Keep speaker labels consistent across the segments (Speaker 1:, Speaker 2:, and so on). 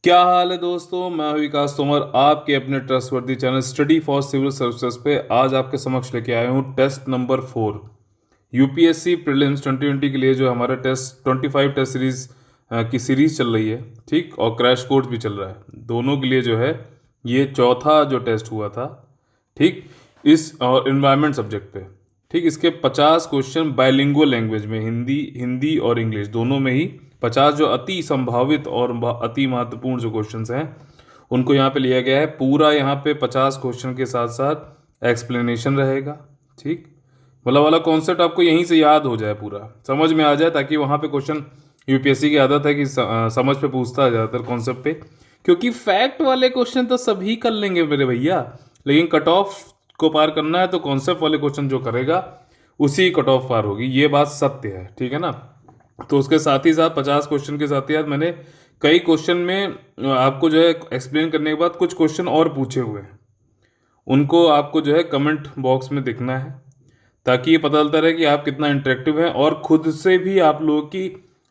Speaker 1: क्या हाल है दोस्तों। मैं हूं विकास तोमर, आपके अपने trustworthy channel study for civil services पे आज आपके समक्ष लेके आया हूं टेस्ट नंबर 4 यूपीएससी प्रीलिम्स 2020 के लिए। जो हमारा टेस्ट 25 टेस्ट सीरीज की सीरीज चल रही है, ठीक, और क्रैश कोर्स भी चल रहा है, दोनों के लिए जो है ये चौथा जो टेस्ट हुआ था, ठीक, इस और इन्वायरमेंट सब्जेक्ट पे, ठीक। इसके 50 क्वेश्चन बायलिंगुअल लैंग्वेज में, हिंदी हिंदी और इंग्लिश दोनों में ही 50 जो अति संभावित और अति महत्वपूर्ण जो क्वेश्चंस हैं उनको यहाँ पे लिया गया है। पूरा यहाँ पे 50 क्वेश्चन के साथ साथ एक्सप्लेनेशन रहेगा, ठीक। मतलब वाला कॉन्सेप्ट आपको यहीं से याद हो जाए, पूरा समझ में आ जाए, ताकि वहाँ पे क्वेश्चन, यूपीएससी की आदत है कि समझ पे पूछता है ज़्यादातर कॉन्सेप्ट पे, क्योंकि फैक्ट वाले क्वेश्चन तो सभी कर लेंगे मेरे भैया, लेकिन कट ऑफ को पार करना है तो कॉन्सेप्ट वाले क्वेश्चन जो करेगा उसी कट ऑफ पार होगी, ये बात सत्य है, ठीक है ना। तो उसके साथ ही साथ 50 क्वेश्चन के साथ ही साथ मैंने कई क्वेश्चन में आपको जो है एक्सप्लेन करने के बाद कुछ क्वेश्चन और पूछे हुए हैं, उनको आपको जो है कमेंट बॉक्स में देखना है, ताकि ये पता चलता रहे कि आप कितना इंटरेक्टिव हैं और खुद से भी आप लोगों की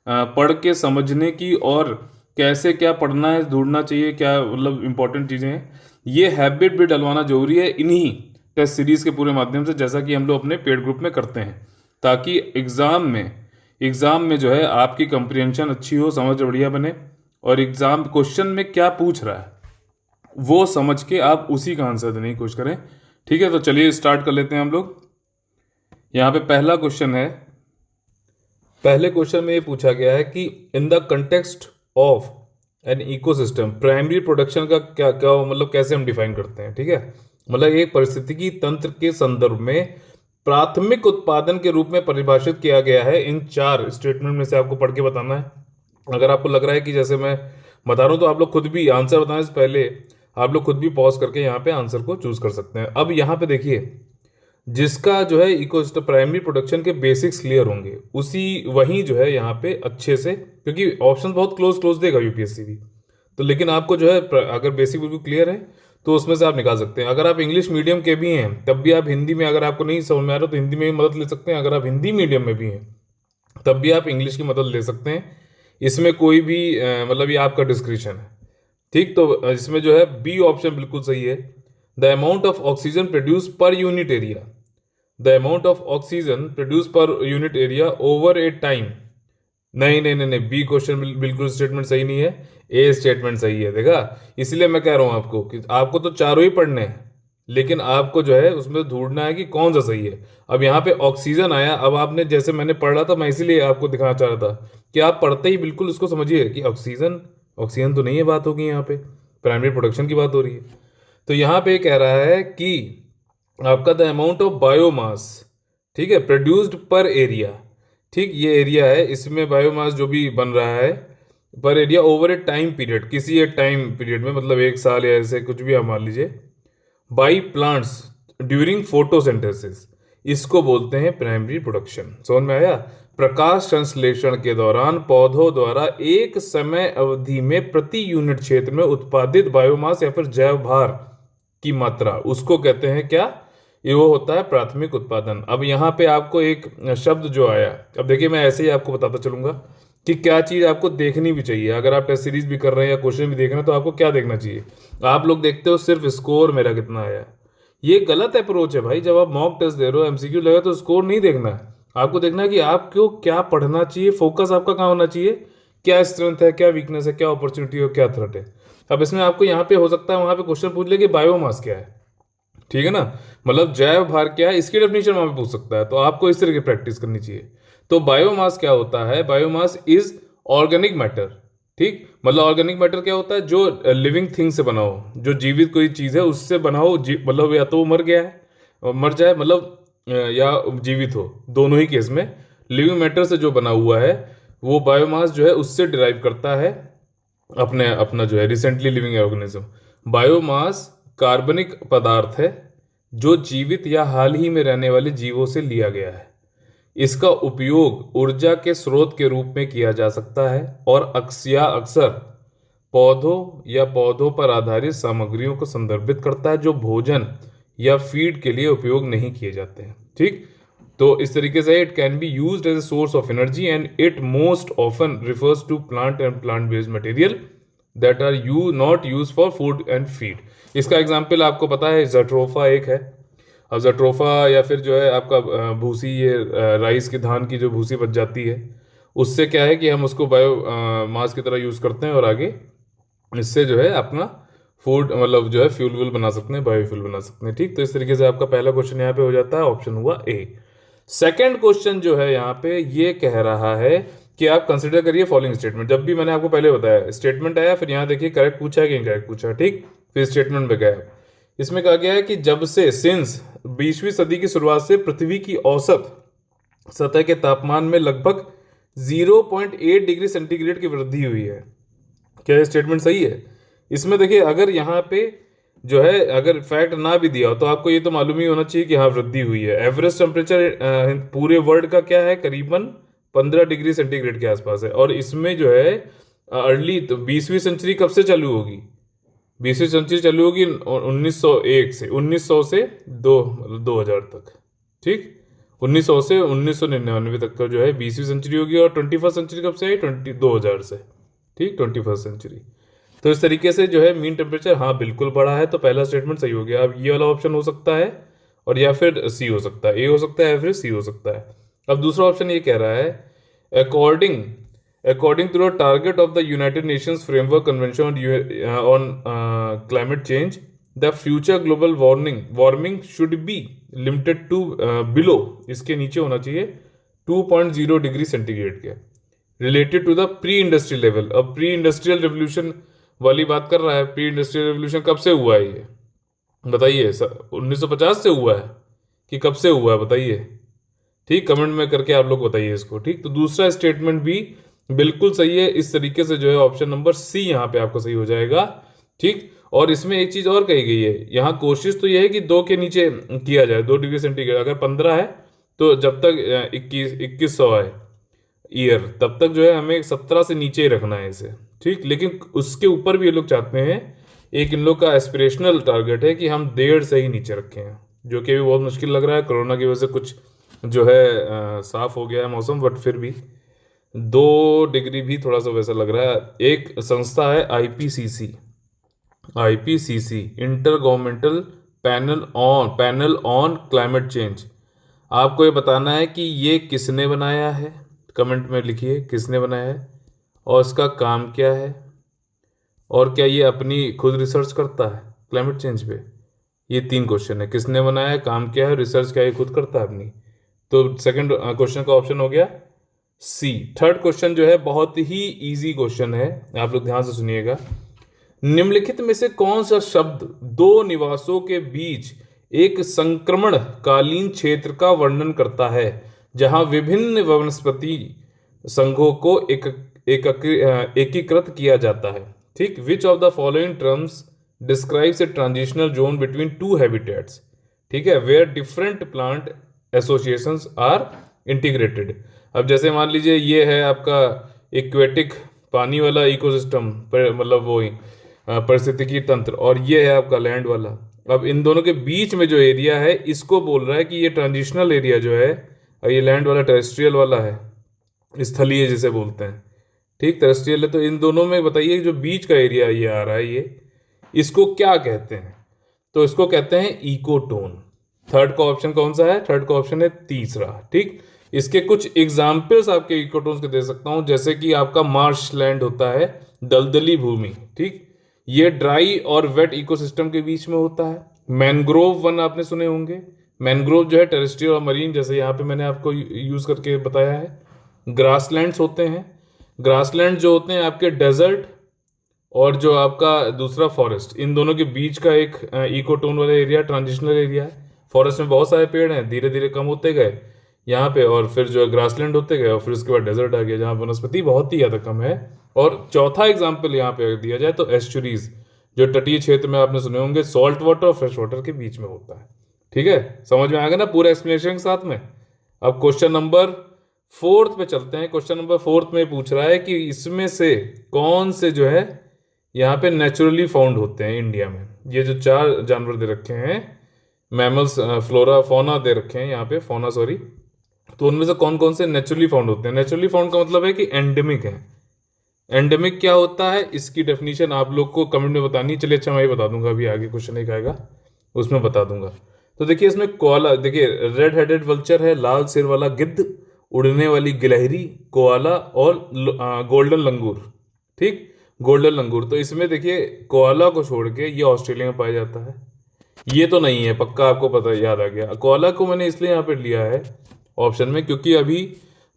Speaker 1: पढ़ के समझने की और कैसे क्या पढ़ना है, ढूंढना चाहिए क्या, मतलब इंपॉर्टेंट चीज़ें हैं, ये हैबिट भी डलवाना जरूरी है इन्हीं टेस्ट सीरीज़ के पूरे माध्यम से, जैसा कि हम लोग अपने पेड ग्रुप में करते हैं, ताकि एग्ज़ाम में जो है आपकी कंप्रिहेंशन अच्छी हो, समझ बढ़िया बने, और एग्ज़ाम क्वेश्चन में क्या पूछ रहा है वो समझ के आप उसी का आंसर देने की कोशिश करें, ठीक है। तो चलिए स्टार्ट कर लेते हैं हम लोग। यहाँ पे पहला क्वेश्चन है। पहले क्वेश्चन में ये पूछा गया है कि in the context of an ecosystem, primary production का क्या क्या मतलब कैसे हम डिफाइन करते हैं, ठीक है। मतलब एक पारिस्थितिकी तंत्र के संदर्भ में प्राथमिक उत्पादन के रूप में परिभाषित किया गया है। इन 4 स्टेटमेंट में से आपको पढ़ के बताना है। अगर आपको लग रहा है कि जैसे मैं बता रहा हूँ तो आप लोग खुद भी आंसर बताने से पहले आप लोग खुद भी पॉज करके यहाँ पे आंसर को चूज कर सकते हैं। अब यहाँ पे देखिए, जिसका जो है इकोसिस्टम प्राइमरी प्रोडक्शन के बेसिक्स क्लियर होंगे उसी वही जो है यहाँ पे अच्छे से, क्योंकि ऑप्शन बहुत क्लोज क्लोज देगा यूपीएससी भी, तो लेकिन आपको जो है अगर बेसिक बिल्कुल क्लियर है तो उसमें से आप निकाल सकते हैं। अगर आप इंग्लिश मीडियम के भी हैं तब भी आप हिंदी में, अगर आपको नहीं समझ में आ रहा तो हिंदी में भी मदद ले सकते हैं। अगर आप हिंदी मीडियम में भी हैं तब भी आप इंग्लिश की मदद ले सकते हैं। इसमें कोई भी मतलब ये आपका डिस्क्रिप्शन है, ठीक। तो इसमें जो है बी ऑप्शन बिल्कुल सही है। The amount of oxygen produce per unit area, the amount of oxygen produce per unit area over A time. नहीं नहीं नहीं नहीं, बी क्वेश्चन बिल्कुल स्टेटमेंट सही नहीं है, ए स्टेटमेंट सही है, देखा। इसलिए मैं कह रहा हूं आपको कि आपको तो चारों ही पढ़ने हैं, लेकिन आपको जो है उसमें ढूंढना है कि कौन सा सही है। अब यहाँ पे ऑक्सीजन आया, अब आपने जैसे मैंने पढ़ रहा था, मैं इसीलिए आपको दिखाना चाह रहा था कि आप पढ़ते ही बिल्कुल उसको समझिए कि ऑक्सीजन ऑक्सीजन तो नहीं है, बात होगी यहाँ पे प्राइमरी प्रोडक्शन की बात हो रही है। तो यहाँ पे कह रहा है कि आपका द अमाउंट ऑफ बायोमास, ठीक है, प्रोड्यूस्ड पर एरिया, ठीक, ये एरिया है, इसमें बायोमास जो भी बन रहा है पर एरिया ओवर ए टाइम पीरियड, किसी एक टाइम पीरियड में, मतलब 1 साल या ऐसे कुछ भी आप मान लीजिए, बाई प्लांट्स ड्यूरिंग फोटोसिंथेसिस, इसको बोलते हैं प्राइमरी प्रोडक्शन। समझ में आया। प्रकाश संश्लेषण के दौरान पौधों द्वारा एक समय अवधि में प्रति यूनिट क्षेत्र में उत्पादित बायोमास या फिर जैव भार की मात्रा, उसको कहते हैं क्या, ये वो होता है प्राथमिक उत्पादन। अब यहाँ पे आपको एक शब्द जो आया, अब देखिए मैं ऐसे ही आपको बताता चलूंगा कि क्या चीज़ आपको देखनी भी चाहिए। अगर आप टेस्ट सीरीज भी कर रहे हैं या क्वेश्चन भी देख रहे हैं तो आपको क्या देखना चाहिए। आप लोग देखते हो सिर्फ स्कोर मेरा कितना आया, ये गलत अप्रोच है भाई। जब आप मॉक टेस्ट दे रहे हो, एमसीक्यू लगा, तो स्कोर नहीं देखना है, आपको देखना है कि आपको क्या पढ़ना चाहिए, फोकस आपका कहाँ होना चाहिए, क्या स्ट्रेंथ है, क्या वीकनेस है, क्या अपॉर्चुनिटी है, क्या थ्रेट है। अब इसमें आपको यहाँ पे हो सकता है वहां पे क्वेश्चन पूछ ले कि बायोमास क्या है, ठीक है ना, मतलब जैव भार क्या है, इसकी डेफिनेशन वहां पे पूछ सकता है, तो आपको इस तरह की प्रैक्टिस करनी चाहिए। तो बायोमास क्या होता है, बायोमास इज ऑर्गेनिक मैटर, ठीक, मतलब ऑर्गेनिक मैटर क्या होता है, जो लिविंग थिंग से बना हो, जो जीवित कोई चीज है उससे बना हो, मतलब या तो वो मर गया है, मर जाए मतलब या जीवित हो, दोनों ही केस में लिविंग मैटर से जो बना हुआ है वो बायोमास जो है उससे डिराइव करता है अपने अपना जो है रिसेंटली लिविंग ऑर्गेनिज्म। बायोमास कार्बनिक पदार्थ है जो जीवित या हाल ही में रहने वाले जीवों से लिया गया है। इसका उपयोग ऊर्जा के स्रोत के रूप में किया जा सकता है और अक्सर पौधों या पौधों पर आधारित सामग्रियों को संदर्भित करता है जो भोजन या फीड के लिए उपयोग नहीं किए जाते हैं, ठीक। तो इस तरीके से it can be used as a source of energy and it most often refers to plant and plant based material that are you not use for food and feed. इसका एग्जाम्पल आपको पता है, जट्रोफा एक है। अब jatropha या फिर जो है आपका भूसी, ये राइस की धान की जो भूसी बच जाती है, उससे क्या है कि हम उसको बायो मास की तरह यूज़ करते हैं और आगे इससे जो है अपना फूड मतलब जो है फ्यूल व्यूल बना सकते हैं, बायोफ्यूल बना सकते हैं। ठीक, तो इस तरीके से आपका पहला क्वेश्चन यहाँ पे हो जाता है, ऑप्शन हुआ ए। सेकंड क्वेश्चन जो है यहाँ पे ये कह रहा है कि आप कंसिडर करिए फॉलोइंग स्टेटमेंट। जब भी मैंने आपको पहले बताया स्टेटमेंट आया, फिर यहाँ देखिए करेक्ट पूछा है कि इनकरेक्ट पूछा है। ठीक, फिर स्टेटमेंट पे गया। इसमें कहा गया है कि जब से सिंस 20वीं सदी की शुरुआत से पृथ्वी की औसत सतह के तापमान में लगभग 0.8 डिग्री सेंटीग्रेड की वृद्धि हुई है। क्या ये स्टेटमेंट सही है? इसमें देखिए अगर यहाँ पे जो है अगर फैक्ट ना भी दिया हो तो आपको ये तो मालूम ही होना चाहिए कि हाँ वृद्धि हुई है। एवरेज टेम्परेचर पूरे वर्ल्ड का क्या है, करीबन 15 डिग्री सेंटीग्रेड के आसपास है। और इसमें जो है अर्ली तो 20वीं सेंचुरी कब से चालू होगी? 20वीं सेंचुरी चालू होगी 1901 से 1900 से 2000 तक। ठीक, 1900 से 1999 तक का जो है 20वीं सेंचुरी होगी। और 21st सेंचुरी कब से आई? 2000 से। ठीक, 21st सेंचुरी। तो इस तरीके से जो है मीन टेम्परेचर हाँ बिल्कुल बढ़ा है, तो पहला स्टेटमेंट सही हो गया। अब ये वाला ऑप्शन हो सकता है और या फिर सी हो सकता है, ए हो सकता है या फिर सी हो सकता है। अब दूसरा ऑप्शन ये कह रहा है according according to the target of the United Nations Framework Convention on Climate Change, the future global warming should be limited to below, इसके नीचे होना चाहिए 2.0 डिग्री सेंटीग्रेड के, related to the pre industrial level. अब pre industrial revolution वाली बात कर रहा है। प्री इंडस्ट्रियल रेवोल्यूशन कब से हुआ है ये बताइए? 1950 से हुआ है कि कब से हुआ है बताइए? ठीक, कमेंट में करके आप लोग बताइए इसको। ठीक, तो दूसरा स्टेटमेंट भी बिल्कुल सही है। इस तरीके से जो है ऑप्शन नंबर सी यहाँ पे आपको सही हो जाएगा। ठीक, और इसमें एक चीज और कही गई है, यहाँ कोशिश तो ये है कि 2 के नीचे किया जाए, 2 डिग्री सेंटीग्रेड। अगर 15 है तो जब तक 2100 है ईयर, तब तक जो है हमें 17 से नीचे ही रखना है इसे। ठीक, लेकिन उसके ऊपर भी ये लोग चाहते हैं, एक इन लोग का एस्पिरेशनल टारगेट है कि हम 1.5 से ही नीचे रखें हैं, जो कि अभी बहुत मुश्किल लग रहा है। कोरोना की वजह से कुछ जो है साफ हो गया है मौसम, बट फिर भी 2 डिग्री भी थोड़ा सा वैसा लग रहा है। एक संस्था है IPCC, IPCC inter governmental panel on Climate change. आपको ये बताना है कि ये किसने बनाया है, कमेंट में लिखिए किसने बनाया है और इसका काम क्या है, और क्या ये अपनी खुद रिसर्च करता है क्लाइमेट चेंज पे। ये 3 क्वेश्चन है, किसने बनाया है, काम क्या है, रिसर्च क्या ये खुद करता है अपनी। तो सेकंड क्वेश्चन का ऑप्शन हो गया सी। थर्ड क्वेश्चन जो है बहुत ही इजी क्वेश्चन है, आप लोग ध्यान से सुनिएगा। निम्नलिखित में से कौन सा शब्द 2 निवासों के बीच एक संक्रमण कालीन क्षेत्र का वर्णन करता है जहां विभिन्न वनस्पति संघों को एकीकृत किया जाता है? ठीक, which of the following terms describes a transitional zone between 2 habitats. ठीक है, where different plant associations are integrated. अब जैसे मान लीजिए ये है आपका एक्वेटिक पानी वाला इकोसिस्टम, मतलब वो पारिस्थितिकी तंत्र, और ये है आपका लैंड वाला। अब इन दोनों के बीच में जो एरिया है इसको बोल रहा है कि ये ट्रांजिशनल एरिया जो है, और ये लैंड वाला टेरेस्ट्रियल वाला है, स्थलीय जिसे बोलते हैं। ठीक, टेरेस्ट्रियल है, तो इन दोनों में बताइए जो बीच का एरिया ये आ रहा है, ये इसको क्या कहते हैं? तो इसको कहते हैं इकोटोन। थर्ड का ऑप्शन कौन सा है? थर्ड का ऑप्शन है तीसरा। ठीक, इसके कुछ एग्जाम्पल्स आपके इकोटोन्स के दे सकता हूं, जैसे कि आपका मार्श लैंड होता है, दलदली भूमि। ठीक, ये ड्राई और वेट इकोसिस्टम के बीच में होता है। मैनग्रोव वन आपने सुने होंगे। मैनग्रोव जो है टेरेस्ट्रियल और मरीन, जैसे यहाँ पे मैंने आपको यूज करके बताया है। ग्रासलैंड्स होते हैं, ग्रासलैंड जो होते हैं आपके डेजर्ट, और जो आपका दूसरा फॉरेस्ट, इन दोनों के बीच का एक इकोटोन वाला एरिया ट्रांजिशनल एरिया है। फॉरेस्ट में बहुत सारे पेड़ हैं, धीरे धीरे कम होते गए यहाँ पे, और फिर जो ग्रासलैंड होते गए, और फिर उसके बाद डेजर्ट आ गया जहाँ वनस्पति बहुत ही ज़्यादा कम है। और चौथा एग्जाम्पल यहाँ पे दिया जाए तो एस्चुरीज, जो तटीय क्षेत्र में आपने सुने होंगे, सॉल्ट वाटर और फ्रेश वाटर के बीच में होता है। ठीक है, समझ में आ गया ना पूरा एक्सप्लेनेशन के साथ में। अब क्वेश्चन नंबर 4 पे चलते हैं। क्वेश्चन नंबर 4 में पूछ रहा है कि इसमें से कौन से जो है यहाँ पे नेचुरली फाउंड होते हैं इंडिया में। ये जो 4 जानवर दे रखे हैं, मैमल्स, फ्लोरा फौना दे रखे हैं यहाँ पे, फौना सॉरी, तो उनमें से कौन कौन से नेचुरली फाउंड होते हैं? नेचुरली फाउंड का मतलब है कि एंडेमिक है, एंडेमिक क्या होता है, इसकी डेफिनेशन आप लोग को कमेंट में बतानी है। चलिए अच्छा, मैं ही बता दूंगा, अभी आगे क्वेश्चन एक आएगा उसमें बता दूंगा। तो देखिए इसमें कोआला, देखिए रेड हेडेड वल्चर है, लाल सिर वाला गिद्ध, उड़ने वाली गिलहरी, कोआला और गोल्डन लंगूर। ठीक, गोल्डन लंगूर। तो इसमें देखिए कोआला को छोड़ के ये ऑस्ट्रेलिया में पाया जाता है। ये तो नहीं है पक्का, आपको पता याद आ गया। कोआला को मैंने इसलिए यहाँ पे लिया है ऑप्शन में क्योंकि अभी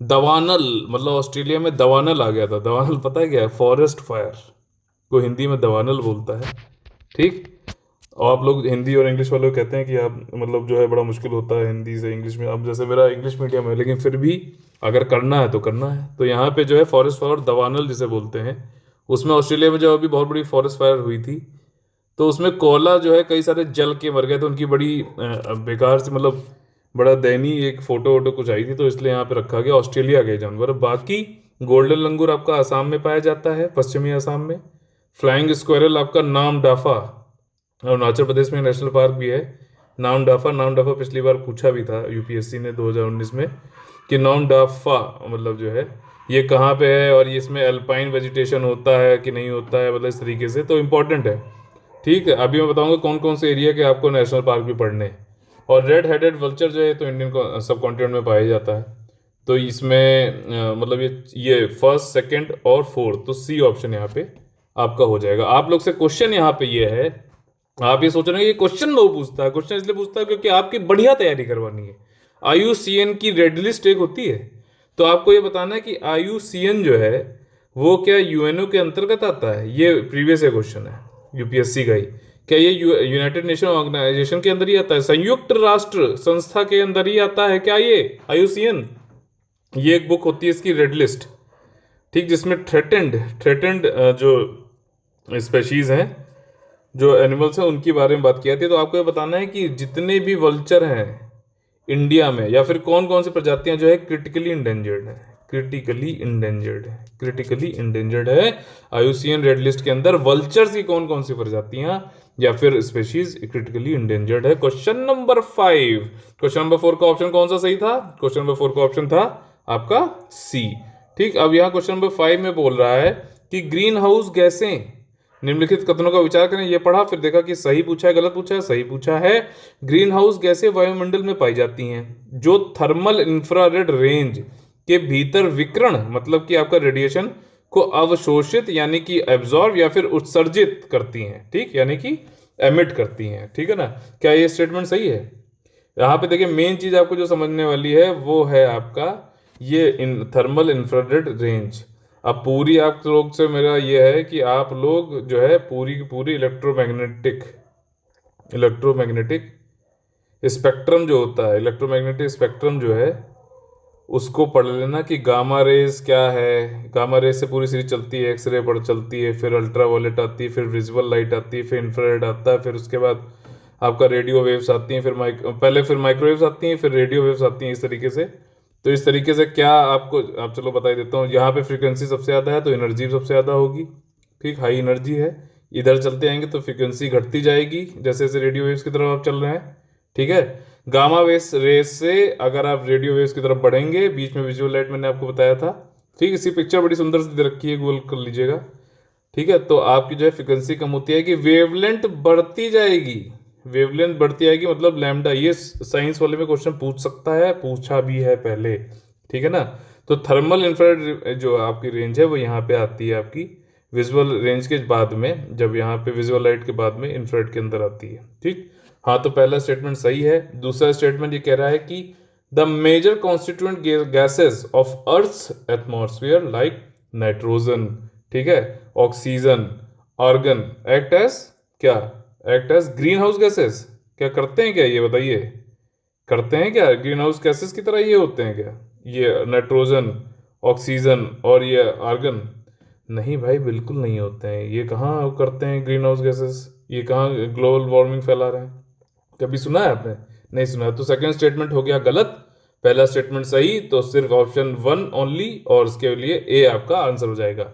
Speaker 1: दवानल, मतलब ऑस्ट्रेलिया में दवानल आ गया था। दवानल पता है क्या है? फॉरेस्ट फायर को हिंदी में दवानल बोलता है। ठीक, और आप लोग हिंदी और इंग्लिश वाले कहते हैं कि आप मतलब जो है बड़ा मुश्किल होता है हिंदी से इंग्लिश में। अब जैसे मेरा इंग्लिश मीडियम है, लेकिन फिर भी अगर करना है तो करना है। तो यहाँ पे जो है फॉरेस्ट फायर दवानल जिसे बोलते हैं, उसमें ऑस्ट्रेलिया में जो अभी बहुत बड़ी फॉरेस्ट फायर हुई थी, तो उसमें कोयला जो है कई सारे जल के मर गए थे। उनकी बड़ी बेकार से, मतलब बड़ा दयनीय एक फोटो वोटो कुछ आई थी, तो इसलिए यहाँ पे रखा गया। ऑस्ट्रेलिया के जानवर। बाकी गोल्डन लंगूर आपका आसाम में पाया जाता है, पश्चिमी आसाम में। फ्लाइंग स्क्वायरल आपका नाम डाफा, अरुणाचल प्रदेश में नेशनल पार्क भी है नाम डाफा। नाम डाफा पिछली बार पूछा भी था यूपीएससी ने 2019 में कि नाम डाफा मतलब जो है ये कहाँ पे है, और ये इसमें अल्पाइन वेजिटेशन होता है कि नहीं होता है, मतलब इस तरीके से। तो इम्पोर्टेंट है। ठीक है, अभी मैं बताऊंगा कौन कौन से एरिया के आपको नेशनल पार्क भी पढ़ने हैं। और रेड हेडेड वल्चर जो है तो इंडियन सब कॉन्टिनेंट में पाया जाता है। तो इसमें मतलब ये फर्स्ट, सेकंड और फोर्थ, तो सी ऑप्शन यहाँ पे आपका हो जाएगा। आप लोग से क्वेश्चन यहाँ पे ये है, आप ये सोच रहे हैं कि क्वेश्चन लो पूछता है। क्वेश्चन इसलिए पूछता है क्योंकि आपकी बढ़िया तैयारी करवानी है। आईयूसीएन की रेड लिस्ट एक होती है, तो आपको ये बताना है कि आईयूसीएन जो है वो क्या यूएनओ के अंतर्गत आता है। ये प्रीवियस क्वेश्चन है यूपीएससी का ही। क्या ये यूनाइटेड नेशन ऑर्गेनाइजेशन के अंदर ही आता है, संयुक्त राष्ट्र संस्था के अंदर ही आता है क्या ये आईयूसीएन? ये एक बुक होती है इसकी रेड लिस्ट। ठीक, जिसमें थ्रेटेंड थ्रेटेंड जो स्पेशीज हैं, जो एनिमल्स हैं, उनके बारे में बात की जाती है। तो आपको ये बताना है कि जितने भी वल्चर हैं इंडिया में, या फिर कौन कौन सी प्रजातियां जो है क्रिटिकली इंडेंजर्ड है। क्रिटिकली इंडेंजर्ड है, क्रिटिकली इंडेंजर्ड है आईयूसीएन रेड लिस्ट के अंदर वल्चर्स की कौन कौन सी प्रजातियां या फिर स्पेशीज क्रिटिकली इंडेंजर्ड है। Question number 5। क्वेश्चन नंबर 4 का ऑप्शन कौन सा सही था? क्वेश्चन नंबर 4 का ऑप्शन था आपका सी। ठीक, अब यहाँ क्वेश्चन नंबर 5 में बोल रहा है कि ग्रीन हाउस गैसें निम्नलिखित कथनों का विचार करें। ये पढ़ा, फिर देखा कि सही पूछा है गलत पूछा है। सही पूछा है। ग्रीन हाउस गैसें वायुमंडल में पाई जाती हैं जो थर्मल इंफ्रारेड रेंज के भीतर विकिरण, मतलब कि आपका रेडिएशन को अवशोषित यानी कि एब्जॉर्ब या फिर उत्सर्जित करती हैं। ठीक, यानी कि एमिट करती हैं। ठीक है ना? क्या ये स्टेटमेंट सही है? यहाँ पे देखिए मेन चीज आपको जो समझने वाली है वो है आपका ये थर्मल इंफ्रारेड रेंज। अब पूरी आप लोग से मेरा ये है कि आप लोग जो है पूरी की पूरी इलेक्ट्रोमैग्नेटिक इलेक्ट्रोमैग्नेटिक स्पेक्ट्रम जो होता है, इलेक्ट्रोमैग्नेटिक स्पेक्ट्रम जो है उसको पढ़ लेना कि गामा रेज क्या है। गामा रेज से पूरी सीरीज चलती है, एक्सरे पढ़ चलती है, फिर अल्ट्रा वायलेट आती है, फिर विजुअल लाइट आती है, फिर इंफ्रारेड आता है, फिर उसके बाद आपका रेडियो वेव्स आती हैं, फिर पहले फिर माइक्रोवेव्स आती हैं, फिर रेडियो वेव्स आती हैं, इस तरीके से। तो इस तरीके से क्या आपको, आप चलो बता ही देता हूँ। यहाँ पे फ्रीक्वेंसी सबसे ज़्यादा है तो एनर्जी सबसे ज़्यादा होगी। ठीक, हाई एनर्जी है। इधर चलते आएंगे तो फ्रीक्वेंसी घटती जाएगी जैसे जैसे रेडियो वेव्स की तरफ आप चल रहे हैं। ठीक है, गामा वेव्स रेस से अगर आप रेडियो वेव्स की तरफ बढ़ेंगे, बीच में विजुअल लाइट मैंने आपको बताया था। ठीक, इसी पिक्चर बड़ी सुंदर सी दे रखी है, गूगल कर लीजिएगा। ठीक है, तो आपकी जो है फ्रिक्वेंसी कम होती है कि वेवलेंथ बढ़ती जाएगी। वेवलेंथ बढ़ती आएगी मतलब लैम्डा। ये साइंस वाले में क्वेश्चन पूछ सकता है, पूछा भी है पहले। ठीक है ना? तो थर्मल इंफ्रारेड जो आपकी रेंज है वो यहाँ पे आती है आपकी विजुअल रेंज के बाद में, जब यहाँ पे विजुअल लाइट के बाद में इंफ्रारेड के अंदर आती है। ठीक, हाँ, तो पहला स्टेटमेंट सही है। दूसरा स्टेटमेंट ये कह रहा है कि the major constituent gases of earth's atmosphere like nitrogen, ठीक है, ऑक्सीजन, आर्गन एक्ट एज क्या? Act as greenhouse gases. क्या करते हैं क्या, ये बताइए? करते हैं क्या? ग्रीन हाउस गैसेस की तरह ये होते हैं क्या, ये नाइट्रोजन, ऑक्सीजन और ये आर्गन? नहीं भाई, बिल्कुल नहीं होते हैं। ये कहाँ करते हैं ग्रीन हाउस गैसेस? ये कहाँ ग्लोबल वार्मिंग फैला रहे हैं? कभी सुना है आपने? नहीं सुना। तो सेकंड स्टेटमेंट हो गया गलत, पहला स्टेटमेंट सही। तो सिर्फ ऑप्शन 1 ओनली, और इसके लिए ए आपका आंसर हो जाएगा।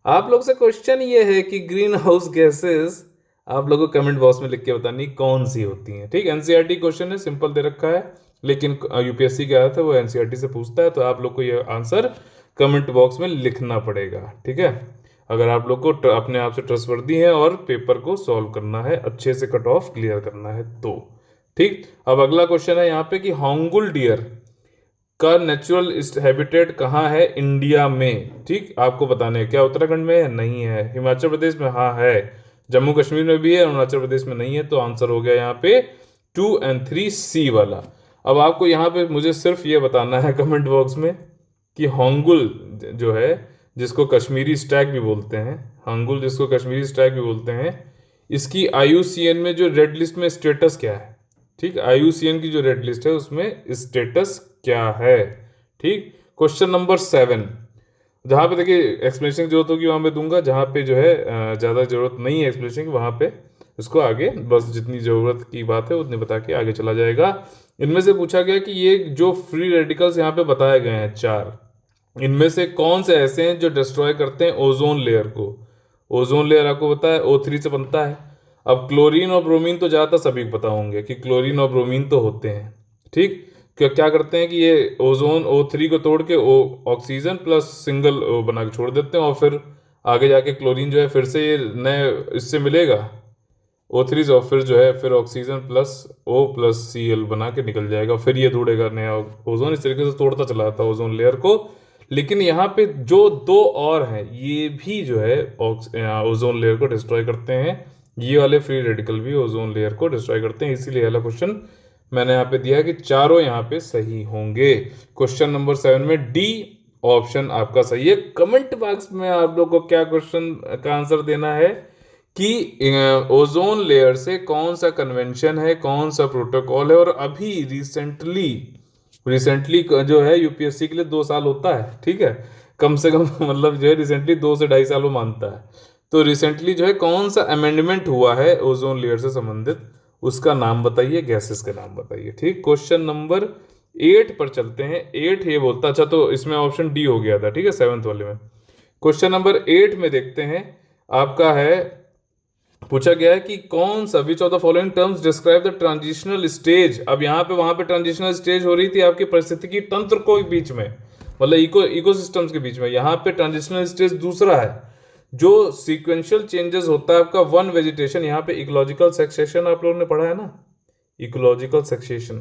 Speaker 1: आप लोग से क्वेश्चन ये है कि ग्रीन हाउस गैसेस आप लोगों को कमेंट बॉक्स में लिख के बतानी कौन सी होती हैं। ठीक, एनसीईआरटी क्वेश्चन है, सिंपल दे रखा है, लेकिन यूपीएससी क्या आता है वो एनसीईआरटी से पूछता है, तो आप लोग को ये आंसर कमेंट बॉक्स में लिखना पड़ेगा। ठीक है, अगर आप लोग को अपने आप से ट्रस्टवर्दी है और पेपर को सॉल्व करना है, अच्छे से कट ऑफ क्लियर करना है तो। ठीक, अब अगला क्वेश्चन है यहाँ पे कि होंगुल डियर का नेचुरल हैबिटेट कहाँ है इंडिया में। ठीक, आपको बताने हैं। क्या उत्तराखंड में है? नहीं है। हिमाचल प्रदेश में? हाँ है। जम्मू कश्मीर में भी है, अरुणाचल प्रदेश में नहीं है। तो आंसर हो गया यहाँ पे 2 और 3 सी वाला। अब आपको यहाँ पे मुझे सिर्फ ये बताना है कमेंट बॉक्स में कि होंगुल जो है, जिसको कश्मीरी स्टैग भी बोलते हैं, होंगुल जिसको कश्मीरी स्टैग भी बोलते हैं, इसकी IUCN में जो रेड लिस्ट में स्टेटस क्या है। ठीक, IUCN की जो रेड लिस्ट है उसमें स्टेटस क्या है। ठीक, क्वेश्चन नंबर 7, जहाँ पे देखिए एक्सप्लेनेशन की जरूरत होगी वहाँ पे दूंगा, जहाँ पे जो है ज़्यादा जरूरत नहीं है एक्सप्लेनेशन की वहाँ पे इसको आगे बस जितनी ज़रूरत की बात है उतनी बता के आगे चला जाएगा। इनमें से पूछा गया कि ये जो फ्री रेडिकल्स यहाँ पे बताए गए हैं 4, इनमें से कौन से ऐसे हैं जो डिस्ट्रॉय करते हैं ओजोन लेयर को। ओजोन लेयर आपको पता है O3 से बनता है। अब क्लोरीन और ब्रोमीन तो ज़्यादातर सभी को पता होंगे कि क्लोरीन और ब्रोमीन तो होते हैं। ठीक, क्या क्या करते हैं कि ये ओजोन O3 को तोड़ के ऑक्सीजन प्लस सिंगल बना के छोड़ देते हैं, और फिर आगे जाके क्लोरीन जो है फिर से ये नए इससे मिलेगा O3 और फिर जो है फिर oxygen plus O plus Cl बना के निकल जाएगा, फिर ये तोड़ेगा नया ओजोन। इस तरीके से तोड़ता चला जाता है ओजोन लेयर को। लेकिन यहाँ पे जो 2 और हैं ये भी जो है ओजोन लेयर को डिस्ट्रॉय करते हैं। ये वाले फ्री रेडिकल भी ओजोन लेयर को डिस्ट्रॉय करते हैं, इसीलिए वाला क्वेश्चन मैंने यहाँ पे दिया है कि चारों यहाँ पे सही होंगे। क्वेश्चन नंबर 7 में डी ऑप्शन आपका सही है। कमेंट बॉक्स में आप लोग को क्या क्वेश्चन का आंसर देना है कि ओजोन लेयर से कौन सा कन्वेंशन है, कौन सा प्रोटोकॉल है, और अभी रिसेंटली जो है यूपीएससी के लिए 2 साल होता है। ठीक है, कम से कम मतलब जो है रिसेंटली 2 से 2.5 साल वो मानता है। तो रिसेंटली जो है कौन सा अमेंडमेंट हुआ है ओजोन लेयर से संबंधित, उसका नाम बताइए, गैसेस का नाम बताइए। ठीक, क्वेश्चन नंबर 8 पर चलते हैं। 8 ये बोलता, अच्छा तो इसमें ऑप्शन डी हो गया था। ठीक है, 7th वाले में। क्वेश्चन नंबर 8 में देखते हैं, आपका है पूछा गया है कि कौन सा विच of the following terms describe the transitional stage. अब यहाँ पे वहां पे ट्रांजिशनल स्टेज हो रही थी आपके पारिस्थितिकी तंत्र को बीच में, मतलब इकोसिस्टम्स के बीच में। यहाँ पे ट्रांजिशनल स्टेज दूसरा है जो सीक्वेंशियल चेंजेस होता है आपका वन वेजिटेशन। यहाँ पे इकोलॉजिकल सक्सेशन आप लोगों ने पढ़ा है ना, इकोलॉजिकल सक्सेशन।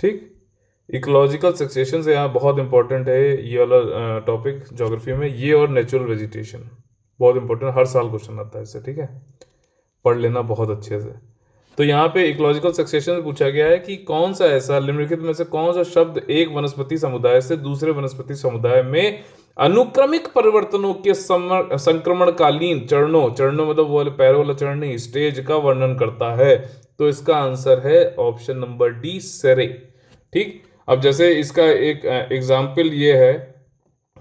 Speaker 1: ठीक, इकोलॉजिकल सक्सेशन से यहाँ बहुत इंपॉर्टेंट है ये वाला टॉपिक ज्योग्राफी में, ये और नेचुरल वेजिटेशन बहुत इंपॉर्टेंट, हर साल क्वेश्चन आता है इससे। ठीक है, पढ़ लेना बहुत अच्छे से। तो यहाँ पे इकोलॉजिकल सक्सेशन से पूछा गया है कि कौन सा ऐसा निम्नलिखित में से कौन सा शब्द एक वनस्पति समुदाय से दूसरे वनस्पति समुदाय में अनुक्रमिक परिवर्तनों के संक्रमणकालीन चरणों मतलब वो वाले पैरों वाला चरण नहीं, स्टेज का वर्णन करता है। तो इसका आंसर है ऑप्शन नंबर डी, सेरे। ठीक, अब जैसे इसका एक एग्जाम्पल ये है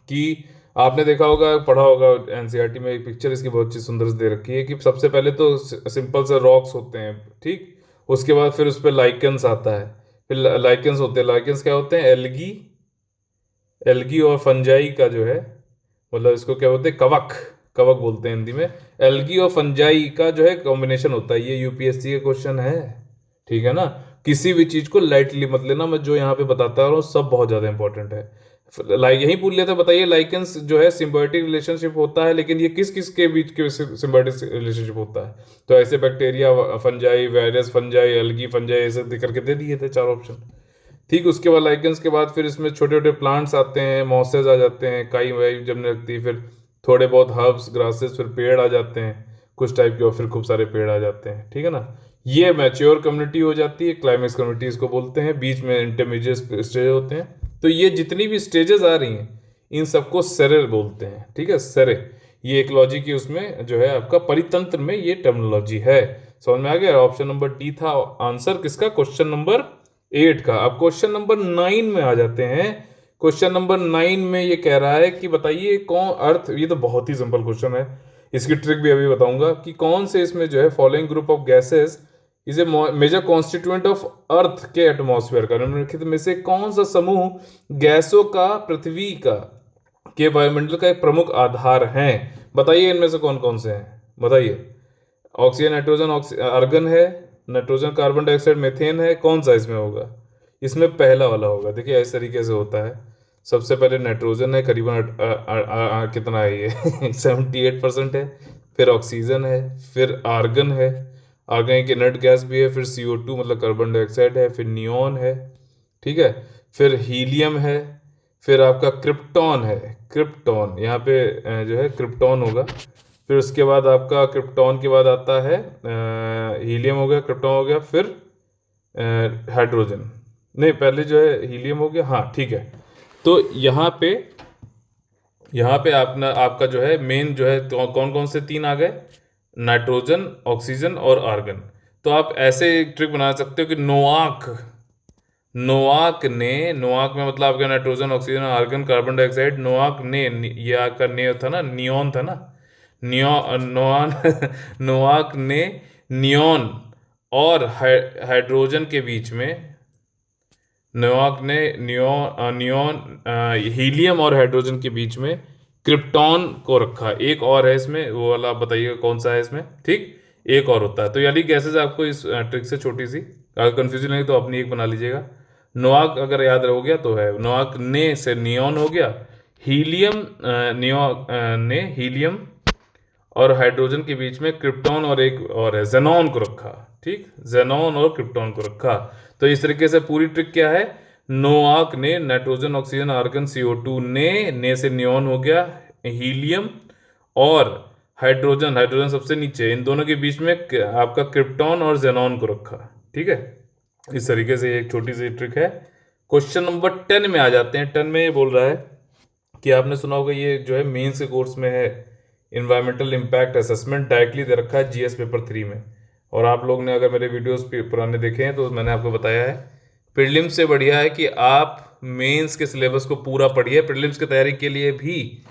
Speaker 1: कि आपने देखा होगा, पढ़ा होगा एनसीईआरटी में, एक पिक्चर इसकी बहुत अच्छी सुंदर से दे रखी है कि सबसे पहले तो सिंपल से रॉक्स होते हैं। ठीक, उसके बाद फिर उस पर लाइकेंस आता है, फिर लाइकेंस होते हैं। लाइकेंस क्या होते हैं? एल्गी और फंजाई का जो है, मतलब इसको क्या बोलते हैं, कवक, कवक बोलते हैं हिंदी में। एल्गी और फंजाई का जो है कॉम्बिनेशन होता है। ये यूपीएससी का क्वेश्चन है। ठीक है ना, किसी भी चीज को लाइटली मत लेना, मैं जो यहाँ पे बताता हूँ सब बहुत ज्यादा इंपॉर्टेंट है। यही पूछ लेते, बताइए लाइकेंस जो है सिम्बायोटिक रिलेशनशिप होता है, लेकिन ये किस किस के बीच के सिम्बायोटिक रिलेशनशिप होता है? तो ऐसे bacteria fungi, virus fungi, algae fungi, ऐसे करके दे दिए थे 4 ऑप्शन। ठीक, उसके बाद लाइकेंस के बाद फिर इसमें छोटे छोटे प्लांट्स आते हैं, मॉसेज आ जाते हैं, काई वाई जमने लगती है, फिर थोड़े बहुत हर्ब्स ग्रासेस, फिर पेड़ आ जाते हैं कुछ टाइप के, और फिर खूब सारे पेड़ आ जाते हैं। ठीक है ना, ये मैच्योर कम्युनिटी हो जाती है, क्लाइमेक्स कम्युनिटी इसको बोलते हैं। बीच में इंटरमीडिएट स्टेज होते हैं। तो ये जितनी भी स्टेजेस आ रही हैं इन सबको सेरे बोलते हैं। ठीक है, सेरे, ये इकोलॉजी की उसमें जो है आपका परितंत्र में ये टर्मिनोलॉजी है। समझ में आ गया? ऑप्शन नंबर डी था आंसर किसका, क्वेश्चन नंबर 8 का। अब क्वेश्चन नंबर 9 में आ जाते हैं। क्वेश्चन नंबर 9 में ये कह रहा है कि बताइए कौन अर्थ, ये तो बहुत ही सिंपल क्वेश्चन है, इसकी ट्रिक भी अभी बताऊंगा कि कौन से इसमें जो है following group of gases is a major constituent of earth के एटमॉस्फेयर का, निम्नलिखित में से कौन सा समूह गैसों का पृथ्वी का के वायुमंडल का एक प्रमुख आधार है। बताइए इनमें से कौन कौन से हैं, बताइए। ऑक्सीजन, नाइट्रोजन, आर्गन है, नाइट्रोजन, कार्बन डाइऑक्साइड, मीथेन है, कौन सा इसमें होगा? इसमें पहला वाला होगा। देखिए इस तरीके से होता है, सबसे पहले नाइट्रोजन है, करीबन कितना है ये 78% है। फिर ऑक्सीजन है, फिर आर्गन है, आर्गन एक इनर्ट गैस भी है, फिर CO2 मतलब कार्बन डाइऑक्साइड है, फिर नियॉन है, ठीक है, फिर हीलियम है, फिर आपका क्रिप्टॉन है, क्रिप्टॉन यहाँ पे जो है क्रिप्टॉन होगा। फिर उसके बाद आपका क्रिप्टॉन के बाद आता है हीलियम हो गया, क्रिप्टॉन हो गया, फिर हाइड्रोजन, नहीं पहले जो है हीलियम हो गया, हाँ ठीक है। तो यहाँ पे आपका जो है मेन जो है कौन कौन से तीन आ गए, नाइट्रोजन, ऑक्सीजन और आर्गन। तो आप ऐसे एक ट्रिक बना सकते हो कि नोआक में मतलब आपका nitrogen, oxygen, argon, carbon dioxide, ये आपका ने था ना, नियॉन था ना, नोआन नोआक ने नियॉन और हाइड्रोजन के बीच में, नोआक ने नियॉन हीलियम और हाइड्रोजन के बीच में क्रिप्टॉन को रखा। एक और है इसमें, वो वाला आप बताइएगा कौन सा है इसमें, ठीक, एक और होता है। तो यानी गैसेज आपको इस ट्रिक से छोटी सी, अगर कंफ्यूजन नहीं तो अपनी एक बना लीजिएगा। नोआक अगर याद हो गया तो है, नोआक ने से नियॉन हो गया, हीलियम ने हीलियम और हाइड्रोजन के बीच में क्रिप्टॉन और एक और है जेनॉन को रखा, ठीक, जेनॉन और क्रिप्टॉन को रखा। तो इस तरीके से पूरी ट्रिक क्या है, नोआक ने नाइट्रोजन, ऑक्सीजन, आर्गन, CO2 ने से नियॉन हो गया, हीलियम और हाइड्रोजन, हाइड्रोजन सबसे नीचे, इन दोनों के बीच में आपका क्रिप्टॉन और जेनॉन को रखा, ठीक है। इस तरीके से एक छोटी सी ट्रिक है। क्वेश्चन नंबर 10 में आ जाते हैं। 10 में ये बोल रहा है कि आपने सुना होगा, ये जो है मेंस के कोर्स में है, इन्वायरमेंटल इम्पैक्ट असेसमेंट डायरेक्टली दे रखा है GS पेपर 3 में। और आप लोग ने अगर मेरे वीडियोस पुराने देखे हैं तो मैंने आपको बताया है, प्रीलिम्स से बढ़िया है कि आप मेंस के सिलेबस को पूरा पढ़िए, प्रीलिम्स की तैयारी के लिए भी,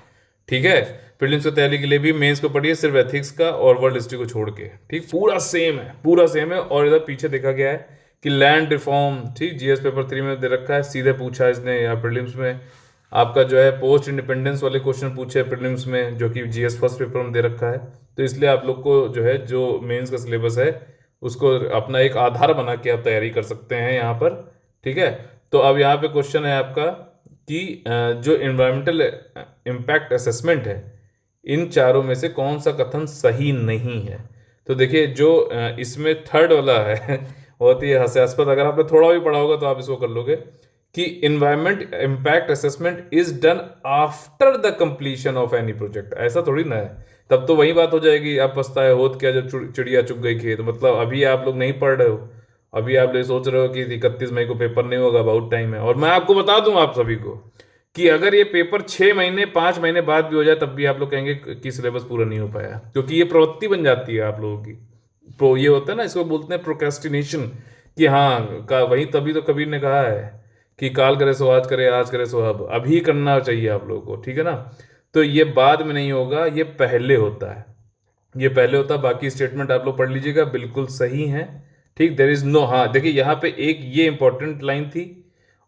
Speaker 1: ठीक है, प्रीलिम्स की तैयारी के लिए भी मेंस को पढ़िए, सिर्फ एथिक्स का और वर्ल्ड हिस्ट्री को छोड़ के, ठीक, पूरा सेम है, पूरा सेम है। और इधर पीछे देखा गया है कि लैंड रिफॉर्म, ठीक, GS पेपर 3 में दे रखा है, सीधे पूछा इसने, या प्रीलिम्स में आपका जो है पोस्ट इंडिपेंडेंस वाले क्वेश्चन पूछे प्रीलिम्स में, जो कि GS फर्स्ट पेपर में दे रखा है। तो इसलिए आप लोग को जो है जो मेंस का सिलेबस है उसको अपना एक आधार बना के आप तैयारी कर सकते हैं यहाँ पर, ठीक है। तो अब यहाँ पे क्वेश्चन है आपका कि जो इन्वायरमेंटल इम्पैक्ट असेसमेंट है, इन चारों में से कौन सा कथन सही नहीं है। तो देखिए जो इसमें थर्ड वाला है बहुत ही हास्यास्पद, अगर आपने थोड़ा भी पढ़ा होगा तो आप इसको कर लोगे कि environment impact assessment is done after the completion of any project. ऐसा थोड़ी ना है, तब तो वही बात हो जाएगी, आप पछताए होत क्या जब चिड़िया चुग गई खेत, मतलब अभी आप लोग नहीं पढ़ रहे हो, अभी आप लोग सोच रहे हो कि 31 मई को पेपर नहीं होगा, बहुत टाइम है। और मैं आपको बता दूं आप सभी को कि अगर ये पेपर 6 महीने 5 महीने बाद भी हो जाए तब भी आप लोग कहेंगे कि सिलेबस पूरा नहीं हो पाया, क्योंकि ये प्रवृत्ति बन जाती है आप लोगों की। ये होता है ना, इसको बोलते हैं प्रोक्रेस्टिनेशन, कि हाँ का वही, तभी तो कबीर ने कहा है कि काल करे सो आज करे, आज करे सो अब, अभी करना चाहिए आप लोगों को, ठीक है ना। तो ये बाद में नहीं होगा, ये पहले होता है, ये पहले होता है। बाकी स्टेटमेंट आप लोग पढ़ लीजिएगा, बिल्कुल सही है, ठीक, देर इज नो, हाँ देखिए यहाँ पे एक ये इंपॉर्टेंट लाइन थी,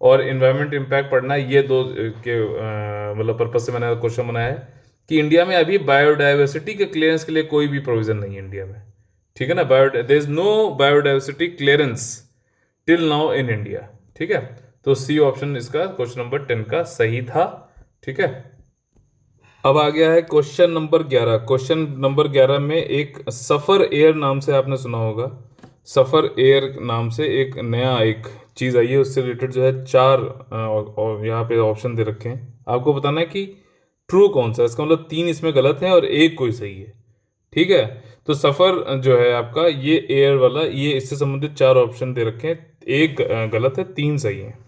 Speaker 1: और इन्वायरमेंट इम्पैक्ट पढ़ना, ये दो के मतलब पर्पज से मैंने क्वेश्चन बनाया है कि इंडिया में अभी बायोडाइवर्सिटी के क्लियरेंस के लिए कोई भी प्रोविजन नहीं है इंडिया में, ठीक है ना, there is no biodiversity clearance till now in India, ठीक है। तो सी ऑप्शन इसका क्वेश्चन नंबर 10 का सही था, ठीक है। अब आ गया है क्वेश्चन नंबर 11। क्वेश्चन नंबर 11 में एक सफर एयर नाम से आपने सुना होगा, सफर एयर नाम से एक नया एक चीज़ आई है, उससे रिलेटेड जो है चार और यहाँ पे ऑप्शन दे रखे हैं, आपको बताना है कि ट्रू कौन सा है। इसका मतलब 3 इसमें गलत है और एक कोई सही है, ठीक है। तो सफर जो है आपका ये एयर वाला, ये इससे संबंधित 4 ऑप्शन दे रखे हैं, एक गलत है, 3 सही है।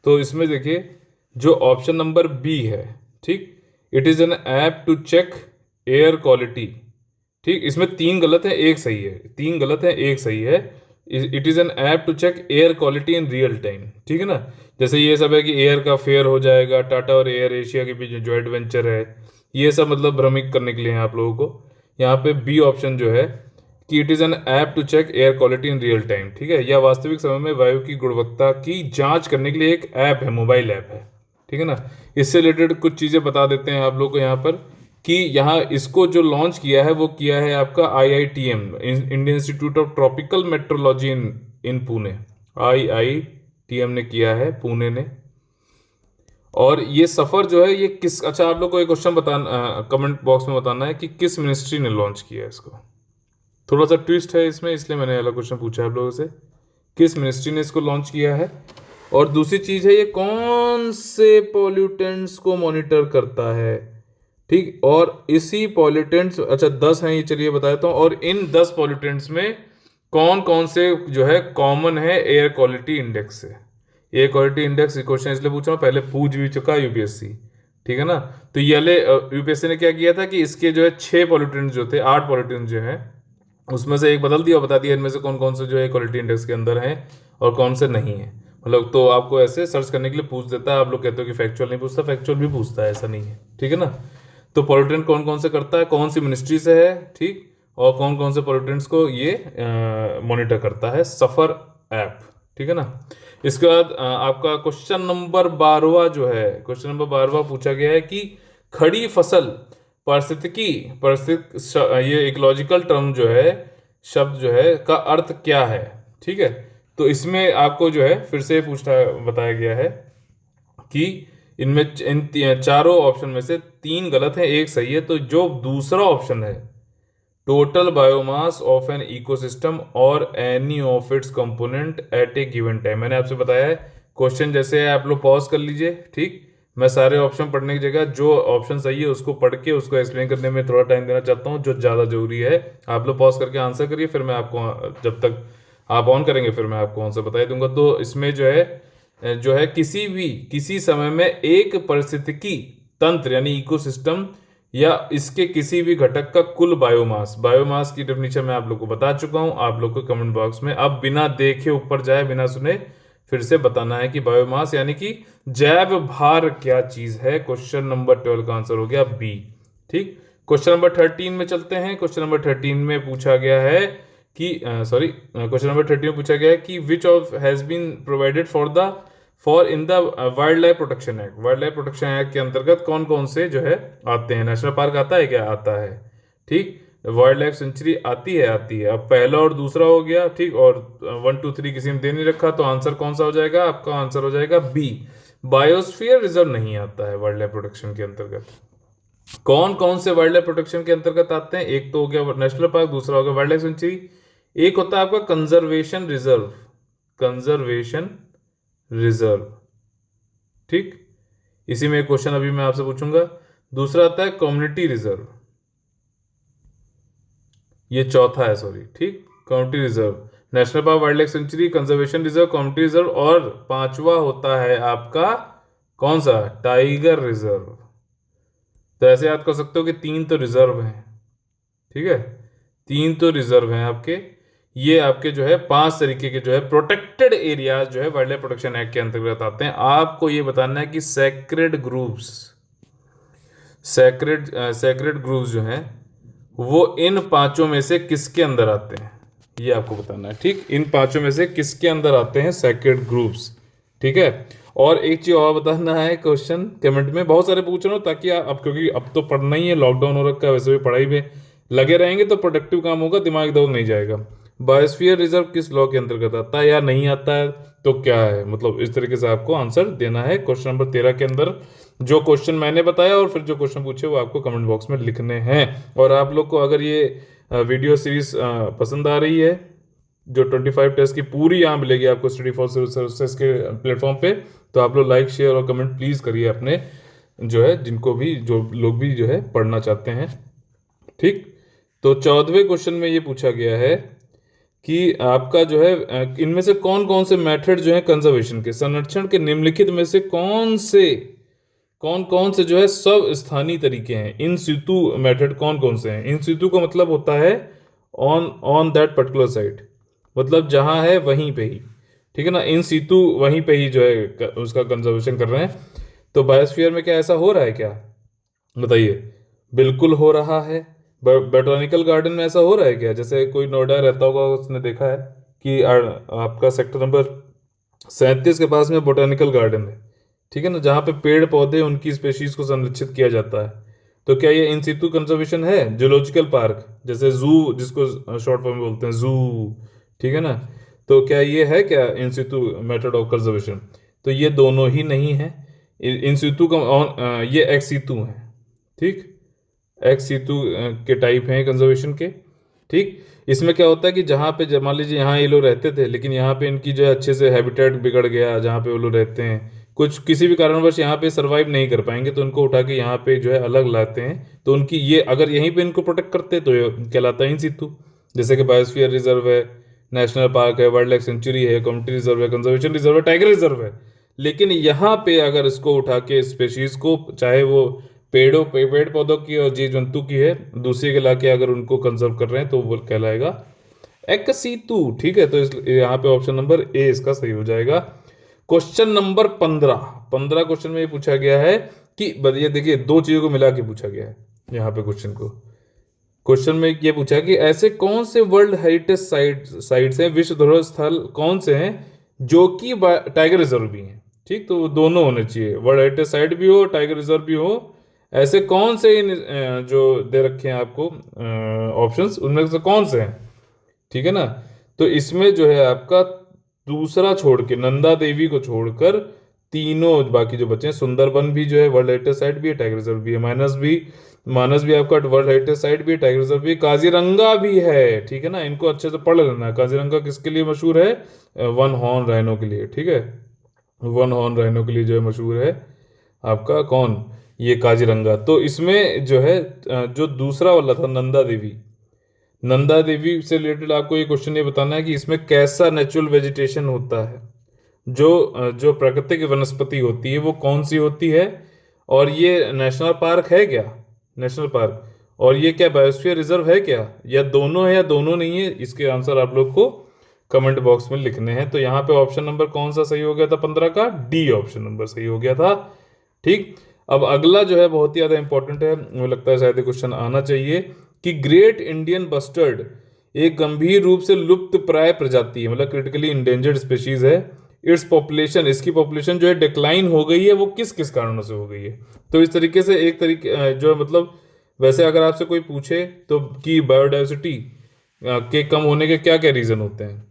Speaker 1: तो इसमें देखिए जो ऑप्शन नंबर बी है, ठीक, it is an app to check air quality, ठीक, इसमें 3 गलत है, एक सही है, 3 गलत है, एक सही है। It is an app to check air quality in real time, ठीक है ना। जैसे ये सब है कि एयर का फेयर हो जाएगा, टाटा और एयर एशिया के बीच जॉइंट वेंचर है, ये सब मतलब भ्रमित करने के लिए है आप लोगों को। यहाँ पे बी ऑप्शन जो है कि it is an app to check air quality in real time, ठीक है, या वास्तविक समय में वायु की गुणवत्ता की जांच करने के लिए एक ऐप है, मोबाइल ऐप है, ठीक है ना। इससे रिलेटेड कुछ चीज़ें बता देते हैं आप लोग को यहाँ पर, कि यहाँ इसको जो लॉन्च किया है वो किया है आपका IITM, Indian institute of tropical metrology in Pune, IITM ने किया है, पुणे ने। और ये सफ़र जो है ये किस, अच्छा आप लोग को एक क्वेश्चन बताना, कमेंट बॉक्स में बताना है कि किस मिनिस्ट्री ने लॉन्च किया है इसको। थोड़ा सा ट्विस्ट है इसमें, इसलिए मैंने अगला क्वेश्चन पूछा है आप लोगों से, किस मिनिस्ट्री ने इसको लॉन्च किया है। और दूसरी चीज़ है ये कौन से पॉल्यूटेंट्स को मॉनिटर करता है, ठीक। और इसी पॉल्यूटेंट्स, अच्छा 10 हैं ये, चलिए बता देता हूँ। और इन 10 पॉल्यूटेंट्स में कौन कौन से जो है कॉमन है एयर क्वालिटी इंडेक्स से। एयर क्वालिटी इंडेक्स क्वेश्चन इसलिए पूछ रहा हूँ, पहले पूछ भी चुका यूपीएससी, ठीक है ना। तो ये यूपीएससी ने क्या किया था कि इसके जो है 6 पॉल्यूटेंट्स जो थे, 8 पॉल्यूटेंट्स जो हैं उसमें से एक बदल दिया और बता दिया इनमें से कौन कौन से जो है क्वालिटी इंडेक्स के अंदर हैं और कौन से नहीं है। मतलब तो आपको ऐसे सर्च करने के लिए पूछ देता है। आप लोग कहते हो कि फैक्चुअल नहीं पूछता, फैक्चुअल भी पूछता है, ऐसा नहीं है, ठीक है ना। तो पॉल्यूटेंट कौन कौन से करता है, कौन सी मिनिस्ट्री से है, ठीक। और कौन कौन से पॉल्यूटेंट्स को ये मॉनिटर करता है, सफर ऐप, ठीक है ना। इसके बाद आपका क्वेश्चन नंबर 12 जो है, क्वेश्चन नंबर 12 पूछा गया है कि खड़ी फसल पारिस्थितिकी ये इकोलॉजिकल टर्म जो है, शब्द जो है का अर्थ क्या है, ठीक है। तो इसमें आपको जो है फिर से पूछा बताया गया है कि इनमें चारों ऑप्शन में से 3 गलत है, एक सही है। तो जो दूसरा ऑप्शन है, total biomass of an ecosystem और any of its component at a given time, मैंने आपसे बताया है क्वेश्चन जैसे है, आप लोग पॉज कर लीजिए, ठीक। मैं सारे ऑप्शन पढ़ने की जगह जो ऑप्शन सही है उसको पढ़ के उसको एक्सप्लेन करने में थोड़ा टाइम देना चाहता हूँ, जो ज़्यादा जरूरी है। आप लोग पॉज करके आंसर करिए, फिर मैं आपको, जब तक आप ऑन करेंगे फिर मैं आपको आंसर बता दूंगा। तो इसमें जो है किसी समय में एक पारिस्थितिकी तंत्र यानी इकोसिस्टम या इसके किसी भी घटक का कुल बायोमास, बायोमास की डेफिनेशन मैं आप लोग को बता चुका हूं। आप लोग को कमेंट बॉक्स में अब बिना देखे ऊपर जाए बिना सुने फिर से बताना है कि बायोमास यानी कि जैव भार क्या चीज है। क्वेश्चन नंबर 12 का आंसर हो गया बी, ठीक। क्वेश्चन नंबर 13 में चलते हैं। क्वेश्चन नंबर 13 में पूछा गया है कि क्वेश्चन नंबर 13 में पूछा गया है कि which of has been provided for in the wildlife protection act. Wildlife protection act के अंतर्गत कौन कौन से जो है आते हैं। नेशनल पार्क आता है क्या, आता है, ठीक। वाइल्ड लाइफ सेंचुरी आती है, आती है। अब पहला और दूसरा हो गया, ठीक। और 1 2 3 किसी ने दे नहीं रखा, तो आंसर कौन सा हो जाएगा, आपका आंसर हो जाएगा बी, बायोस्फीयर रिजर्व नहीं आता है वाइल्ड लाइफ प्रोटेक्शन के अंतर्गत। कौन कौन से वाइल्ड लाइफ प्रोटेक्शन के अंतर्गत आते हैं, एक तो हो गया नेशनल पार्क, दूसरा हो गया वाइल्ड लाइफ सेंचुरी, एक होता है आपका कंजर्वेशन रिजर्व, कंजर्वेशन रिजर्व, ठीक। इसी में एक क्वेश्चन अभी मैं आपसे पूछूंगा। दूसरा आता है कम्युनिटी रिजर्व, ये चौथा है, सॉरी, ठीक। Community reserve, national park, wild life sanctuary, conservation reserve, community reserve, और पांचवा होता है आपका कौन सा, टाइगर रिजर्व। तो ऐसे याद कर सकते हो कि 3 तो रिजर्व हैं, ठीक है, 3 तो रिजर्व हैं आपके। ये आपके जो है 5 तरीके के जो है प्रोटेक्टेड एरियाज जो है वाइल्ड लाइफ प्रोटेक्शन एक्ट के अंतर्गत आते हैं। आपको ये बताना है कि सैक्रेड ग्रुप्स जो हैं वो इन पांचों में से किसके अंदर आते हैं, ये आपको बताना है, ठीक। इन पांचों में से किसके अंदर आते हैं सैक्रेड ग्रुप्स, ठीक है। और एक चीज और बताना है, क्वेश्चन कमेंट में बहुत सारे पूछ रहे हो ताकि आप, अब क्योंकि अब तो पढ़ना ही है, लॉकडाउन हो रखा है, वैसे भी पढ़ाई में लगे रहेंगे तो प्रोडक्टिव काम होगा, दिमाग इधर नहीं जाएगा। बायोस्फीयर रिजर्व किस लॉ के अंतर्गत आता है या नहीं आता है, तो क्या है, मतलब इस तरीके से आपको आंसर देना है क्वेश्चन नंबर 13 के अंदर। जो क्वेश्चन मैंने बताया और फिर जो क्वेश्चन पूछे वो आपको कमेंट बॉक्स में लिखने हैं। और आप लोग को अगर ये वीडियो सीरीज पसंद आ रही है, जो 25 टेस्ट की पूरी यहाँ मिलेगी आपको स्टडी फॉर सिविल सर्विसेज के प्लेटफॉर्म पे, तो आप लोग लाइक शेयर और कमेंट प्लीज़ करिए अपने जो है, जिनको भी, जो लोग भी जो है पढ़ना चाहते हैं, ठीक। तो 14वें क्वेश्चन में ये पूछा गया है कि आपका जो है इनमें से कौन कौन से मेथड जो है कंजर्वेशन के, संरक्षण के निम्नलिखित में से कौन कौन से जो है सब स्थानीय तरीके हैं, इन सितु मेथड कौन कौन से हैं। इन सितु का मतलब होता है ऑन दैट पर्टिकुलर साइट, मतलब जहां है वहीं पे ही, ठीक है ना। इन सितु वहीं पे ही जो है उसका कंजर्वेशन कर रहे हैं। तो बायोस्फीयर में क्या ऐसा हो रहा है क्या, बताइए। बिल्कुल हो रहा है। बोटानिकल गार्डन में ऐसा हो रहा है क्या, जैसे कोई नोएडा रहता होगा उसने देखा है कि आपका सेक्टर नंबर 37 के पास में बोटानिकल गार्डन है, ठीक है ना, जहाँ पे पेड़ पौधे उनकी स्पेशीज को संरक्षित किया जाता है। तो क्या ये इन सितु कंजर्वेशन है, जूलॉजिकल पार्क जैसे जू, जिसको शॉर्ट फॉर्म में बोलते हैं जू, ठीक है ना। तो क्या ये है क्या इन सितु मेथड ऑफ कंजर्वेशन, तो ये दोनों ही नहीं है। इन सितु का ये एक्स सितु है, ठीक। एक्स सितु के टाइप हैं कंजर्वेशन के, ठीक। इसमें क्या होता है कि जहाँ पे मान लीजिए यहाँ ये लोग रहते थे, लेकिन यहाँ पे इनकी जो है अच्छे से हैबिटेट बिगड़ गया, जहाँ पे वो लोग रहते हैं कुछ किसी भी कारणवश यहाँ पे सरवाइव नहीं कर पाएंगे, तो उनको उठा के यहाँ पे जो है अलग लाते हैं। तो उनकी ये अगर यहीं पे इनको प्रोटेक्ट करते तो ये कहलाता है इन सितु। जैसे कि बायोस्फीयर रिजर्व है, नेशनल पार्क है, वाइल्ड लाइफ सेंचुरी है, कम्युनिटी रिजर्व है, कंजर्वेशन रिजर्व है, टाइगर रिजर्व है। लेकिन यहाँ पे अगर इसको उठा के स्पेशीज को, चाहे वो पेड़ पौधों की और जीव जंतु की है, दूसरी के लाके अगर उनको कंजर्व कर रहे हैं तो वो कहलाएगा एक्सीतु, ठीक है। तो यहाँ पे ऑप्शन नंबर ए इसका सही हो जाएगा। क्वेश्चन नंबर 15, 15 क्वेश्चन में ये पूछा गया है कि ये देखिए दो चीजों को मिला के पूछा गया है यहाँ पे क्वेश्चन में ये पूछा कि ऐसे कौन से वर्ल्ड हेरिटेज साइट्स हैं, विश्व धरोहर स्थल कौन से हैं जो कि टाइगर रिजर्व भी हैं, ठीक। तो वो दोनों होने चाहिए, वर्ल्ड हेरिटेज साइट भी हो, टाइगर रिजर्व भी हो। ऐसे कौन से जो दे रखे हैं आपको ऑप्शंस, उनमें से कौन से हैं, ठीक है ना। तो इसमें जो है आपका दूसरा छोड़ के, नंदा देवी को छोड़कर तीनों बाकी जो बचे हैं, सुंदरबन भी जो है वर्ल्ड हेरिटेज साइट भी है, टाइगर रिजर्व भी है, मानस भी आपका वर्ल्ड हेरिटेज साइट भी है, टाइगर रिजर्व भी है, काजीरंगा भी है, ठीक है ना। इनको अच्छे से पढ़ लेना। काजीरंगा किसके लिए मशहूर है? वन हॉर्न राइनो के लिए, ठीक है। वन हॉर्न राइनो के लिए जो है मशहूर है आपका कौन, ये काजीरंगा। तो इसमें जो है जो दूसरा वाला था नंदा देवी से रिलेटेड आपको ये क्वेश्चन ये बताना है कि इसमें कैसा नेचुरल वेजिटेशन होता है, जो प्राकृतिक वनस्पति होती है वो कौन सी होती है, और ये नेशनल पार्क है क्या, नेशनल पार्क, और ये क्या बायोस्फीयर रिजर्व है क्या, या दोनों है या दोनों नहीं है। इसके आंसर आप लोग को कमेंट बॉक्स में लिखने हैं। तो यहाँ पे ऑप्शन नंबर कौन सा सही हो गया था 15 का? डी ऑप्शन नंबर सही हो गया था, ठीक। अब अगला जो है बहुत ही ज्यादा इंपॉर्टेंट है, मुझे लगता है शायद क्वेश्चन आना चाहिए कि ग्रेट इंडियन बस्टर्ड एक गंभीर रूप से लुप्त प्राय प्रजाति है, मतलब क्रिटिकली इंडेंजर्ड स्पीशीज है। इट्स पॉपुलेशन, इसकी पॉपुलेशन जो है डिक्लाइन हो गई है, वो किस किस कारणों से हो गई है। तो इस तरीके से एक तरीके जो है मतलब, वैसे अगर आपसे कोई पूछे तो कि बायोडाइवर्सिटी के कम होने के क्या क्या रीजन होते हैं,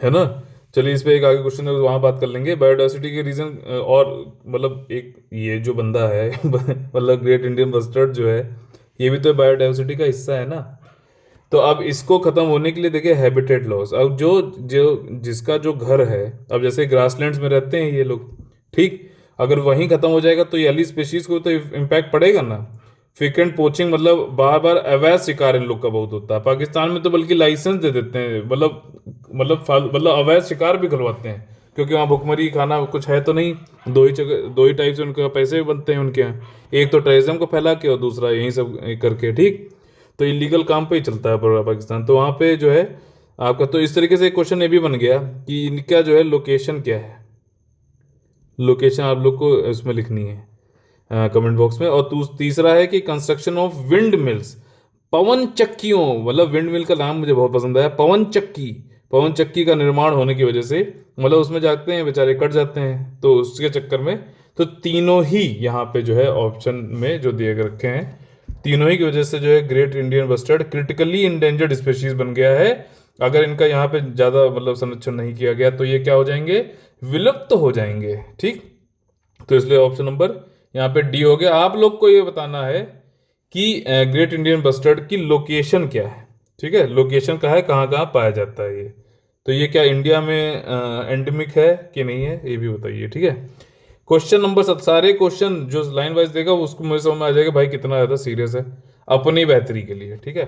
Speaker 1: है ना। चलिए इस पे एक आगे क्वेश्चन है, वहां बात कर लेंगे बायोडाइवर्सिटी के रीजन। और मतलब एक ये जो बंदा है मतलब ग्रेट इंडियन बस्टर्ड जो है, ये भी तो बायोडाइवर्सिटी का हिस्सा है ना। तो अब इसको खत्म होने के लिए देखिए हैबिटेट लॉस। अब जो जो जिसका जो घर है, अब जैसे ग्रासलैंड्स में रहते हैं ये लोग, ठीक। अगर वहीं खत्म हो जाएगा तो ये अली स्पेशीज को तो इम्पैक्ट पड़ेगा ना। फ्रीक्वेंट पोचिंग, मतलब बार बार अवैध शिकार इन लोग का बहुत होता है। पाकिस्तान में तो बल्कि लाइसेंस दे देते हैं, मतलब अवैध शिकार भी करवाते हैं, क्योंकि वहाँ भुखमरी खाना कुछ है तो नहीं। दो ही टाइप से उनके पैसे भी बनते हैं उनके यहाँ, एक तो टेररिज्म को फैला के और दूसरा यही सब करके, ठीक। तो इलीगल काम पे ही चलता है पूरा पाकिस्तान। तो वहाँ पे जो है आपका, तो इस तरीके से एक क्वेश्चन ये भी बन गया कि इनका जो है लोकेशन क्या है। लोकेशन आप लोग को इसमें लिखनी है कमेंट बॉक्स में। और तीसरा है कि कंस्ट्रक्शन ऑफ विंड मिल्स, पवन चक्कियों, मतलब विंड मिल का नाम मुझे बहुत पसंद आया, पवन चक्की का निर्माण होने की वजह से, मतलब उसमें जाते हैं बेचारे, कट जाते हैं, तो उसके चक्कर में तो तीनों ही यहाँ पे जो है ऑप्शन में जो दिए रखे हैं, तीनों ही की वजह से जो है great Indian bustard critically endangered species बन गया है। अगर इनका यहाँ पे ज्यादा मतलब संरक्षण नहीं किया गया तो ये क्या हो जाएंगे, विलुप्त हो जाएंगे, ठीक। तो इसलिए ऑप्शन नंबर यहाँ पे डी हो गया। आप लोग को ये बताना है कि ग्रेट इंडियन बस्टर्ड की लोकेशन क्या है, ठीक है। लोकेशन का है, कहाँ कहाँ पाया जाता है ये, तो ये क्या इंडिया में एंडेमिक है कि नहीं है, ये भी बताइए, ठीक है। क्वेश्चन नंबर 7, सारे क्वेश्चन जो लाइन वाइज देगा उसको मुझे समझ में आ जाएगा भाई कितना ज़्यादा सीरियस है अपनी बेहतरी के लिए, ठीक है।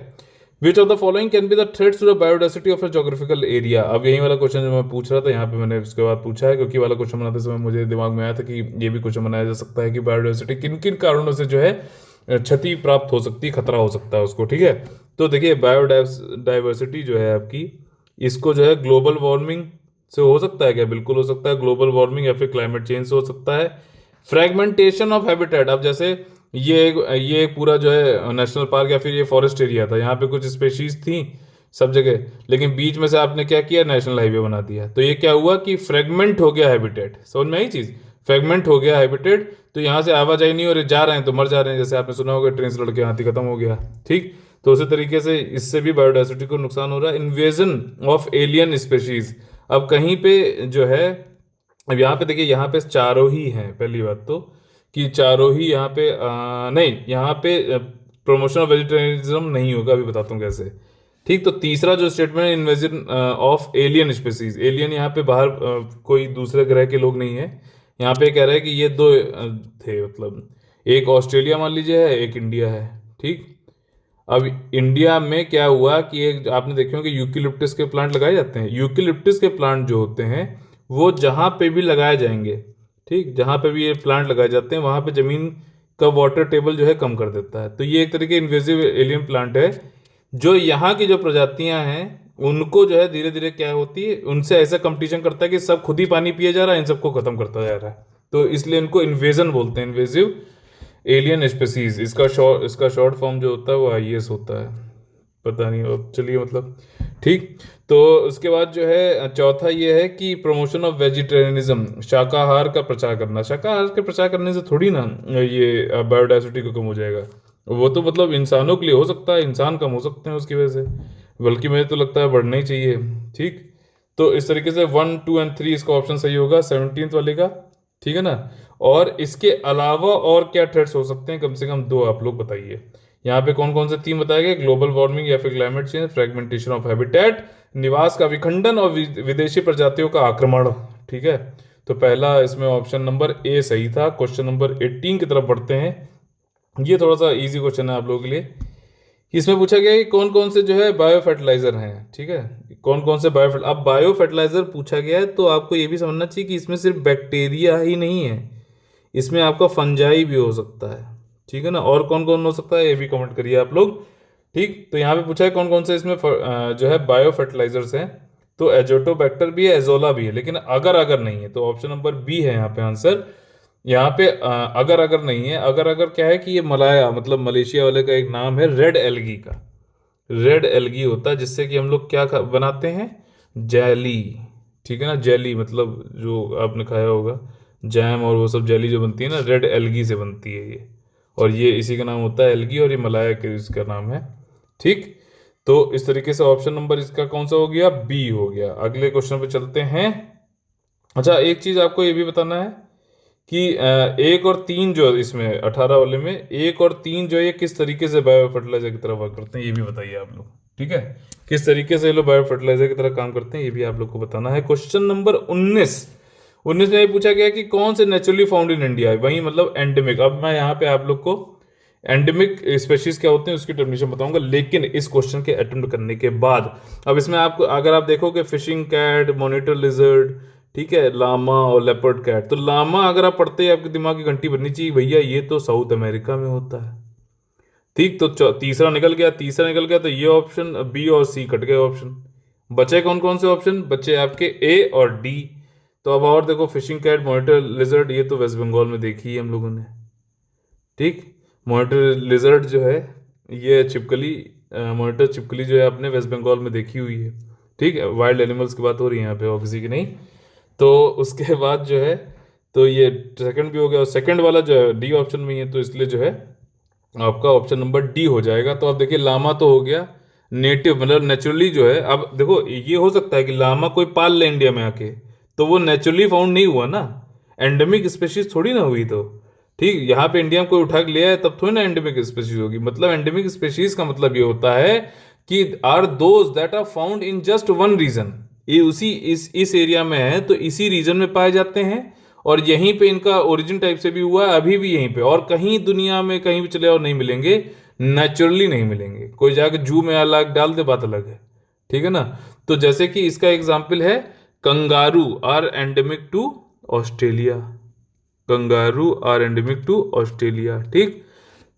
Speaker 1: Which of the following can be the threats to the biodiversity of a geographical area. अब यही वाला क्वेश्चन जो मैं पूछ रहा था यहाँ पे मैंने उसके बाद पूछा है, क्योंकि वाला क्वेश्चन बनाते समय मुझे दिमाग में आया था कि ये भी क्वेश्चन बनाया जा सकता है कि बायोडाइवर्सिटी किन किन कारणों से जो है क्षति प्राप्त हो सकती है, खतरा हो सकता है उसको, ठीक है। तो देखिए बायोडाइवर्सिटी जो है आपकी, इसको जो है ग्लोबल वार्मिंग से हो सकता है क्या? बिल्कुल हो सकता है, ग्लोबल वार्मिंग या फिर क्लाइमेट चेंज से हो सकता है। फ्रेगमेंटेशन ऑफ हैबिटेट, अब जैसे ये एक पूरा जो है नेशनल पार्क या फिर ये फॉरेस्ट एरिया था, यहाँ पे कुछ स्पेशीज थी सब जगह, लेकिन बीच में से आपने क्या किया, नेशनल हाईवे बना दिया, तो ये क्या हुआ कि फ्रेगमेंट हो गया हैबिटेट। समझ में आई चीज, फ्रेगमेंट हो गया हैबिटेट, तो यहाँ से आवाजाही नहीं हो रही, जा रहे हैं तो मर जा रहे हैं, जैसे आपने सुना होगा ट्रेन से लड़के हाथी खत्म हो गया, ठीक। तो उसी तरीके से इससे भी बायोडाइवर्सिटी को नुकसान हो रहा है। इन्वेजन ऑफ एलियन स्पेशीज, अब कहीं पे जो है अब यहाँ पे देखिए, यहाँ पे चारों ही हैं। पहली बात तो कि चारों ही यहाँ पे नहीं, यहाँ पे प्रमोशन ऑफ वेजिटेरियनिज्म नहीं होगा, अभी बताता हूँ कैसे। ठीक, तो तीसरा जो स्टेटमेंट है, invasion of alien species, alien यहाँ पे बाहर कोई दूसरे ग्रह के लोग नहीं है। यहाँ पे कह रहा है कि ये दो थे, मतलब एक ऑस्ट्रेलिया मान लीजिए है, एक इंडिया है। ठीक, अब इंडिया में क्या हुआ कि एक आपने देखे होंगे यूकेलिप्टस के प्लांट लगाए जाते हैं। यूकेलिप्टस के प्लांट जो होते हैं वो जहाँ पे भी लगाए जाएंगे, ठीक, जहाँ पे भी ये प्लांट लगाए जाते हैं वहाँ पे जमीन का वाटर टेबल जो है कम कर देता है। तो ये एक तरीके इन्वेजिव एलियन प्लांट है, जो यहाँ की जो प्रजातियां हैं उनको जो है धीरे धीरे क्या होती है, उनसे ऐसा कंपटीशन करता है कि सब खुद ही पानी पिए जा रहा है, इन सबको खत्म करता जा रहा है। तो इसलिए इनको इन्वेजन बोलते हैं, इन्वेजिव एलियन स्पेसीज। इसका शॉर्ट फॉर्म जो होता है वो आईएएस होता है, पता नहीं, अब चलिए मतलब। ठीक, तो उसके बाद जो है चौथा ये है कि प्रमोशन ऑफ वेजिटेरियनिज्म, शाकाहार का प्रचार करना। शाकाहार के प्रचार करने से थोड़ी ना ये बायोडाइवर्सिटी को कम हो जाएगा। वो तो मतलब इंसानों के लिए हो सकता है, इंसान कम हो सकते हैं उसकी वजह से, बल्कि मुझे तो लगता है बढ़ना ही चाहिए। ठीक, तो इस तरीके से 1, 2 और 3 इसका ऑप्शन सही होगा 17th वाले का। ठीक है ना। और इसके अलावा और क्या थ्रेट्स हो सकते हैं, कम से कम दो आप लोग बताइए। यहाँ पे कौन कौन से 3 बताए गए, ग्लोबल वार्मिंग या फिर climate change, fragmentation of habitat, निवास का विखंडन, और विदेशी प्रजातियों का आक्रमण। ठीक है, तो पहला इसमें ऑप्शन नंबर ए सही था। क्वेश्चन नंबर 18 की तरफ बढ़ते हैं। ये थोड़ा सा इजी क्वेश्चन है आप लोगों के लिए। इसमें पूछा गया कि कौन कौन से जो है बायो फर्टिलाइजर हैं। ठीक है, कौन कौन से अब बायो फर्टिलाइजर पूछा गया है तो आपको ये भी समझना चाहिए कि इसमें सिर्फ बैक्टीरिया ही नहीं है, इसमें आपका फंजाई भी हो सकता है। ठीक है ना, और कौन कौन हो सकता है ये भी कमेंट करिए आप लोग। ठीक, तो यहाँ पे पूछा है कौन कौन से इसमें जो है बायो फर्टिलाइजर्स हैं, तो एजोटोबैक्टर भी है, एजोला भी है, लेकिन अगर अगर नहीं है तो ऑप्शन नंबर बी है यहाँ पे आंसर। यहाँ पे अगर अगर नहीं है, अगर अगर क्या है कि ये मलाया मतलब मलेशिया वाले का एक नाम है रेड एल्गी का। रेड एल्गी होता है जिससे कि हम लोग क्या बनाते हैं, जेली। ठीक है ना, जेली मतलब जो आपने खाया होगा जैम और वो सब, जेली जो बनती है ना रेड एल्गी से बनती है ये, और ये इसी का नाम होता है एल्गी, और ये मलाया के इसका नाम है। ठीक, तो इस तरीके से ऑप्शन नंबर इसका कौन सा हो गया, बी हो गया। अगले क्वेश्चन पे चलते हैं। अच्छा, एक चीज आपको ये भी बताना है कि 1 और 3 जो इसमें 18 वाले में 1 और 3 जो है ये किस तरीके से बायो फर्टिलाइजर की तरह वर्क करते हैं, ये भी बताइए आप लोग। ठीक है, किस तरीके से ये लोग बायो फर्टिलाइजर की तरह काम करते हैं ये भी आप लोग को बताना है। क्वेश्चन नंबर 19 में ये पूछा गया कि कौन से नेचुरली फाउंड इन इंडिया है, वही मतलब एंडेमिक। अब मैं यहाँ पे आप लोग को एंडेमिक स्पेशीज क्या होते हैं उसकी डेफिनेशन बताऊंगा, लेकिन इस क्वेश्चन के अटेम्प्ट करने के बाद अब इसमें आपको अगर आप देखोगे फिशिंग कैट, मॉनिटर लिजर्ड, ठीक है, लामा और लेपर्ड कैट, तो लामा अगर आप पढ़ते हैं आपके दिमाग की घंटी बननी चाहिए, भैया ये तो साउथ अमेरिका में होता है। ठीक, तो तीसरा निकल गया, तीसरा निकल गया, तो ये ऑप्शन बी और सी कट गए ऑप्शन। बचे कौन कौन से ऑप्शन, बचे आपके ए और डी। तो अब और देखो, फिशिंग कैट, मॉनिटर लिजर्ड, ये तो वेस्ट बंगाल में देखी है हम लोगों ने। ठीक, मॉनिटर लिजर्ड जो है ये छिपकली, मॉनिटर छिपकली जो है आपने वेस्ट बंगाल में देखी हुई है। ठीक है, वाइल्ड एनिमल्स की बात हो रही है यहाँ पे और किसी की नहीं। तो उसके बाद जो है, तो ये सेकंड भी हो गया, और सेकंड वाला जो है डी ऑप्शन में ही है, तो इसलिए जो है आपका ऑप्शन नंबर डी हो जाएगा। तो आप देखिए लामा तो हो गया नेटिव, मतलब नेचुरली जो है। अब देखो ये हो सकता है कि लामा कोई पाल ले इंडिया में आके, तो वो नेचुरली फाउंड नहीं हुआ ना, एंडेमिक स्पेशीज थोड़ी ना हुई। तो ठीक, यहाँ पे इंडिया में कोई उठा के ले आया तब थोड़ी ना एंडेमिक स्पेशीज होगी। मतलब एंडेमिक स्पेशीज का मतलब ये होता है कि are those that are found in just one region, ये उसी इस एरिया में है तो इसी रीजन में पाए जाते हैं, और यहीं पे इनका ओरिजिन टाइप से भी हुआ है, अभी भी यहीं पे, और कहीं दुनिया में कहीं भी चले और नहीं मिलेंगे, नेचुरली नहीं मिलेंगे। कोई जाके जू में अलग डाल दे बात अलग है। ठीक है ना, तो जैसे कि इसका एग्जाम्पल है kangaroo are endemic to Australia, kangaroo are endemic to Australia. ठीक,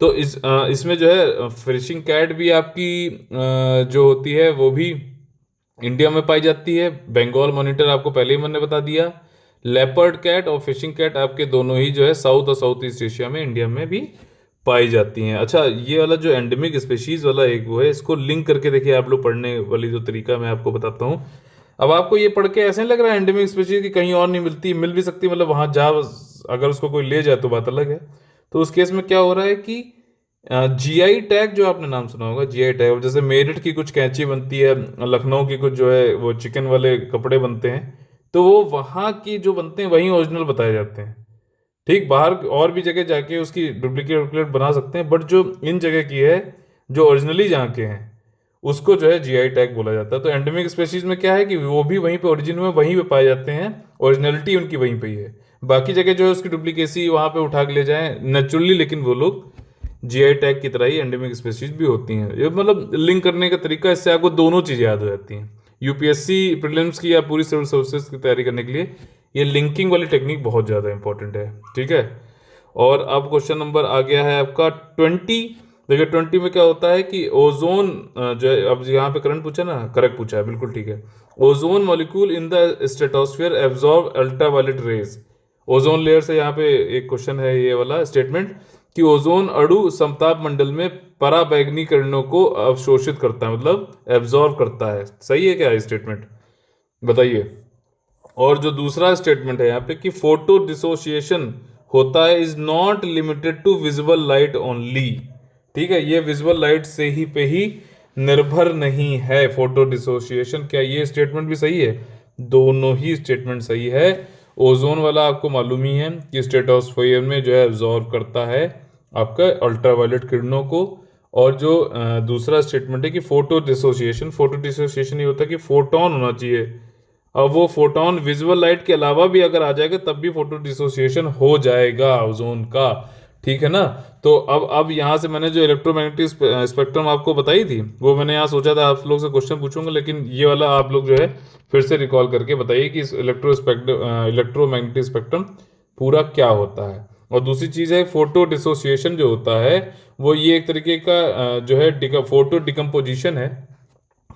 Speaker 1: तो इसमें जो है फिशिंग कैट भी आपकी जो होती है वो भी इंडिया में पाई जाती है। बंगाल मॉनिटर आपको पहले ही मैंने बता दिया। लेपर्ड कैट और फिशिंग कैट आपके दोनों ही जो है साउथ और साउथ ईस्ट एशिया में, इंडिया में भी पाई जाती हैं। अच्छा, ये वाला जो एंडेमिक स्पेशीज वाला एक वो है, इसको लिंक करके देखिए आप लोग, पढ़ने वाली जो तरीका मैं आपको बताता हूँ। अब आपको ये पढ़ के ऐसे नहीं लग रहा है एंडेमिक स्पेशीज की कहीं और नहीं मिलती, मिल भी सकती, मतलब वहां जा अगर उसको कोई ले जाए तो बात अलग है। तो उस केस में क्या हो रहा है कि जीआई टैग, जो आपने नाम सुना होगा जीआई टैग, जैसे मेरिट की कुछ कैंची बनती है, लखनऊ की कुछ जो है वो चिकन वाले कपड़े बनते हैं, तो वो वहाँ की जो बनते हैं वहीं ओरिजिनल बताए जाते हैं। ठीक, बाहर और भी जगह जाके उसकी डुप्लीकेट बना सकते हैं, बट जो इन जगह की है, जो ओरिजिनली जहाँ के हैं, उसको जो है जीआई टैग बोला जाता है। तो एंडेमिक स्पेशीज में क्या है कि वो भी वहीं पे ओरिजिन में वहीं पे पाए जाते हैं, ओरिजिनलिटी उनकी वहीं पे ही है। बाकी जगह जो है उसकी डुप्लीकेसी वहाँ पे उठा के ले जाएं नेचुरली, लेकिन वो लोग जीआई टैग की तरह ही एंडेमिक स्पेशीज भी होती हैं। ये मतलब लिंक करने का तरीका, इससे आपको दोनों चीज़ें याद हो जाती हैं। यूपीएससी प्रीलिम्स की या पूरी सिविल सर्विसेज की तैयारी करने के लिए ये लिंकिंग वाली टेक्निक बहुत ज़्यादा इंपॉर्टेंट है। ठीक है, और अब क्वेश्चन नंबर आ गया है आपका 20। देखिए 20 में क्या होता है कि ओजोन जो है, अब यहाँ पे करंट पूछा ना, करेक्ट पूछा है, बिल्कुल ठीक है। Ozone molecule in the stratosphere absorb ultraviolet rays. Ozone layer से यहाँ पे एक क्वेश्चन है, ये वाला स्टेटमेंट कि ओजोन अणु समताप मंडल में पराबैंगनी किरणों को अवशोषित करता है, मतलब एब्जॉर्ब करता है। सही है क्या ये स्टेटमेंट, बताइए। और जो दूसरा स्टेटमेंट है यहाँ पे कि फोटो डिसोसिएशन होता है is not limited to visible light only. ठीक है, ये विजिबल लाइट से ही पे ही निर्भर नहीं है फोटो डिसोसिएशन। क्या ये स्टेटमेंट भी सही है? दोनों ही स्टेटमेंट सही है। ओजोन वाला आपको मालूम ही है कि स्ट्रेटोस्फेयर में जो है एब्जॉर्ब करता है आपका अल्ट्रावायलेट किरणों को। और जो दूसरा स्टेटमेंट है कि फोटो डिसोसिएशन ये होता है कि फोटोन होना चाहिए। अब वो फोटोन विजुअल लाइट के अलावा भी अगर आ जाएगा तब भी फोटो डिसोसिएशन हो जाएगा ओजोन का। ठीक है ना। तो अब यहाँ से मैंने जो इलेक्ट्रोमैग्नेटिक स्पेक्ट्रम आपको बताई थी, वो मैंने यहाँ सोचा था आप लोग से क्वेश्चन पूछूंगा, लेकिन ये वाला आप लोग जो है फिर से रिकॉल करके बताइए कि इलेक्ट्रोमैग्नेटिक स्पेक्ट्रम पूरा क्या होता है। और दूसरी चीज़ है फोटो डिसोसिएशन जो होता है, वो ये एक तरीके का जो है फोटो डिकम्पोजिशन है,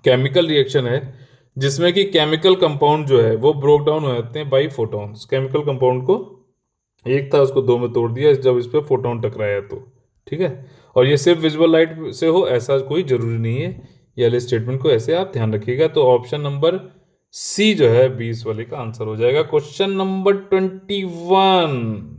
Speaker 1: केमिकल रिएक्शन है, जिसमें कि केमिकल कंपाउंड जो है वो ब्रोक डाउन हो जाते हैं बाई फोटॉन्स। केमिकल कंपाउंड को एक था, उसको दो में तोड़ दिया जब इस पर फोटोन टकराया तो। ठीक है, और ये सिर्फ विजुअल लाइट से हो ऐसा कोई जरूरी नहीं है। ये वाले स्टेटमेंट को ऐसे आप ध्यान रखिएगा। तो ऑप्शन नंबर सी जो है 20 वाले का आंसर हो जाएगा। क्वेश्चन नंबर 21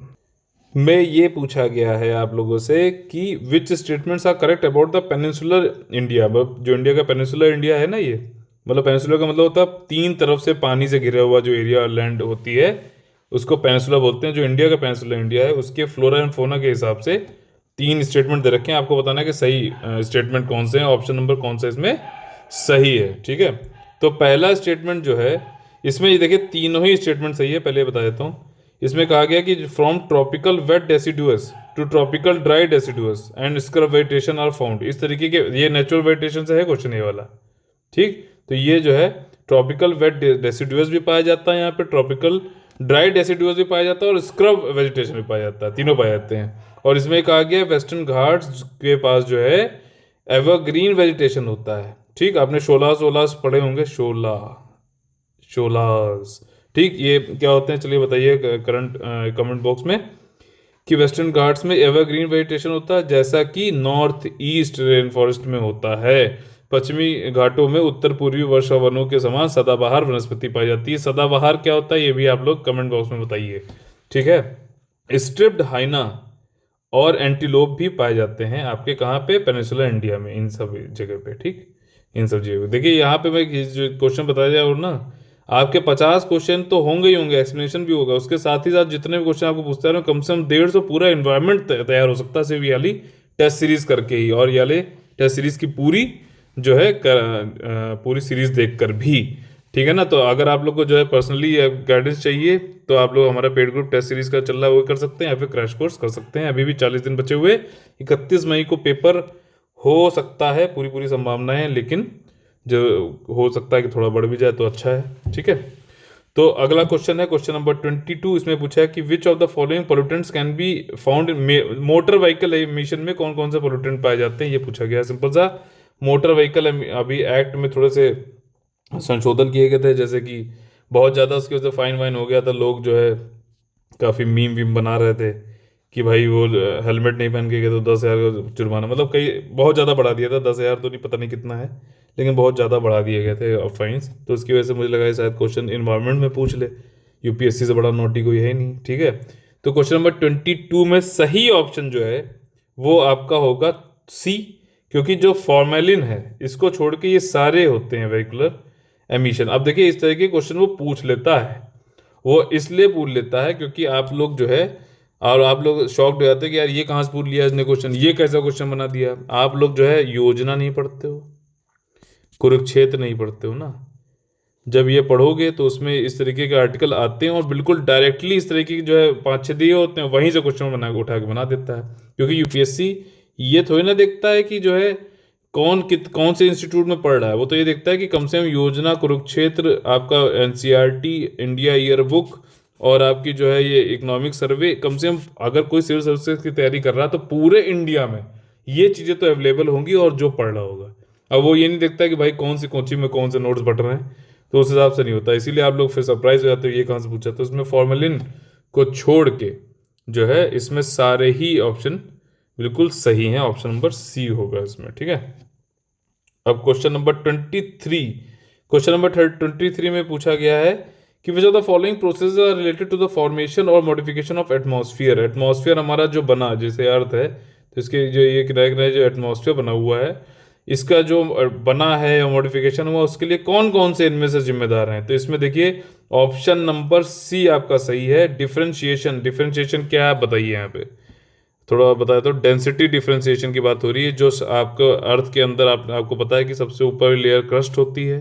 Speaker 1: में ये पूछा गया है आप लोगों से कि which statements are correct about the peninsular India. जो इंडिया का पेनिनसुलर इंडिया है ना, ये मतलब पेनिनसुलर का मतलब होता है तीन तरफ से पानी से घिरा हुआ जो एरिया लैंड होती है, उसको पेनिनसुला बोलते हैं। जो इंडिया का पेनिनसुलर इंडिया है उसके फ्लोरा एंड फौना के हिसाब से तीन स्टेटमेंट दे रखे हैं, आपको बताना है कि सही स्टेटमेंट कौन से हैं, ऑप्शन नंबर कौन सा इसमें सही है। ठीक है, तो पहला स्टेटमेंट जो है इसमें ये देखिए तीनों ही स्टेटमेंट सही है। पहले बता देता हूँ, इसमें कहा गया कि from tropical wet deciduous to tropical dry deciduous and scrub vegetation are found. इस तरीके के ये नेचुरल वेजिटेशन से है क्वेश्चन ये वाला। ठीक, तो ये जो है ट्रॉपिकल वेट डेसिडुअस भी पाया जाता है यहाँ पे, ट्रॉपिकल ड्राई डेसिडुअस भी पाया जाता है और स्क्रब वेजिटेशन भी पाया जाता है, तीनों पाए जाते हैं। और इसमें कहा गया वेस्टर्न घाट्स के पास जो है एवरग्रीन वेजिटेशन होता है। ठीक, आपने शोलास पढ़े होंगे, शोलास। ठीक, ये क्या होते हैं चलिए बताइए करंट कमेंट बॉक्स में कि वेस्टर्न घाट्स में एवरग्रीन वेजिटेशन होता है, जैसा कि नॉर्थ ईस्ट रेन फॉरेस्ट में होता है। पश्चिमी घाटों में उत्तर पूर्वी वर्षावनों के समान सदाबहार वनस्पति पाई जाती है। सदाबहार क्या होता है ये भी आप लोग कमेंट बॉक्स में बताइए। ठीक है, स्ट्रिप्ड हाइना और एंटीलोप भी पाए जाते हैं आपके कहाँ पे, पेनिनसुलर इंडिया में, इन सब जगह पे। ठीक, इन सब जगह पे देखिए यहाँ पे मैं जो क्वेश्चन बताया जाए, और ना आपके 50 क्वेश्चन तो होंगे ही होंगे, एक्सप्लेनेशन भी होगा, उसके साथ ही साथ जितने भी क्वेश्चन आपको पूछते हैं कम से कम 150 पूरा इन्वायरमेंट तैयार हो सकता है सिर्फ ये वाली टेस्ट सीरीज करके ही, और ये वाले टेस्ट सीरीज की पूरी जो है पूरी सीरीज देखकर भी। ठीक है ना। तो अगर आप लोग को जो है पर्सनली गाइडेंस चाहिए तो आप लोग हमारा पेड ग्रुप टेस्ट सीरीज का चल रहा है वो कर सकते हैं, या फिर क्रैश कोर्स कर सकते हैं। अभी भी 40 दिन बचे हुए, 31 मई को पेपर हो सकता है, पूरी संभावना है, लेकिन जो हो सकता है कि थोड़ा बढ़ भी जाए तो अच्छा है। ठीक है, तो अगला क्वेश्चन है क्वेश्चन नंबर 22। इसमें पूछा है कि which of the following pollutants can be found in motor vehicle emission में कौन कौन से पोल्यूटेंट पाए जाते हैं, ये पूछा गया। सिंपल सा, मोटर व्हीकल अभी एक्ट में थोड़े से संशोधन किए गए थे, जैसे कि बहुत ज़्यादा उसकी वजह से फाइन वाइन हो गया था, लोग जो है काफ़ी मीम वीम बना रहे थे कि भाई वो हेलमेट नहीं पहन के गए तो 10,000 का जुर्माना, मतलब कई बहुत ज़्यादा बढ़ा दिया था। 10,000 तो नहीं, पता नहीं कितना है, लेकिन बहुत ज़्यादा बढ़ा दिए गए थे फाइन्स। तो उसकी वजह से मुझे लगा शायद क्वेश्चन इन्वायरमेंट में पूछ ले, यूपीएससी से बड़ा नोटी कोई है नहीं। ठीक है, तो क्वेश्चन नंबर 22 में सही ऑप्शन जो है वो आपका होगा सी, क्योंकि जो फॉर्मेलिन है इसको छोड़ के ये सारे होते हैं वेहिकुलर एमिशन। अब देखिए इस तरह के क्वेश्चन वो पूछ लेता है, वो इसलिए पूछ लेता है क्योंकि आप लोग जो है, और आप लोग शॉक्ड हो जाते हैं कि यार ये कहाँ से पूछ लिया इसने क्वेश्चन, ये कैसा क्वेश्चन बना दिया। आप लोग जो है योजना नहीं पढ़ते हो, कुरुक्षेत्र नहीं पढ़ते हो ना। जब ये पढ़ोगे तो उसमें इस तरीके के आर्टिकल आते हैं और बिल्कुल डायरेक्टली इस तरीके की जो है 5-6 दिए होते हैं, वहीं से क्वेश्चन बना उठा के बना देता है। क्योंकि यूपीएससी ये थोड़ी ना देखता है कि जो है कौन से इंस्टीट्यूट में पढ़ रहा है, वो तो ये देखता है कि कम से कम योजना, कुरुक्षेत्र, आपका एनसीईआरटी, इंडिया ईयर बुक, और आपकी जो है ये इकोनॉमिक सर्वे, कम से कम अगर कोई सिविल सर्विसेज की तैयारी कर रहा है तो पूरे इंडिया में ये चीज़ें तो अवेलेबल होंगी और जो पढ़ रहा होगा। अब वो ये नहीं देखता कि भाई कौन सी कोचिंग में कौन से नोट्स बट रहे हैं, तो उस हिसाब से नहीं होता। इसीलिए आप लोग फिर सरप्राइज हो जाते हो ये कहाँ से पूछा। तो इसमें फॉर्मेलिन को छोड़ के जो है इसमें सारे ही ऑप्शन बिल्कुल सही हैं। ऑप्शन नंबर सी होगा इसमें, ठीक है। अब क्वेश्चन नंबर 23, क्वेश्चन नंबर 23 में पूछा गया है कि which of the following process are related to the formation और मॉडिफिकेशन ऑफ एटमॉस्फेयर। एटमॉस्फेयर हमारा जो बना, जैसे अर्थ है तो इसके जो ये किनारे किनारे जो एटमॉस्फेयर बना हुआ है, इसका जो बना है या मॉडिफिकेशन हुआ, उसके लिए कौन कौन से इनमें से जिम्मेदार हैं। तो इसमें देखिए ऑप्शन नंबर सी आपका सही है, डिफरेंशिएशन। डिफरेंशिएशन क्या है बताइए यहाँ पे, थोड़ा बताया। तो डेंसिटी डिफरेंशिएशन की बात हो रही है, जो आपको अर्थ के अंदर आपको पता है कि सबसे ऊपर लेयर क्रस्ट होती है,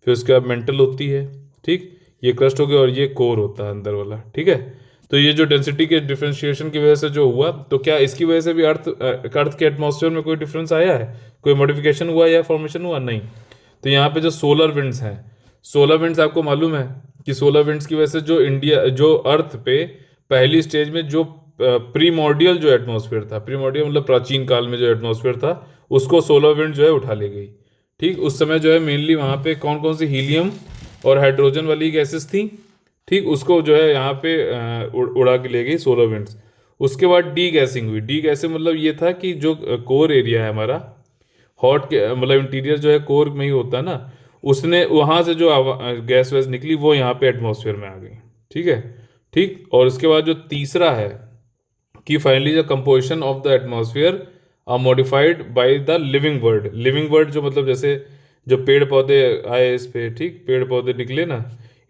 Speaker 1: फिर उसके बाद मेंटल होती है, ठीक, ये क्रस्ट हो गया, और ये कोर होता है अंदर वाला, ठीक है। तो ये जो डेंसिटी के डिफरेंशिएशन की वजह से जो हुआ, तो क्या इसकी वजह से भी अर्थ के एटमॉस्फेयर में कोई डिफरेंस आया है, कोई मॉडिफिकेशन हुआ या फॉर्मेशन हुआ? नहीं। तो यहाँ पे जो सोलर विंड्स हैं, सोलर विंड्स आपको मालूम है कि सोलर विंड्स की वजह से जो अर्थ पे पहली स्टेज में जो प्रीमॉर्डियल जो एटमॉस्फेयर था, प्रीमॉर्डियल मतलब प्राचीन काल में जो एटमॉस्फेयर था, उसको सोलर विंड जो है उठा ले गई, ठीक। उस समय जो है मेनली वहाँ पे कौन कौन सी हीलियम और हाइड्रोजन वाली गैसेस थी, ठीक, उसको जो है यहाँ पे उड़ा के ले गई सोलर विंड्स। उसके बाद डी गैसिंग हुई। डी गैसिंग मतलब ये था कि जो कोर एरिया है हमारा, हॉट के मतलब इंटीरियर जो है कोर में ही होता है ना, उसने वहाँ से जो गैस वैस निकली वो यहाँ पे एटमॉस्फेयर में आ गई, ठीक है, ठीक। और उसके बाद जो तीसरा है कि finally the composition of the atmosphere are modified by the living world. Living world जो मतलब जैसे जो पेड़ पौधे आए इस पे, ठीक, पेड़ पौधे निकले ना,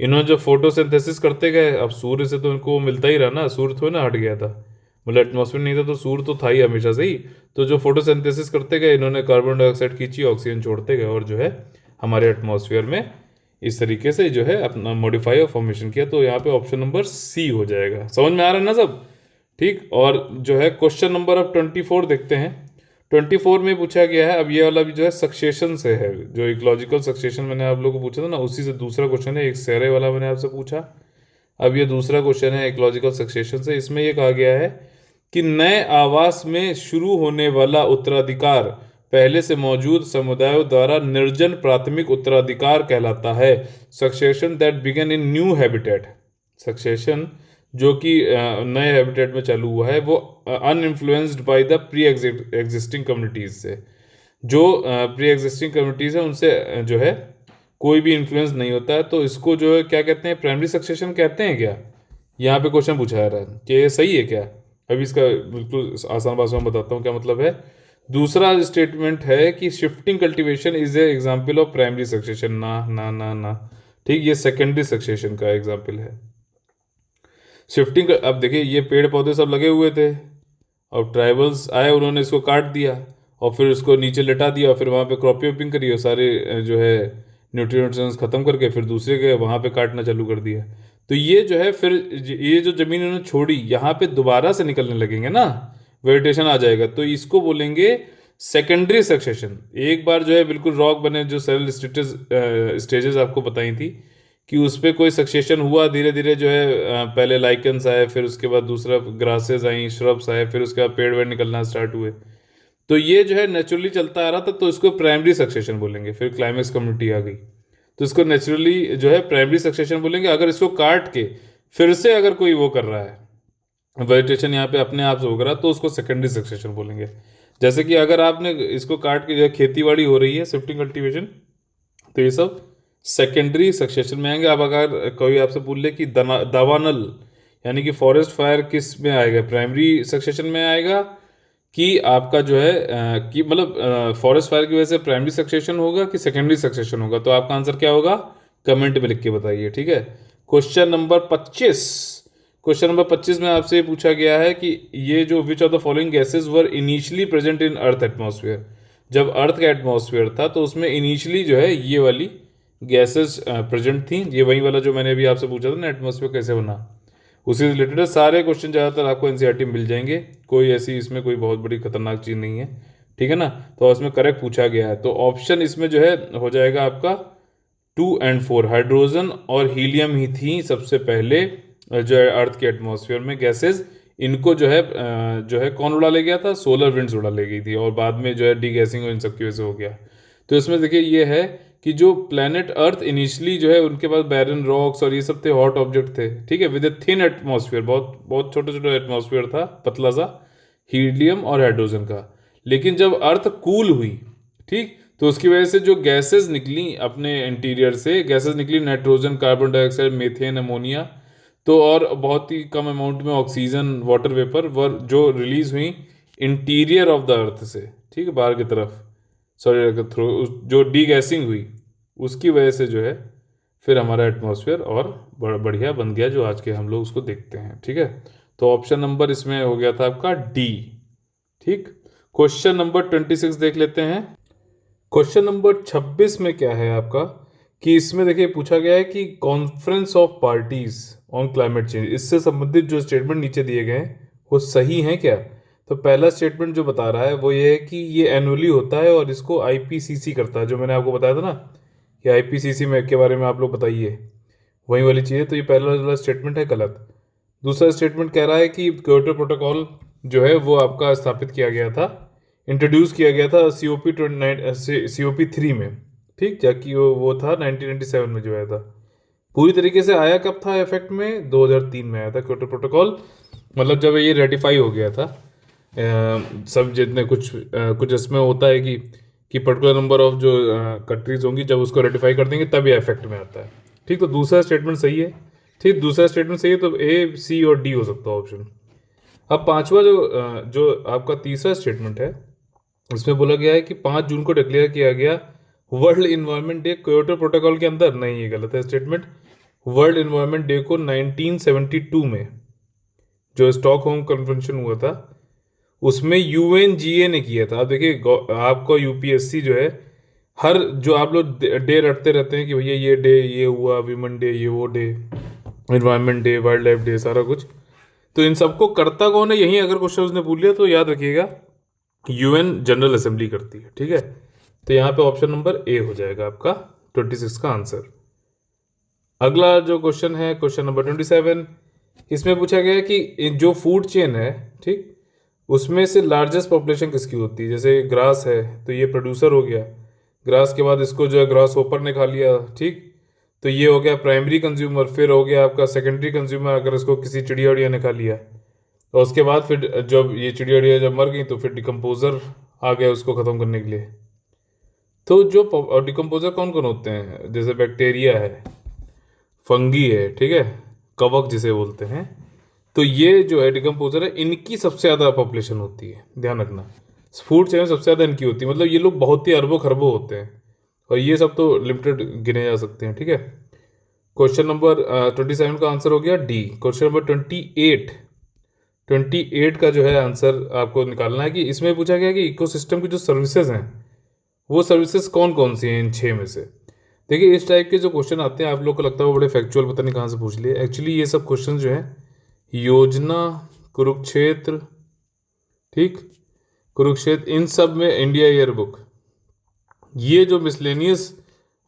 Speaker 1: इन्होंने जो फोटोसिंथेसिस करते गए, अब सूर्य से तो इनको मिलता ही रहा ना, सूर्य थोड़ा ना हट गया था, मतलब एटमॉस्फेयर नहीं था तो सूर्य तो था ही हमेशा से ही। तो जो फोटोसिंथेसिस करते गए, इन्होंने कार्बन डाइऑक्साइड खींची, ऑक्सीजन छोड़ते गए, और जो है हमारे एटमॉस्फेयर में इस तरीके से जो है अपना मॉडिफाई और फॉर्मेशन किया। तो यहाँ पे ऑप्शन नंबर सी हो जाएगा। समझ में आ रहा है ना सब, ठीक। और जो है क्वेश्चन नंबर अब 24 देखते हैं। 24 में पूछा गया है, अब ये वाला भी जो है सक्सेशन से है, जो इकोलॉजिकल सक्सेशन मैंने आप लोगों को पूछा था ना, उसी से दूसरा क्वेश्चन है। एक सेरे वाला मैंने आपसे पूछा, अब ये दूसरा क्वेश्चन है इकोलॉजिकल सक्सेशन से। इसमें ये कहा गया है कि नए आवास में शुरू होने वाला उत्तराधिकार पहले से मौजूद समुदायों द्वारा निर्जन प्राथमिक उत्तराधिकार कहलाता है। Succession that began in new habitat. Succession जो कि नए हैबिटेट में चालू हुआ है, वो uninfluenced by the pre existing communities से। जो प्री एग्जिस्टिंग कम्युनिटीज है उनसे जो है कोई भी इन्फ्लुएंस नहीं होता है। तो इसको जो है क्या कहते हैं, प्राइमरी सक्सेशन कहते हैं क्या? यहाँ पे क्वेश्चन पूछा जा रहा है कि ये सही है क्या? अभी इसका बिल्कुल आसान भाषा में बताता हूँ क्या मतलब है। दूसरा स्टेटमेंट है कि shifting cultivation is a example of primary succession. ना ना ना ना, ठीक, ये सेकेंडरी सक्सेशन का एग्जाम्पल है। शिफ्टिंग, अब देखिए ये पेड़ पौधे सब लगे हुए थे, अब ट्राइबल्स आए, उन्होंने इसको काट दिया और फिर उसको नीचे लिटा दिया, और फिर वहाँ पे क्रॉपिंग वॉपिंग करी और सारे जो है न्यूट्रिएंट्स ख़त्म करके फिर दूसरे के वहाँ पे काटना चालू कर दिया। तो ये जो है फिर ये जो ज़मीन उन्होंने छोड़ी, यहाँ पे दोबारा से निकलने लगेंगे ना, वेजिटेशन आ जाएगा, तो इसको बोलेंगे सेकेंडरी सक्सेशन। एक बार जो है बिल्कुल रॉक बने, जो सेवरल स्टेजेस आपको बताई थी कि उस पर कोई सक्सेशन हुआ, धीरे धीरे जो है पहले लाइकन्स आए, फिर उसके बाद दूसरा ग्रासेस आई, श्रब्स आए, फिर उसके बाद पेड़ वेड़ निकलना स्टार्ट हुए। तो ये जो है नेचुरली चलता आ रहा था, तो इसको प्राइमरी सक्सेशन बोलेंगे। फिर क्लाइमेक्स कम्युनिटी आ गई तो इसको नेचुरली जो है प्राइमरी सक्सेशन बोलेंगे। अगर इसको काट के फिर से अगर कोई वो कर रहा है, वेजिटेशन यहाँ पे अपने आप से हो रहा, तो उसको सेकेंडरी सक्सेशन बोलेंगे। जैसे कि अगर आपने इसको काट के जो है खेती बाड़ी हो रही है, शिफ्टिंग कल्टीवेशन, तो ये सब सेकेंडरी सक्सेशन में आएंगे। अब अगर कोई आपसे पूछ ले कि दावानल यानी कि फॉरेस्ट फायर किस में आएगा, प्राइमरी सक्सेशन में आएगा कि आपका जो है कि मतलब फॉरेस्ट फायर की वजह से प्राइमरी सक्सेशन होगा कि सेकेंडरी सक्सेशन होगा? तो आपका आंसर क्या होगा, कमेंट में लिख के बताइए, ठीक है। Question number 25। क्वेश्चन नंबर 25 में आपसे पूछा गया है कि ये जो विच of the following gases were initially present in earth atmosphere. जब अर्थ का एटमॉस्फेयर था तो उसमें इनिशियली जो है ये वाली गैसेस प्रेजेंट थी। ये वही वाला जो मैंने अभी आपसे पूछा था ना, एटमॉस्फेयर कैसे बना, उसी रिलेटेड सारे क्वेश्चन ज़्यादातर आपको एनसीईआरटी में मिल जाएंगे। कोई ऐसी इसमें कोई बहुत बड़ी खतरनाक चीज़ नहीं है, ठीक है ना। तो इसमें करेक्ट पूछा गया है, तो ऑप्शन इसमें जो है हो जाएगा आपका 2 और 4। हाइड्रोजन और हीलियम ही थी सबसे पहले जो है अर्थ के एटमॉस्फेयर में गैसेस। इनको जो है कौन उड़ा ले गया था, सोलर विंड्स उड़ा ले गई थी, और बाद में जो है डी गैसिंग और इन सब की वजह से हो गया। तो इसमें देखिए ये है कि जो प्लैनेट अर्थ इनिशियली जो है उनके पास बैरन रॉक्स और ये सब थे, हॉट ऑब्जेक्ट थे, ठीक है, विद ए थिन एटमॉस्फेयर, बहुत बहुत छोटा छोटा एटमॉस्फेयर था, पतला सा, हीलियम और हाइड्रोजन का। लेकिन जब अर्थ कूल हुई, ठीक, तो उसकी वजह से जो गैसेस निकली अपने इंटीरियर से, गैसेस निकली nitrogen, carbon dioxide, methane, ammonia, तो और बहुत ही कम अमाउंट में ऑक्सीजन, वाटर वेपर वर जो रिलीज हुई इंटीरियर ऑफ द अर्थ से, ठीक है, बाहर की तरफ, सॉरी थ्रू, जो डी गैसिंग हुई उसकी वजह से जो है फिर हमारा एटमॉस्फेयर और बढ़िया बन गया जो आज के हम लोग उसको देखते हैं, ठीक है। तो ऑप्शन नंबर इसमें हो गया था आपका डी, ठीक। क्वेश्चन नंबर 26 देख लेते हैं। क्वेश्चन नंबर 26 में क्या है आपका कि इसमें देखिए पूछा गया है कि conference of parties on Climate change, इससे संबंधित जो स्टेटमेंट नीचे दिए गए हैं वो सही हैं क्या। तो पहला स्टेटमेंट जो बता रहा है वो ये है कि ये एनुअली होता है और इसको आईपीसीसी करता है, जो मैंने आपको बताया था ना कि आईपीसीसी में के बारे में आप लोग बताइए, वही वाली चीज़ है। तो ये पहला वाला स्टेटमेंट है गलत। दूसरा स्टेटमेंट कह रहा है कि क्योटो प्रोटोकॉल जो है वो आपका स्थापित किया गया था, इंट्रोड्यूस किया गया था COP 3 में, ठीक, जबकि वो था 1997 में जो आया था। पूरी तरीके से आया कब था इफेक्ट में, 2003 में आया था क्योटो प्रोटोकॉल, मतलब जब ये रेटिफाई हो गया था। सब जितने कुछ इसमें होता है कि पर्टिकुलर नंबर ऑफ जो कंट्रीज होंगी जब उसको रेटिफाई कर देंगे तब ये इफेक्ट में आता है, ठीक। तो दूसरा स्टेटमेंट सही है, ठीक, दूसरा स्टेटमेंट सही है, तो ए, सी और डी हो सकता है ऑप्शन। अब पांचवा जो आपका तीसरा स्टेटमेंट है, इसमें बोला गया है कि 5 जून को डिक्लेयर किया गया world environment day Kyoto protocol के अंदर। नहीं, ये गलत है स्टेटमेंट। वर्ल्ड इन्वायरमेंट डे को 1972 में जो स्टॉकहोम कन्वेंशन हुआ था उसमें यूएनजीए ने किया था। अब देखिए आपका यूपीएससी जो है हर जो आप लोग डे रटते रहते हैं कि भैया ये डे ये हुआ, विमेन डे, ये वो day, environment day, wild life day, सारा कुछ, तो इन सबको करता कौन है, यही अगर क्वेश्चन उसने पूछ लिया तो याद रखिएगा यूएन जनरल असेंबली करती है, ठीक है। तो यहाँ पे ऑप्शन नंबर ए हो जाएगा आपका 26 का आंसर। अगला जो क्वेश्चन है क्वेश्चन नंबर 27, इसमें पूछा गया है कि जो फूड चेन है, ठीक, उसमें से लार्जेस्ट पॉपुलेशन किसकी होती है। जैसे ग्रास है तो ये प्रोड्यूसर हो गया, ग्रास के बाद इसको जो है ग्रास होपर ने खा लिया, ठीक, तो ये हो गया प्राइमरी कंज्यूमर। फिर हो गया आपका सेकेंडरी कंज्यूमर अगर इसको किसी चिड़िया उड़िया ने खा लिया, और उसके बाद फिर जब ये चिड़िया उड़िया जब मर गई तो फिर डिकम्पोजर आ गया उसको ख़त्म करने के लिए। तो जो डिकम्पोजर कौन कौन होते हैं, जैसे बैक्टीरिया है, फंगी है, ठीक है, कवक जिसे बोलते हैं, तो ये जो है डिकम्पोजर है, इनकी सबसे ज़्यादा पॉपुलेशन होती है, ध्यान रखना। फूड चेन सबसे ज़्यादा इनकी होती है, मतलब ये लोग बहुत ही अरबों खरबों होते हैं, और ये सब तो लिमिटेड गिने जा सकते हैं, ठीक है। क्वेश्चन नंबर 27 का आंसर हो गया डी। क्वेश्चन नंबर 28 का जो है आंसर आपको निकालना है कि इसमें पूछा गया कि इकोसिस्टम की जो सर्विसेज हैं वो सर्विसेज कौन कौन सी हैं इन 6 में से। देखिए इस टाइप के जो क्वेश्चन आते हैं आप लोग को लगता है वो बड़े फैक्चुअल, पता नहीं कहाँ से पूछ लिए। एक्चुअली ये सब क्वेश्चन जो है योजना, कुरुक्षेत्र, ठीक, कुरुक्षेत्र, इन सब में इंडिया ईयर बुक, ये जो मिसलेनियस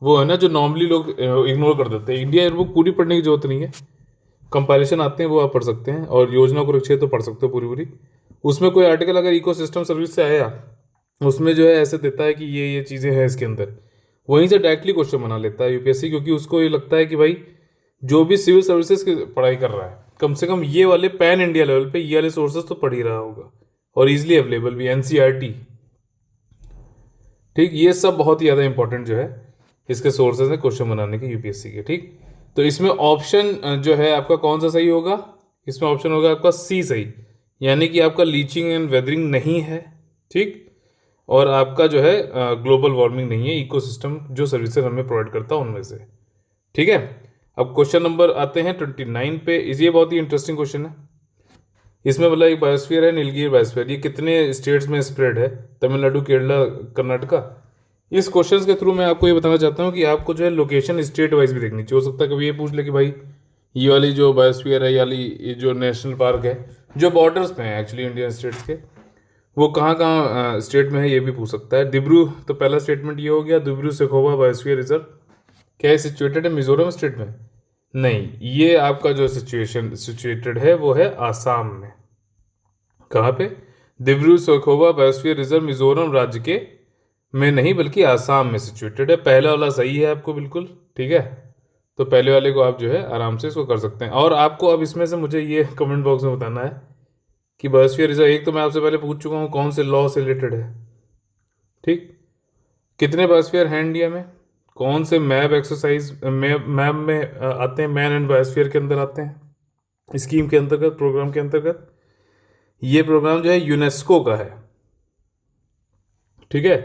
Speaker 1: वो है ना जो नॉर्मली लोग इग्नोर कर देते हैं, इंडिया ईयर बुक पूरी पढ़ने की जरूरत नहीं है, कंपाइलेशन आते हैं वो आप पढ़ सकते हैं, और योजना कुरुक्षेत्र तो पढ़ सकते हो पूरी पूरी। उसमें कोई आर्टिकल अगर इकोसिस्टम सर्विस से आया उसमें जो है ऐसे देता है कि ये चीज़ें हैं इसके अंदर, वहीं से डायरेक्टली क्वेश्चन बना लेता है यूपीएससी, क्योंकि उसको ये लगता है कि भाई जो भी सिविल सर्विसेज की पढ़ाई कर रहा है कम से कम ये वाले पैन इंडिया लेवल पे ये वाले सोर्सेज तो पढ़ ही रहा होगा, और इजीली अवेलेबल भी, एनसीईआरटी, ठीक, ये सब बहुत ही ज़्यादा इंपॉर्टेंट जो है इसके सोर्सेज हैं क्वेश्चन बनाने के यूपीएससी के, ठीक। तो इसमें ऑप्शन जो है आपका कौन सा सही होगा, इसमें ऑप्शन होगा आपका सी सही, यानी कि आपका लीचिंग एंड वेदरिंग नहीं है, ठीक, और आपका जो है ग्लोबल वार्मिंग नहीं है, इकोसिस्टम जो सर्विसेज हमें प्रोवाइड करता है उनमें से, ठीक है। अब क्वेश्चन नंबर आते हैं 29 पे। ये बहुत ही इंटरेस्टिंग क्वेश्चन है। इसमें मतलब एक बायोस्फीयर है, नीलगिरी बायोस्फीयर, ये कितने स्टेट्स में स्प्रेड है? तमिलनाडु, केरला, कर्नाटका। इस क्वेश्चन के थ्रू मैं आपको ये बताना चाहता हूँ कि आपको जो है लोकेशन स्टेट वाइज भी देखनी चाहिए। हो सकता है कभी ये पूछ ले कि भाई ये वाली जो बायोस्फीयर है, ये जो नेशनल पार्क है जो बॉर्डर्स पे है एक्चुअली इंडियन स्टेट्स के, वो कहाँ कहाँ स्टेट में है, ये भी पूछ सकता है। दिब्रू, तो पहला स्टेटमेंट ये हो गया, दिब्रू सैखोवा बायोस्फीयर रिजर्व क्या है, सिचुएटेड है मिजोरम स्टेट में? नहीं, ये आपका जो सिचुएटेड है वो है आसाम में। कहाँ पे? दिब्रू सैखोवा बायोस्फीयर रिजर्व मिजोरम राज्य के में नहीं बल्कि आसाम में सिचुएटेड है। पहला वाला सही है आपको बिल्कुल, ठीक है। तो पहले वाले को आप जो है आराम से इसको कर सकते हैं। और आपको अब इसमें से मुझे ये कमेंट बॉक्स में बताना है कि बायोस्फीयर रिजर्व, एक तो मैं आपसे पहले पूछ चुका हूँ कौन से लॉ से रिलेटेड है, ठीक। कितने बायोस्फीयर हैं इंडिया में? कौन से मैप एक्सरसाइज मैप में आते हैं, मैन एंड बायोस्फीयर के अंदर आते हैं, स्कीम के अंतर्गत, प्रोग्राम के अंतर्गत। ये प्रोग्राम जो है यूनेस्को का है, ठीक है।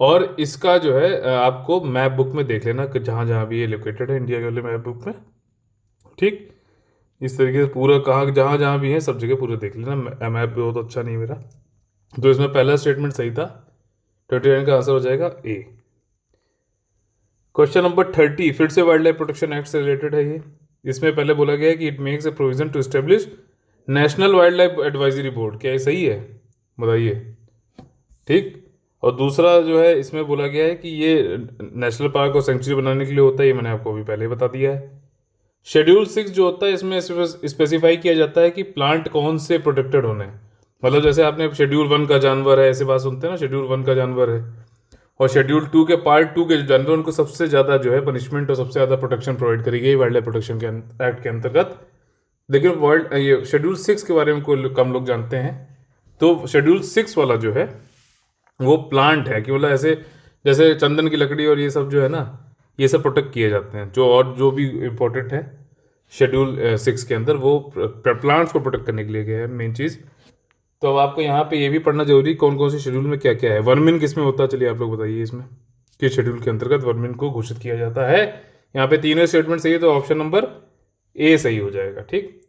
Speaker 1: और इसका जो है आपको मैप बुक में देख लेना कि जहाँ जहाँ भी ये लोकेटेड है इंडिया के वाले मैप बुक में, ठीक। इस तरीके से पूरा कहाँ जहाँ जहाँ भी है सब जगह पूरा देख लेना। मैप बहुत अच्छा नहीं मेरा। तो इसमें पहला स्टेटमेंट सही था, 29 का आंसर हो जाएगा ए। क्वेश्चन नंबर 30 फिर से वाइल्ड लाइफ प्रोटेक्शन एक्ट से रिलेटेड है ये। इसमें पहले बोला गया है कि it makes a provision to establish national wildlife advisory board. क्या ये सही है? बताइए, ठीक। और दूसरा जो है इसमें बोला गया है कि ये नेशनल पार्क और सेंचुरी बनाने के लिए होता है, ये मैंने आपको अभी पहले बता दिया है। शेड्यूल 6 जो होता है इसमें स्पेसिफाई किया जाता है कि प्लांट कौन से प्रोटेक्टेड होने हैं। मतलब जैसे आपने शेड्यूल 1 का जानवर है, ऐसे बात सुनते हैं ना, शेड्यूल 1 का जानवर है, और शेड्यूल 2 के पार्ट 2 के जो जानवर उनको सबसे ज़्यादा जो है पनिशमेंट और सबसे ज़्यादा प्रोटेक्शन प्रोवाइड करी गई वाइल्ड लाइफ प्रोटेक्शन के एक्ट के अंतर्गत। लेकिन वर्ल्ड ये शेड्यूल 6 के बारे में कम लोग जानते हैं। तो शेड्यूल 6 वाला जो है वो प्लांट है कि मतलब ऐसे जैसे चंदन की लकड़ी और ये सब जो है ना, ये सब प्रोटेक्ट किए जाते हैं। जो और जो भी इम्पोर्टेंट है शेड्यूल 6 के अंदर, वो प्लांट्स को प्रोटेक्ट करने के लिए गया है मेन चीज़। तो अब आपको यहाँ पे ये भी पढ़ना जरूरी कौन कौन से शेड्यूल में क्या क्या है। वर्मिन किस में होता है, चलिए आप लोग बताइए इसमें किस शेड्यूल के अंतर्गत वर्मिन को घोषित किया जाता है। यहाँ पे तीनों स्टेटमेंट सही है, तो ऑप्शन नंबर ए सही हो जाएगा, ठीक।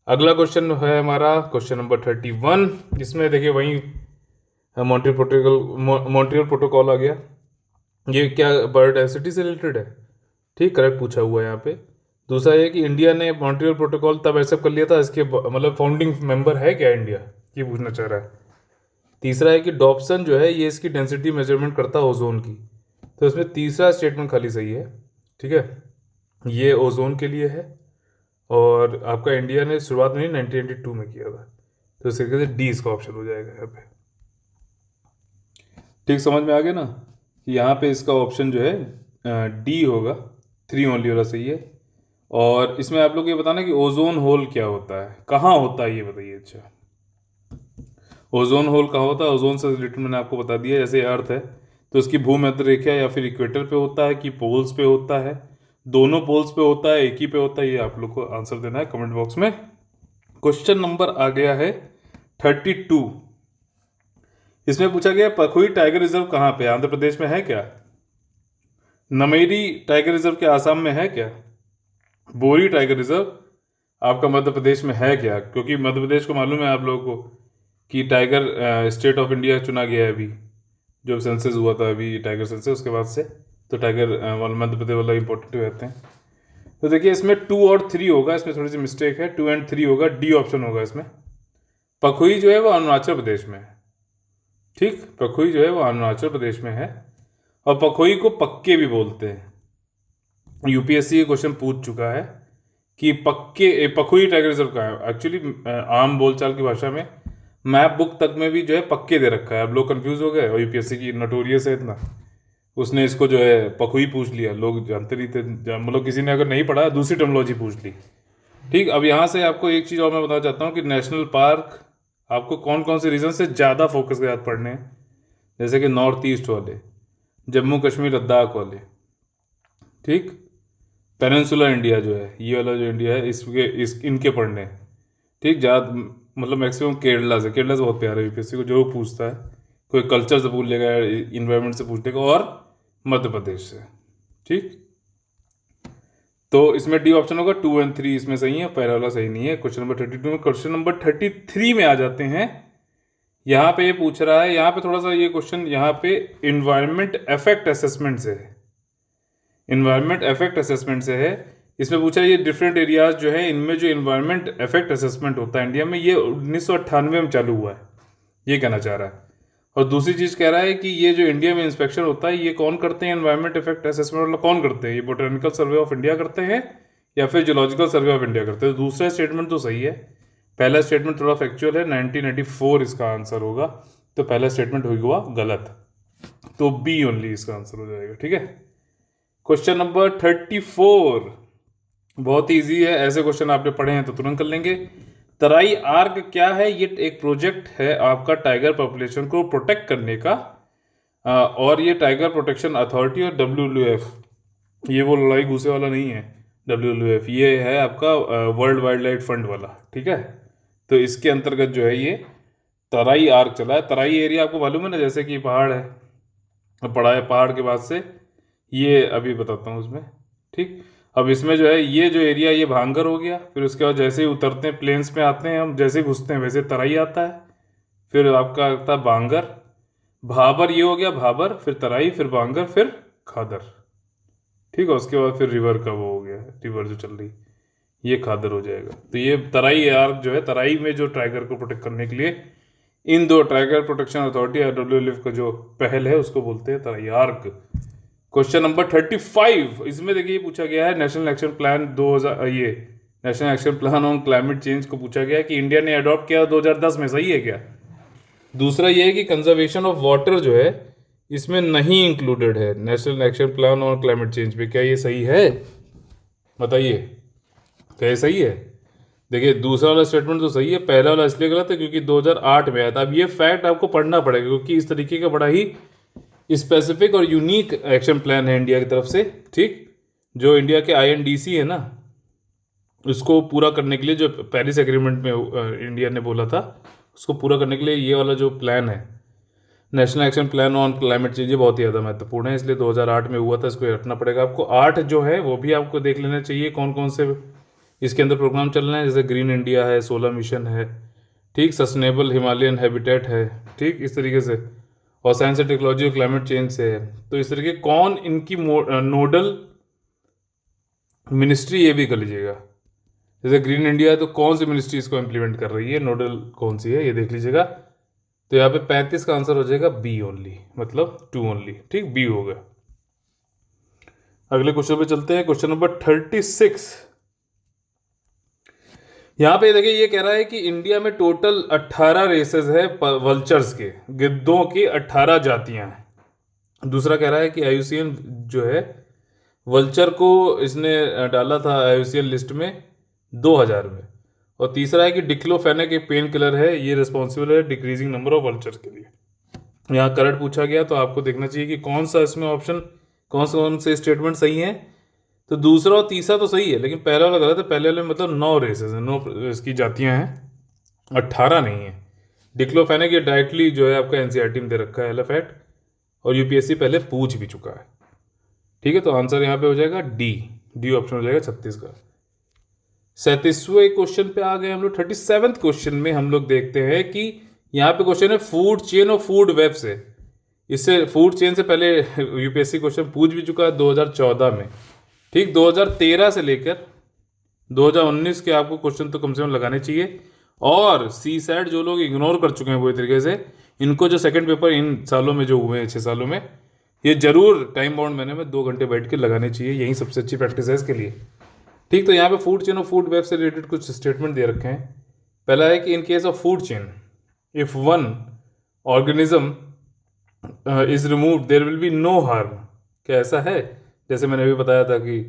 Speaker 1: अगला क्वेश्चन है हमारा क्वेश्चन नंबर 31। जिसमें देखिए वही मॉन्ट्रियल प्रोटोकॉल आ गया। ये क्या बायोडाइवर्सिटी से रिलेटेड है, ठीक, करेक्ट पूछा हुआ है यहाँ पे। दूसरा ये कि इंडिया ने मॉन्ट्रियल प्रोटोकॉल तब एक्सेप्ट कर लिया था, इसके मतलब फाउंडिंग मेंबर है क्या इंडिया, ये पूछना चाह रहा है। तीसरा है कि डॉप्सन जो है ये इसकी डेंसिटी मेजरमेंट करता है ओजोन की। तो इसमें तीसरा स्टेटमेंट खाली सही है, ठीक है, ये ओजोन के लिए है। और आपका इंडिया ने शुरुआत में 1992 में किया था। तो इस तरीके से डी इसका ऑप्शन हो जाएगा यहाँ पे, ठीक। समझ में आ गया ना कि यहाँ पे इसका ऑप्शन जो है डी होगा, 3 ओनली वाला सही है। और इसमें आप लोग ये बताना कि ओजोन होल क्या होता है, कहाँ होता है, ये बताइए। अच्छा, ओजोन होल कहाँ होता है? ओजोन से रिलेटेड मैंने आपको बता दिया। जैसे अर्थ है तो इसकी भूमध्य रेखा या फिर इक्वेटर पे होता है कि पोल्स पे होता है, दोनों पोल्स पे होता है, एक ही पे होता है, ये आप लोग को आंसर देना है कमेंट बॉक्स में। क्वेश्चन नंबर आ गया है 32। इसमें पूछा गया पखुई टाइगर रिजर्व कहाँ पे? आंध्र प्रदेश में है क्या? नमेरी टाइगर रिजर्व क्या आसाम में है क्या? बोरी टाइगर रिजर्व आपका मध्य प्रदेश में है क्या? क्योंकि मध्य प्रदेश को मालूम है आप लोगों को कि टाइगर स्टेट ऑफ इंडिया चुना गया है अभी, जो सेंसस हुआ था अभी टाइगर सेंसस, उसके बाद से तो टाइगर मध्य प्रदेश वाला इंपॉर्टेंट रहते हैं। तो देखिए इसमें 2 और 3 होगा, इसमें थोड़ी सी मिस्टेक है, 2 एंड 3 होगा, डी ऑप्शन होगा इसमें। पखुई जो है वो अरुणाचल प्रदेश में है, ठीक। पखुई जो है वो अरुणाचल प्रदेश में है। और पखुई को पक्के भी बोलते हैं। यूपीएससी ये क्वेश्चन पूछ चुका है कि पखुई टाइगर रिजर्व कहाँ है। एक्चुअली आम बोलचाल की भाषा में मैप बुक तक में भी जो है पक्के दे रखा है। अब लोग कंफ्यूज हो गए और यूपीएससी की नोटोरियस है इतना, उसने इसको जो है पखुई पूछ लिया। लोग जानते नहीं थे, मतलब किसी ने अगर नहीं पढ़ा दूसरी टर्मिनोलॉजी पूछ ली, ठीक। अब यहाँ से आपको एक चीज़ और मैं बताना चाहता हूँ कि नेशनल पार्क आपको कौन कौन से रीजन से ज़्यादा फोकस के साथ पढ़ने हैं। जैसे कि नॉर्थ ईस्ट वाले, जम्मू कश्मीर लद्दाख वाले, ठीक। पेनिनसुलर इंडिया जो है, ये वाला जो इंडिया है इनके पढ़ने हैं, ठीक। ज़्यादा मतलब मैक्सिमम केरला से बहुत प्यारा है यूपीएससी को, जो पूछता है कोई कल्चर से पूछ लेगा, इन्वायरमेंट से पूछ लेगा, और मध्य प्रदेश से, ठीक। तो इसमें डी ऑप्शन होगा, 2 और 3 इसमें सही है, पहला वाला सही नहीं है। क्वेश्चन नंबर 32 में, क्वेश्चन नंबर 33 में आ जाते हैं। यहाँ पे ये पूछ रहा है, यहाँ पे थोड़ा सा ये क्वेश्चन यहाँ पे इन्वायरमेंट इफेक्ट असेसमेंट से है, इन्वायरमेंट इफेक्ट असेसमेंट से है। इसमें पूछा है ये डिफरेंट एरियाज जो है इनमें जो इन्वायरमेंट इफेक्ट असेसमेंट होता है इंडिया में, ये 1998 में चालू हुआ है, ये कहना चाह रहा है। और दूसरी चीज़ कह रहा है कि ये जो इंडिया में इंस्पेक्शन होता है ये कौन करते हैं, एनवायरमेंट इफेक्ट असेसमेंट वाला कौन करते हैं, ये बोटेनिकल सर्वे ऑफ इंडिया करते हैं या फिर जियोलॉजिकल सर्वे ऑफ इंडिया करते हैं। तो दूसरा स्टेटमेंट तो सही है, पहला स्टेटमेंट थोड़ा फैक्चुअल है, 1994 इसका आंसर होगा। तो पहला स्टेटमेंट हुआ गलत, तो बी ओनली इसका आंसर हो जाएगा। ठीक है, क्वेश्चन नंबर 34 बहुत ईजी है, ऐसे क्वेश्चन आपने पढ़े हैं तो तुरंत कर लेंगे। तराई आर्क क्या है, ये एक प्रोजेक्ट है आपका टाइगर पॉपुलेशन को प्रोटेक्ट करने का, और ये टाइगर प्रोटेक्शन अथॉरिटी और WWF, ये वो लड़ाई घूसे वाला नहीं है WWF, ये है आपका वर्ल्ड वाइल्ड लाइफ फंड वाला। ठीक है, तो इसके अंतर्गत जो है ये तराई आर्क चला है। तराई एरिया आपको मालूम है ना, जैसे कि पहाड़ है, पड़ा है, पहाड़ के बाद से ये अभी बताता हूँ उसमें। ठीक, अब इसमें जो है ये जो एरिया ये भांगर हो गया, फिर उसके बाद जैसे ही उतरते हैं प्लेन्स पे आते हैं हम, जैसे ही घुसते हैं वैसे तराई आता है, फिर आपका आता है बांगर, भाबर ये हो गया भाबर, फिर तराई, फिर बांगर, फिर खादर। ठीक है, उसके बाद फिर रिवर का वो हो गया, रिवर जो चल रही ये खादर हो जाएगा। तो ये तराई आर्क जो है, तराई में जो टाइगर को प्रोटेक्ट करने के लिए इन दो टाइगर प्रोटेक्शन अथॉरिटी या WWF का जो पहल है उसको बोलते हैं तराई आर्क। क्वेश्चन नंबर 35, इसमें देखिए पूछा गया है नेशनल एक्शन प्लान 2000, ये national action plan on Climate change को पूछा गया है कि इंडिया ने अडॉप्ट किया 2010 में, सही है क्या? दूसरा ये है कि कंजर्वेशन ऑफ वाटर जो है इसमें नहीं इंक्लूडेड है national action plan on Climate change पे, क्या ये सही है? बताइए, क्या ये सही है? देखिए दूसरा वाला स्टेटमेंट तो सही है, पहला वाला इसलिए गलत है क्योंकि 2008 में आया था। अब ये फैक्ट आपको पढ़ना पड़ेगा क्योंकि इस तरीके का बड़ा ही स्पेसिफिक और यूनिक एक्शन प्लान है इंडिया की तरफ से। ठीक, जो इंडिया के INDC है ना, उसको पूरा करने के लिए जो पेरिस एग्रीमेंट में इंडिया ने बोला था उसको पूरा करने के लिए ये वाला जो प्लान है national action plan on Climate change, ये बहुत ही ज़्यादा महत्वपूर्ण है, इसलिए 2008 में हुआ था, इसको रखना पड़ेगा आपको। 8 जो है वो भी आपको देख लेना चाहिए कौन कौन से इसके अंदर प्रोग्राम चल रहे हैं, जैसे ग्रीन इंडिया है, सोलर मिशन है, ठीक, सस्टेनेबल हिमालयन हैबिटेट है, ठीक, इस तरीके से, और साइंस एंड टेक्नोलॉजी और क्लाइमेट चेंज से है। तो इस तरीके कौन इनकी नोडल मिनिस्ट्री, ये भी कर लीजिएगा। जैसे ग्रीन इंडिया है तो कौन सी मिनिस्ट्री इसको इम्प्लीमेंट कर रही है, नोडल कौन सी है, ये देख लीजिएगा। तो यहाँ पे 35 का आंसर हो जाएगा बी ओनली, मतलब 2 ओनली। ठीक, बी हो गया। अगले क्वेश्चन पे चलते हैं, क्वेश्चन नंबर 36। यहाँ पे देखिए ये कह रहा है कि इंडिया में टोटल 18 रेसेस है वल्चर्स के, गिद्धों की 18 जातियां हैं। दूसरा कह रहा है कि IUCN जो है वल्चर को इसने डाला था IUCN लिस्ट में 2000 में। और तीसरा है कि डिक्लोफेनेक एक पेन किलर है, ये रिस्पॉन्सिबल है डिक्रीजिंग नंबर ऑफ वल्चर के लिए। यहाँ करंट पूछा गया तो आपको देखना चाहिए कि कौन सा इसमें ऑप्शन, कौन से स्टेटमेंट सही है। तो दूसरा और तीसरा तो सही है लेकिन पहला वाला गलत है। पहले वाले मतलब 9 रेसेस हैं, 9 इसकी जातियां हैं, 18 नहीं है। डिक्लोफेनेक ये डायरेक्टली जो है आपका NCERT में दे रखा है एलिफेट, और UPSC पहले पूछ भी चुका है। ठीक है, तो आंसर यहाँ पे हो जाएगा डी ऑप्शन हो जाएगा 36 का। 37वें क्वेश्चन पे आ गए हम लोग। 37th क्वेश्चन में हम लोग देखते हैं कि यहाँ पे क्वेश्चन है फूड चेन और फूड वेब से। इससे फूड चेन से पहले UPSC क्वेश्चन पूछ भी चुका है 2014 में। ठीक, 2013 से लेकर 2019 के आपको क्वेश्चन तो कम से कम लगाने चाहिए। और CSAT जो लोग इग्नोर कर चुके हैं पूरी तरीके से, इनको जो सेकंड पेपर इन सालों में जो हुए हैं 6 सालों में, ये जरूर टाइम बाउंड मैंने में 2 घंटे बैठ के लगाने चाहिए, यही सबसे अच्छी प्रैक्टिस है इसके लिए। ठीक, तो यहाँ पे फूड चेन और फूड वेब से रिलेटेड कुछ स्टेटमेंट दे रखे हैं। पहला है कि in case of food chain if one organism is removed there will be no harm. क्या ऐसा है? जैसे मैंने अभी बताया था कि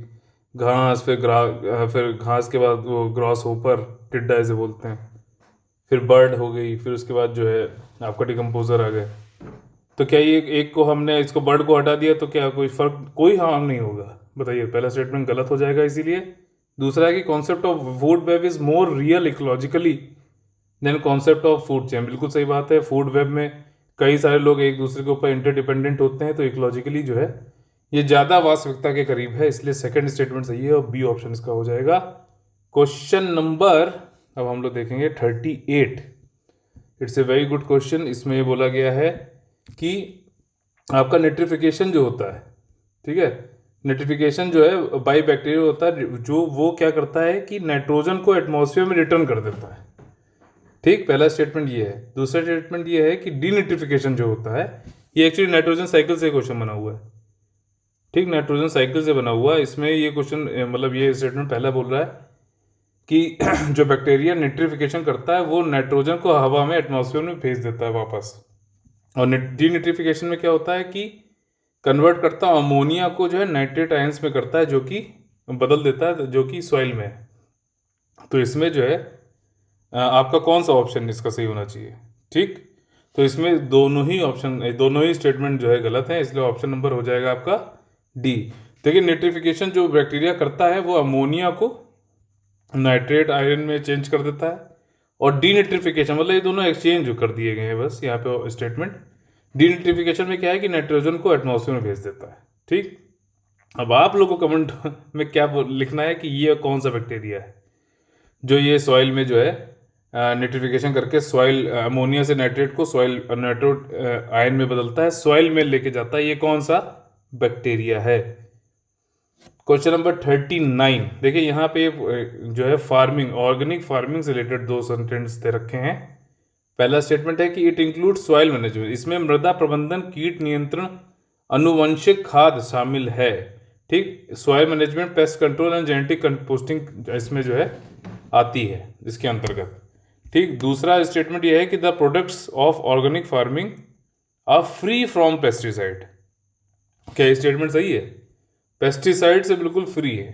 Speaker 1: घास, फिर घास के बाद वो ग्रॉस होपर, टिड्डा इसे बोलते हैं, फिर बर्ड हो गई, फिर उसके बाद जो है आपका डिकम्पोजर आ गए। तो क्या ये एक को हमने इसको बर्ड को हटा दिया तो क्या कोई फर्क, कोई हार्म नहीं होगा? बताइए, पहला स्टेटमेंट गलत हो जाएगा इसीलिए। दूसरा है कि concept of food web is more real ecologically than concept of food chain. बिल्कुल सही बात है, फूड वेब में कई सारे लोग एक दूसरे के ऊपर इंटरडिपेंडेंट होते हैं, तो इकोलॉजिकली जो है ये ज़्यादा वास्तविकता के करीब है, इसलिए सेकंड स्टेटमेंट सही है और बी ऑप्शन इसका हो जाएगा। क्वेश्चन नंबर अब हम लोग देखेंगे 38। It's a very good question. इसमें ये बोला गया है कि आपका नाइट्रिफिकेशन जो होता है, ठीक है, नाइट्रिफिकेशन जो है बाई बैक्टीरिया होता है, जो वो क्या करता है कि नाइट्रोजन को एटमॉस्फेयर में रिटर्न कर देता है। ठीक, पहला स्टेटमेंट ये है। दूसरा स्टेटमेंट ये है कि डीनाइट्रिफिकेशन जो होता है, ये एक्चुअली नाइट्रोजन साइकिल से क्वेश्चन बना हुआ है। ठीक, नाइट्रोजन साइकिल से बना हुआ है। इसमें ये क्वेश्चन मतलब ये स्टेटमेंट पहला बोल रहा है कि जो बैक्टीरिया नाइट्रिफिकेशन करता है वो नाइट्रोजन को हवा में एटमॉस्फेयर में भेज देता है वापस। और डीनाइट्रिफिकेशन में क्या होता है कि कन्वर्ट करता है अमोनिया को जो है नाइट्रेट आयंस में करता है, जो कि बदल देता है, जो कि सॉइल में है। तो इसमें जो है आपका कौन सा ऑप्शन इसका सही होना चाहिए? ठीक, तो इसमें दोनों ही स्टेटमेंट जो है गलत है, इसलिए ऑप्शन नंबर हो जाएगा आपका डी। देखिए, नाइट्रिफिकेशन जो बैक्टीरिया करता है वो अमोनिया को नाइट्रेट आयन में चेंज कर देता है, और डीनाइट्रिफिकेशन मतलब ये दोनों एक्सचेंज कर दिए गए हैं बस यहाँ पे स्टेटमेंट। डीनाइट्रिफिकेशन में क्या है कि नाइट्रोजन को एटमॉस्फेयर में भेज देता है। ठीक, अब आप लोग को कमेंट में क्या लिखना है कि ये कौन सा बैक्टीरिया है जो ये सॉइल में जो है नाइट्रिफिकेशन करके सॉइल अमोनिया से नाइट्रेट को सॉइल नाइट्रेट आयन में बदलता है, सॉइल में लेके जाता है, ये कौन सा बैक्टीरिया है? Question number 39। देखिए यहाँ पे जो है फार्मिंग, ऑर्गेनिक फार्मिंग से रिलेटेड दो सेंटेंस दे रखे हैं। पहला स्टेटमेंट है कि इट इंक्लूड सॉइल मैनेजमेंट, इसमें मृदा प्रबंधन, कीट नियंत्रण, अनुवंशिक खाद शामिल है। ठीक, soil management, pest control and genetic composting इसमें जो है आती है इसके अंतर्गत। ठीक, दूसरा स्टेटमेंट यह है कि the products of organic farming are free from pesticide. क्या ये स्टेटमेंट सही है? पेस्टिसाइड से बिल्कुल फ्री है,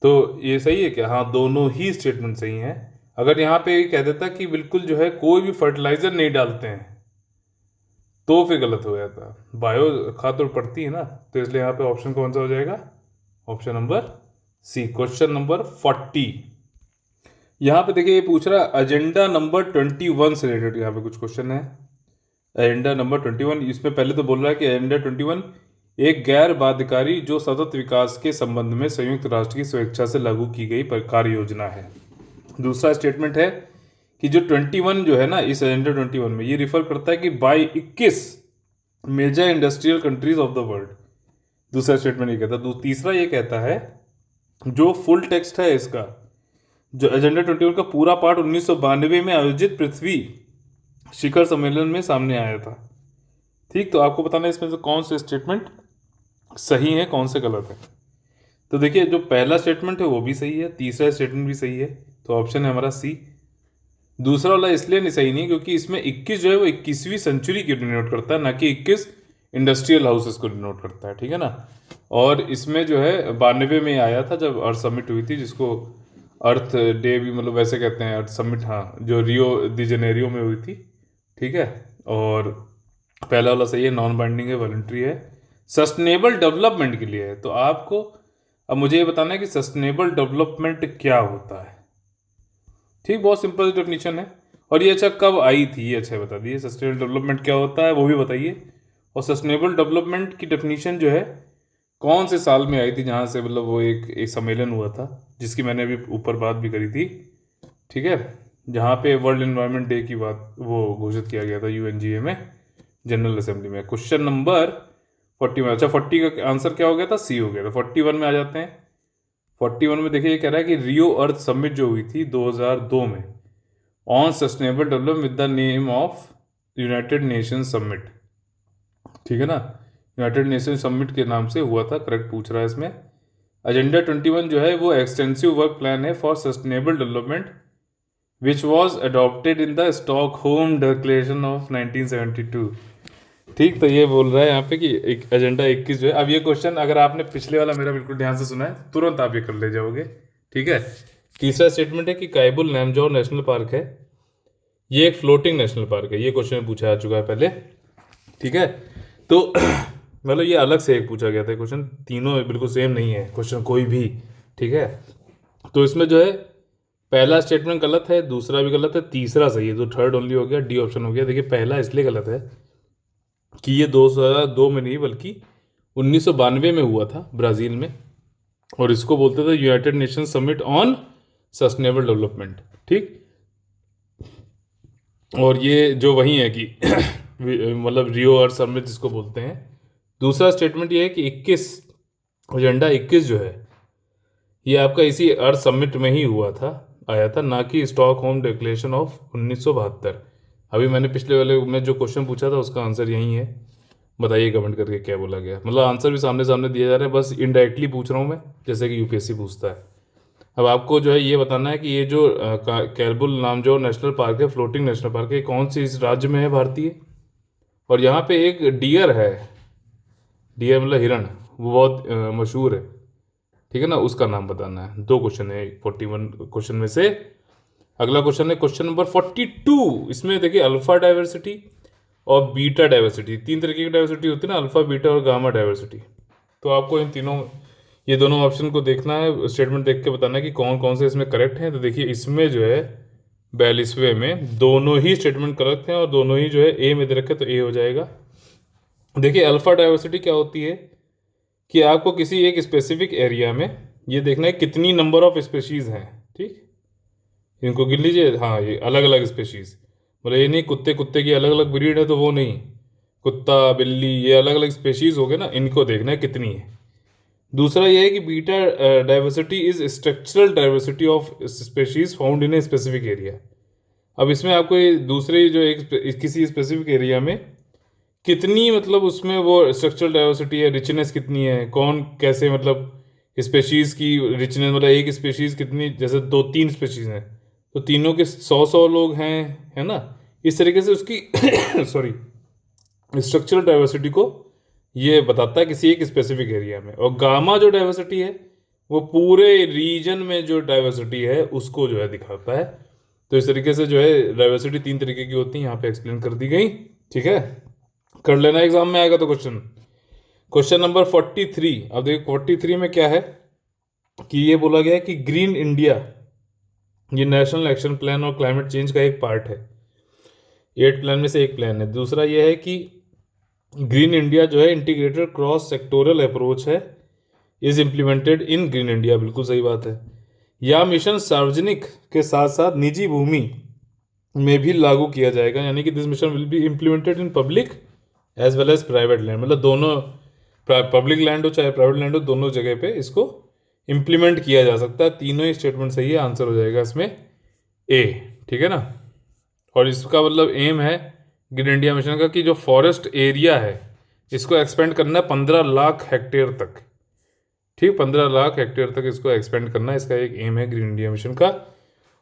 Speaker 1: तो ये सही है क्या? हाँ, दोनों ही स्टेटमेंट सही हैं। अगर यहाँ पे कह देता कि बिल्कुल जो है कोई भी फर्टिलाइजर नहीं डालते हैं तो फिर गलत हो जाता। बायो खाद तो पड़ती है ना, तो इसलिए यहाँ पे ऑप्शन कौन सा हो जाएगा? Option number C. Question number 40। यहाँ पे देखिए ये पूछ रहा है एजेंडा नंबर 21 से रिलेटेड, यहाँ पे कुछ क्वेश्चन है। एजेंडा नंबर 21, इसमें पहले तो बोल रहा है कि एजेंडा 21 एक गैर बाध्यकारी जो सतत विकास के संबंध में संयुक्त राष्ट्र की स्वेच्छा से लागू की गई कार्य योजना है। दूसरा स्टेटमेंट है कि जो 21 जो है ना, इस एजेंडा 21 में ये रिफर करता है कि by 21 major industrial countries of the world. दूसरा स्टेटमेंट ये कहता है। तीसरा ये कहता है, जो फुल टेक्स्ट है इसका, जो एजेंडा 21 का पूरा पार्ट 1992 में आयोजित पृथ्वी शिखर सम्मेलन में सामने आया था। ठीक, तो आपको बताना है इसमें से कौन से स्टेटमेंट सही है, कौन से गलत है। तो देखिए जो पहला स्टेटमेंट है वो भी सही है, तीसरा स्टेटमेंट भी सही है, तो ऑप्शन है हमारा सी। दूसरा वाला इसलिए नहीं सही नहीं क्योंकि इसमें 21 जो है वो 21वीं सेंचुरी को डिनोट करता है, ना कि 21 इंडस्ट्रियल हाउसेस को डिनोट करता है। ठीक है ना, और इसमें जो है 92 में आया था जब अर्थ समिट हुई थी, जिसको अर्थ डे भी मतलब वैसे कहते हैं, अर्थ समिट, हाँ, जो रियो दी जेनेरियो में हुई थी। ठीक है, और पहला वाला सही है, नॉन बाइंडिंग है, वॉलंटरी है, सस्टेनेबल डेवलपमेंट के लिए है। तो आपको अब मुझे ये बताना है कि सस्टेनेबल डेवलपमेंट क्या होता है। ठीक, बहुत सिंपल डेफिनेशन है। और ये अच्छा कब आई थी, ये अच्छा बता दिए। सस्टेनेबल डेवलपमेंट क्या होता है वो भी बताइए, और सस्टेनेबल डेवलपमेंट की डेफिनेशन जो है कौन से साल में आई थी, जहाँ से मतलब वो एक सम्मेलन हुआ था, जिसकी मैंने अभी ऊपर बात भी करी थी। ठीक है, जहाँ पे वर्ल्ड एनवायरनमेंट डे की बात वो घोषित किया गया था UNGA में, जनरल असेंबली में। क्वेश्चन नंबर 40 में, अच्छा 40 का आंसर क्या हो गया था? सी हो गया था। 41 में आ जाते हैं। 41 में देखिए ये कह रहा है कि रियो अर्थ समिट जो हुई थी 2002 में on sustainable development with the name of United nation summit. ठीक है ना, यूनाइटेड नेशन समिट के नाम से हुआ था, करेक्ट पूछ रहा है इसमें। एजेंडा 21 जो है वो एक्सटेंसिव वर्क प्लान है for sustainable development which was adopted in the Stockholm declaration of 1972। ठीक, तो ये बोल रहा है यहाँ पे कि एक एजेंडा 21 जो है। अब ये क्वेश्चन अगर आपने पिछले वाला मेरा बिल्कुल ध्यान से सुना है, तुरंत आप ये कर ले जाओगे। ठीक है, तीसरा स्टेटमेंट है कि कायबुल लैमजौर नेशनल पार्क है, ये एक फ्लोटिंग नेशनल पार्क है। ये क्वेश्चन पूछा जा चुका है पहले। ठीक है, तो मतलब ये अलग से एक पूछा गया था क्वेश्चन, तीनों बिल्कुल सेम नहीं है क्वेश्चन कोई भी। ठीक है, तो इसमें जो है पहला स्टेटमेंट गलत है, दूसरा भी गलत है, तीसरा सही है, तो थर्ड ओनली हो गया, डी ऑप्शन हो गया। देखिए पहला इसलिए गलत है कि ये 2002 में नहीं बल्कि 1992 में हुआ था ब्राज़ील में, और इसको बोलते थे United nation summit on sustainable development. ठीक, और ये जो वही है कि मतलब रियो अर्थ समिट जिसको बोलते हैं। दूसरा स्टेटमेंट ये है कि 21 एजेंडा 21 जो है ये आपका इसी अर्थ समिट में ही हुआ था, आया था, ना कि स्टॉकहोम डिक्लेरेशन ऑफ 1972। अभी मैंने पिछले वाले में जो क्वेश्चन पूछा था उसका आंसर यही है, बताइए कमेंट करके क्या बोला गया। मतलब आंसर भी सामने सामने दिए जा रहे हैं, बस इनडायरेक्टली पूछ रहा हूँ मैं, जैसे कि यूपीएससी पूछता है। अब आपको जो है ये बताना है कि ये जो कैलबुल नाम जो नेशनल पार्क है, फ्लोटिंग नेशनल पार्क है, कौन सी इस राज्य में है भारतीय। और यहाँ पे एक डियर है, डियर मतलब हिरण, वो बहुत मशहूर है, ठीक है ना, उसका नाम बताना है। 2 क्वेश्चन है 41 क्वेश्चन में से। अगला क्वेश्चन है क्वेश्चन नंबर 42। इसमें देखिए अल्फा डाइवर्सिटी और बीटा डाइवर्सिटी, 3 तरीके की डाइवर्सिटी होती है ना, अल्फा, बीटा और गामा डाइवर्सिटी। तो आपको इन तीनों, ये दोनों ऑप्शन को देखना है, स्टेटमेंट देख के बताना है कि कौन कौन से इसमें करेक्ट हैं। तो देखिए इसमें जो है 42वें में दोनों ही स्टेटमेंट करेक्ट हैं, और दोनों ही जो है ए में दे रखे, तो ए हो जाएगा। देखिए अल्फा डाइवर्सिटी क्या होती है कि आपको किसी एक स्पेसिफिक एरिया में ये देखना है कितनी नंबर ऑफ स्पेशीज़ हैं। ठीक, इनको गिन लीजिए। हाँ, ये अलग अलग स्पेशीज़, मतलब ये नहीं कुत्ते कुत्ते की अलग अलग ब्रीड है तो वो नहीं, कुत्ता बिल्ली ये अलग अलग स्पेशीज़ हो गए ना, इनको देखना है कितनी है। दूसरा ये है कि beta diversity is structural diversity of species found in a specific area. अब इसमें आपको ये दूसरे जो एक किसी स्पेसिफिक एरिया में कितनी, मतलब उसमें वो स्ट्रक्चरल डाइवर्सिटी है, रिचनेस कितनी है, कौन कैसे, मतलब स्पेशीज़ की रिचनेस, मतलब एक स्पेशीज़ कितनी, जैसे 2-3 स्पेशीज़ हैं तो तीनों के 100 लोग हैं, है ना, इस तरीके से उसकी सॉरी स्ट्रक्चरल डाइवर्सिटी को ये बताता है किसी एक स्पेसिफिक एरिया में। और गामा जो डाइवर्सिटी है वो पूरे रीजन में जो डाइवर्सिटी है उसको जो है दिखाता है। तो इस तरीके से जो है डाइवर्सिटी 3 तरीके की होती है, यहाँ पे एक्सप्लेन कर दी गई। ठीक है, कर लेना, एग्जाम में आएगा तो क्वेश्चन। Question number 43। अब देखिए 43 में क्या है कि ये बोला गया है कि ग्रीन इंडिया ये नेशनल एक्शन प्लान और क्लाइमेट चेंज का एक पार्ट है, 8 प्लान में से एक प्लान है। दूसरा ये है कि ग्रीन इंडिया जो है इंटीग्रेटेड क्रॉस सेक्टोरल अप्रोच है, is implemented in green India, बिल्कुल सही बात है। यह मिशन सार्वजनिक के साथ साथ निजी भूमि में भी लागू किया जाएगा, यानी कि this mission will be implemented in public as well as private land, मतलब दोनों, पब्लिक लैंड हो चाहे प्राइवेट लैंड हो, दोनों जगह पे इसको इम्प्लीमेंट किया जा सकता है। तीनों ही स्टेटमेंट सही है, आंसर हो जाएगा इसमें ए। ठीक है ना, और इसका मतलब एम है ग्रीन इंडिया मिशन का कि जो फॉरेस्ट एरिया है इसको एक्सपेंड करना है 15 लाख हेक्टेयर तक। ठीक, 15 लाख हेक्टेयर तक इसको एक्सपेंड करना है, इसका एक एम है ग्रीन इंडिया मिशन का।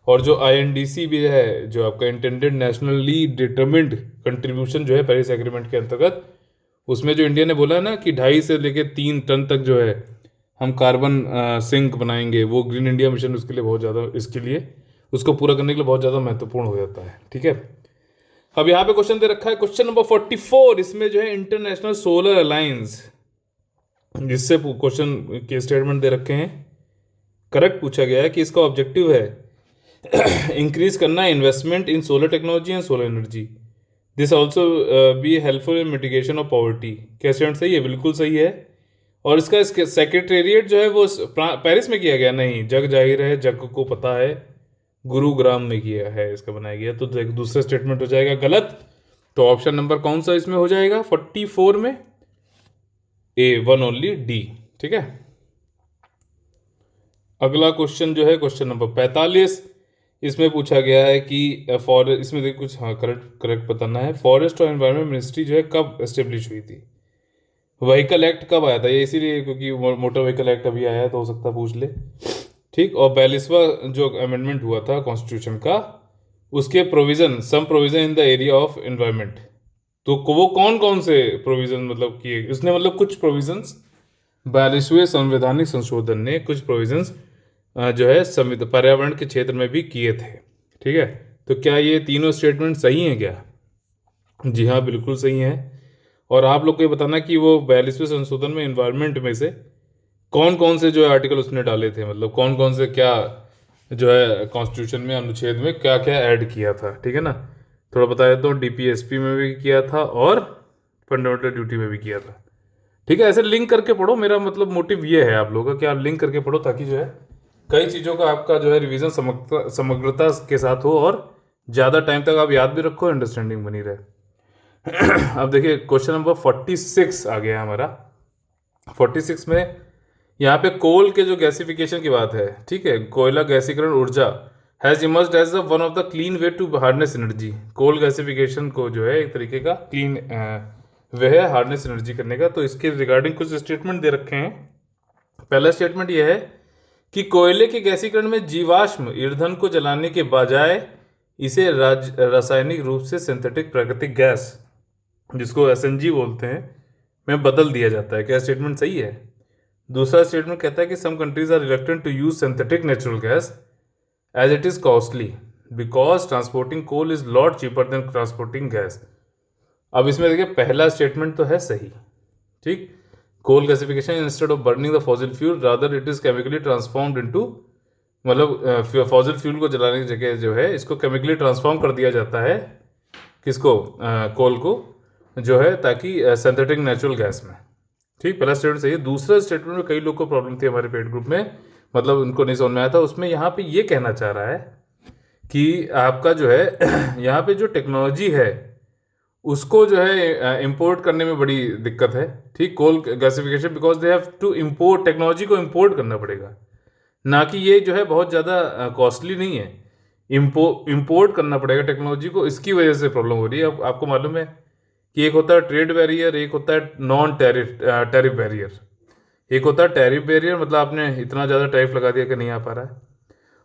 Speaker 1: और जो INDC भी है, जो आपका इंटेंडेड नेशनली डिटरमिन्ड कंट्रीब्यूशन जो है पेरिस एग्रीमेंट के अंतर्गत, उसमें जो इंडिया ने बोला है ना कि 2.5 से लेकर 3 टन तक जो है हम कार्बन सिंक बनाएंगे, वो ग्रीन इंडिया मिशन उसके लिए बहुत ज़्यादा, इसके लिए उसको पूरा करने के लिए बहुत ज़्यादा महत्वपूर्ण हो जाता है। ठीक है, अब यहाँ पे क्वेश्चन दे रखा है क्वेश्चन नंबर 44। इसमें जो है इंटरनेशनल सोलर अलायंस, जिससे क्वेश्चन के स्टेटमेंट दे रखे हैं, करेक्ट पूछा गया है कि इसका ऑब्जेक्टिव है इंक्रीज करना investment in solar technology and solar energy, this also be helpful in mitigation of poverty. क्या स्टेटमेंट सही है? बिल्कुल सही है। और इसका सेक्रेटेरिएट जो है वो पेरिस में किया गया, नहीं, जग जाहिर है, जग को पता है, गुरुग्राम में किया है, इसका बनाया गया। तो दूसरा स्टेटमेंट हो जाएगा गलत। तो ऑप्शन नंबर कौन सा इसमें हो जाएगा 44 में? ए, 1 ओनली, डी। ठीक है, अगला क्वेश्चन जो है क्वेश्चन नंबर 45। इसमें पूछा गया है कि फॉरेस्ट, इसमें देखिए कुछ, हाँ, करेक्ट बताना है। फॉरेस्ट और एनवायरनमेंट मिनिस्ट्री जो है कब एस्टेब्लिश हुई थी? व्हीकल एक्ट कब आया था? ये इसीलिए क्योंकि मोटर व्हीकल एक्ट अभी आया है तो हो सकता है पूछ ले। ठीक, और 42वां जो अमेंडमेंट हुआ था कॉन्स्टिट्यूशन का, उसके provision, some provision in the area of environment, तो वो कौन कौन से प्रोविजन मतलब किए उसने, मतलब कुछ प्रोविजंस 42वें संवैधानिक संशोधन ने कुछ प्रोविजंस जो है पर्यावरण के क्षेत्र में भी किए थे। ठीक है, तो क्या ये तीनों स्टेटमेंट सही हैं क्या? जी हाँ, बिल्कुल सही हैं। और आप लोग को ये बताना कि वो 42वें संशोधन में एनवायरनमेंट में से कौन कौन से जो है आर्टिकल उसने डाले थे, मतलब कौन कौन से क्या जो है कॉन्स्टिट्यूशन में अनुच्छेद में क्या क्या ऐड किया था। ठीक है ना, थोड़ा बताया तो DPSP में भी किया था और फंडामेंटल ड्यूटी में भी किया था। ठीक है, ऐसे लिंक करके पढ़ो, मेरा मतलब मोटिव ये है आप लोगों का कि आप लिंक करके पढ़ो ताकि जो है कई चीज़ों का आपका जो है रिवीजन समग्रता के साथ हो और ज़्यादा टाइम तक आप याद भी रखो, अंडरस्टैंडिंग बनी रहे। अब देखिए क्वेश्चन नंबर 46 आ गया हमारा। 46 में यहाँ पे कोल के जो गैसिफिकेशन की बात है, ठीक है, कोयला गैसीकरण ऊर्जा has emerged as one of the clean way to harness energy. Coal gasification को जो है एक तरीके का क्लीन वे है हार्नेस एनर्जी करने का। तो इसके रिगार्डिंग कुछ स्टेटमेंट दे रखे हैं। पहला स्टेटमेंट यह है कि कोयले के गैसीकरण में जीवाश्म ईंधन को जलाने के बजाय इसे रासायनिक रूप से सिंथेटिक प्राकृतिक गैस, जिसको एसएनजी बोलते हैं, में बदल दिया जाता है। क्या स्टेटमेंट सही है? दूसरा स्टेटमेंट कहता है कि some countries are reluctant to use synthetic natural gas as it is costly because transporting coal is lot cheaper than transporting gas. अब इसमें देखिए पहला स्टेटमेंट तो है सही, ठीक, coal gasification instead of burning the fossil fuel rather it is chemically transformed into, मतलब fossil fuel को जलाने की जगह जो है इसको केमिकली ट्रांसफॉर्म कर दिया जाता है, किसको, कोल को, जो है ताकि सिंथेटिक नेचुरल गैस में। ठीक, पहला स्टेटमेंट सही है। दूसरा स्टेटमेंट में कई लोग को प्रॉब्लम थी हमारे पेड ग्रुप में, मतलब उनको नहीं समझ में आया था। उसमें यहाँ पे ये कहना चाह रहा है कि आपका जो है यहाँ पे जो टेक्नोलॉजी है उसको जो है इंपोर्ट करने में बड़ी दिक्कत है। ठीक, coal gasification because they have to import, technology को इंपोर्ट करना पड़ेगा, ना कि ये जो है बहुत ज़्यादा कॉस्टली नहीं है, इंपोर्ट करना पड़ेगा टेक्नोलॉजी को, इसकी वजह से प्रॉब्लम हो रही है। अब आपको मालूम है कि एक होता है ट्रेड बैरियर, एक होता है नॉन टैरिफ बैरियर। एक होता है टैरिफ बैरियर, मतलब आपने इतना ज़्यादा टैरिफ लगा दिया कि नहीं आ पा रहा है,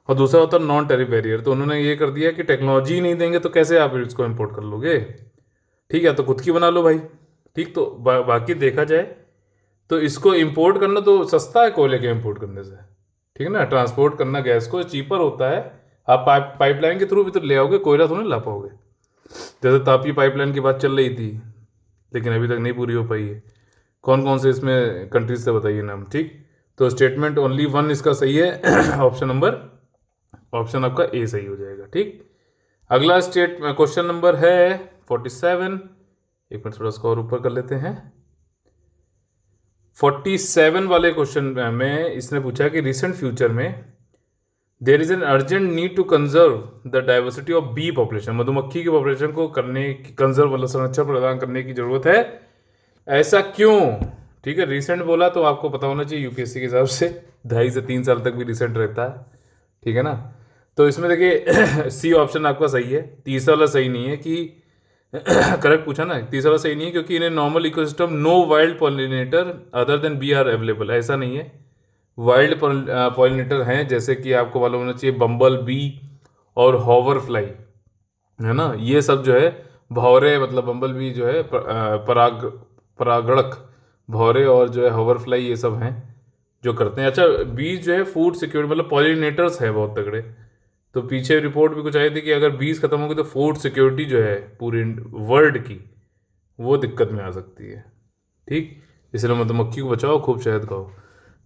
Speaker 1: और दूसरा होता है नॉन टैरिफ बैरियर। तो उन्होंने ये कर दिया कि टेक्नोलॉजी नहीं देंगे तो कैसे आप इसको इंपोर्ट कर लोगे। ठीक है, तो खुद की बना लो भाई। ठीक, तो बाकी देखा जाए तो इसको इंपोर्ट करना तो सस्ता है कोयले के इंपोर्ट करने से, ठीक है ना। ट्रांसपोर्ट करना गैस को चीपर होता है, आप पाइपलाइन के थ्रू भी तो ले आओगे, कोयला तो नहीं ला पाओगे। जैसे तापी पाइपलाइन की बात चल रही थी लेकिन अभी तक नहीं पूरी हो पाई है। कौन कौन से इसमें कंट्रीज से बताइए नाम। ठीक, तो स्टेटमेंट ओनली वन इसका सही है ऑप्शन आपका ए सही हो जाएगा। ठीक, अगला क्वेश्चन नंबर है 47। एक मिनट थोड़ा स्कोर ऊपर कर लेते हैं। 47 वाले क्वेश्चन में इसने पूछा कि रिसेंट फ्यूचर में there is an urgent need to conserve the diversity of bee population. मधुमक्खी की पॉपुलेशन को कंजर्व मतलब संरक्षण प्रदान करने की जरूरत है, ऐसा क्यों। ठीक है, रिसेंट बोला तो आपको पता होना चाहिए यूपीएससी के हिसाब से 2.5 से 3 साल तक भी रिसेंट रहता है, ठीक है ना। तो इसमें देखिए सी ऑप्शन आपका सही है, तीसरा वाला सही नहीं है कि करेक्ट पूछा ना, तीसरा वाला सही नहीं है क्योंकि इन्हें normal ecosystem no wild pollinator other than bee are available, ऐसा नहीं है। वाइल्ड पॉलिनेटर हैं, जैसे कि आपको मालूम होना चाहिए बम्बल बी और हॉवर फ्लाई, है ना। ये सब जो है भौरे, मतलब बम्बल बी जो है परागणक भौरे, और जो है हॉवर फ्लाई, ये सब हैं जो करते हैं। अच्छा, बीज जो है फूड सिक्योरिटी, मतलब पॉलिनेटर्स हैं बहुत तगड़े। तो पीछे रिपोर्ट भी कुछ आई थी कि अगर बीज खत्म हो गई तो फूड सिक्योरिटी जो है पूरी वर्ल्ड की, वो दिक्कत में आ सकती है। ठीक, इसलिए मधुमक्खी को बचाओ, खूब शहद खाओ।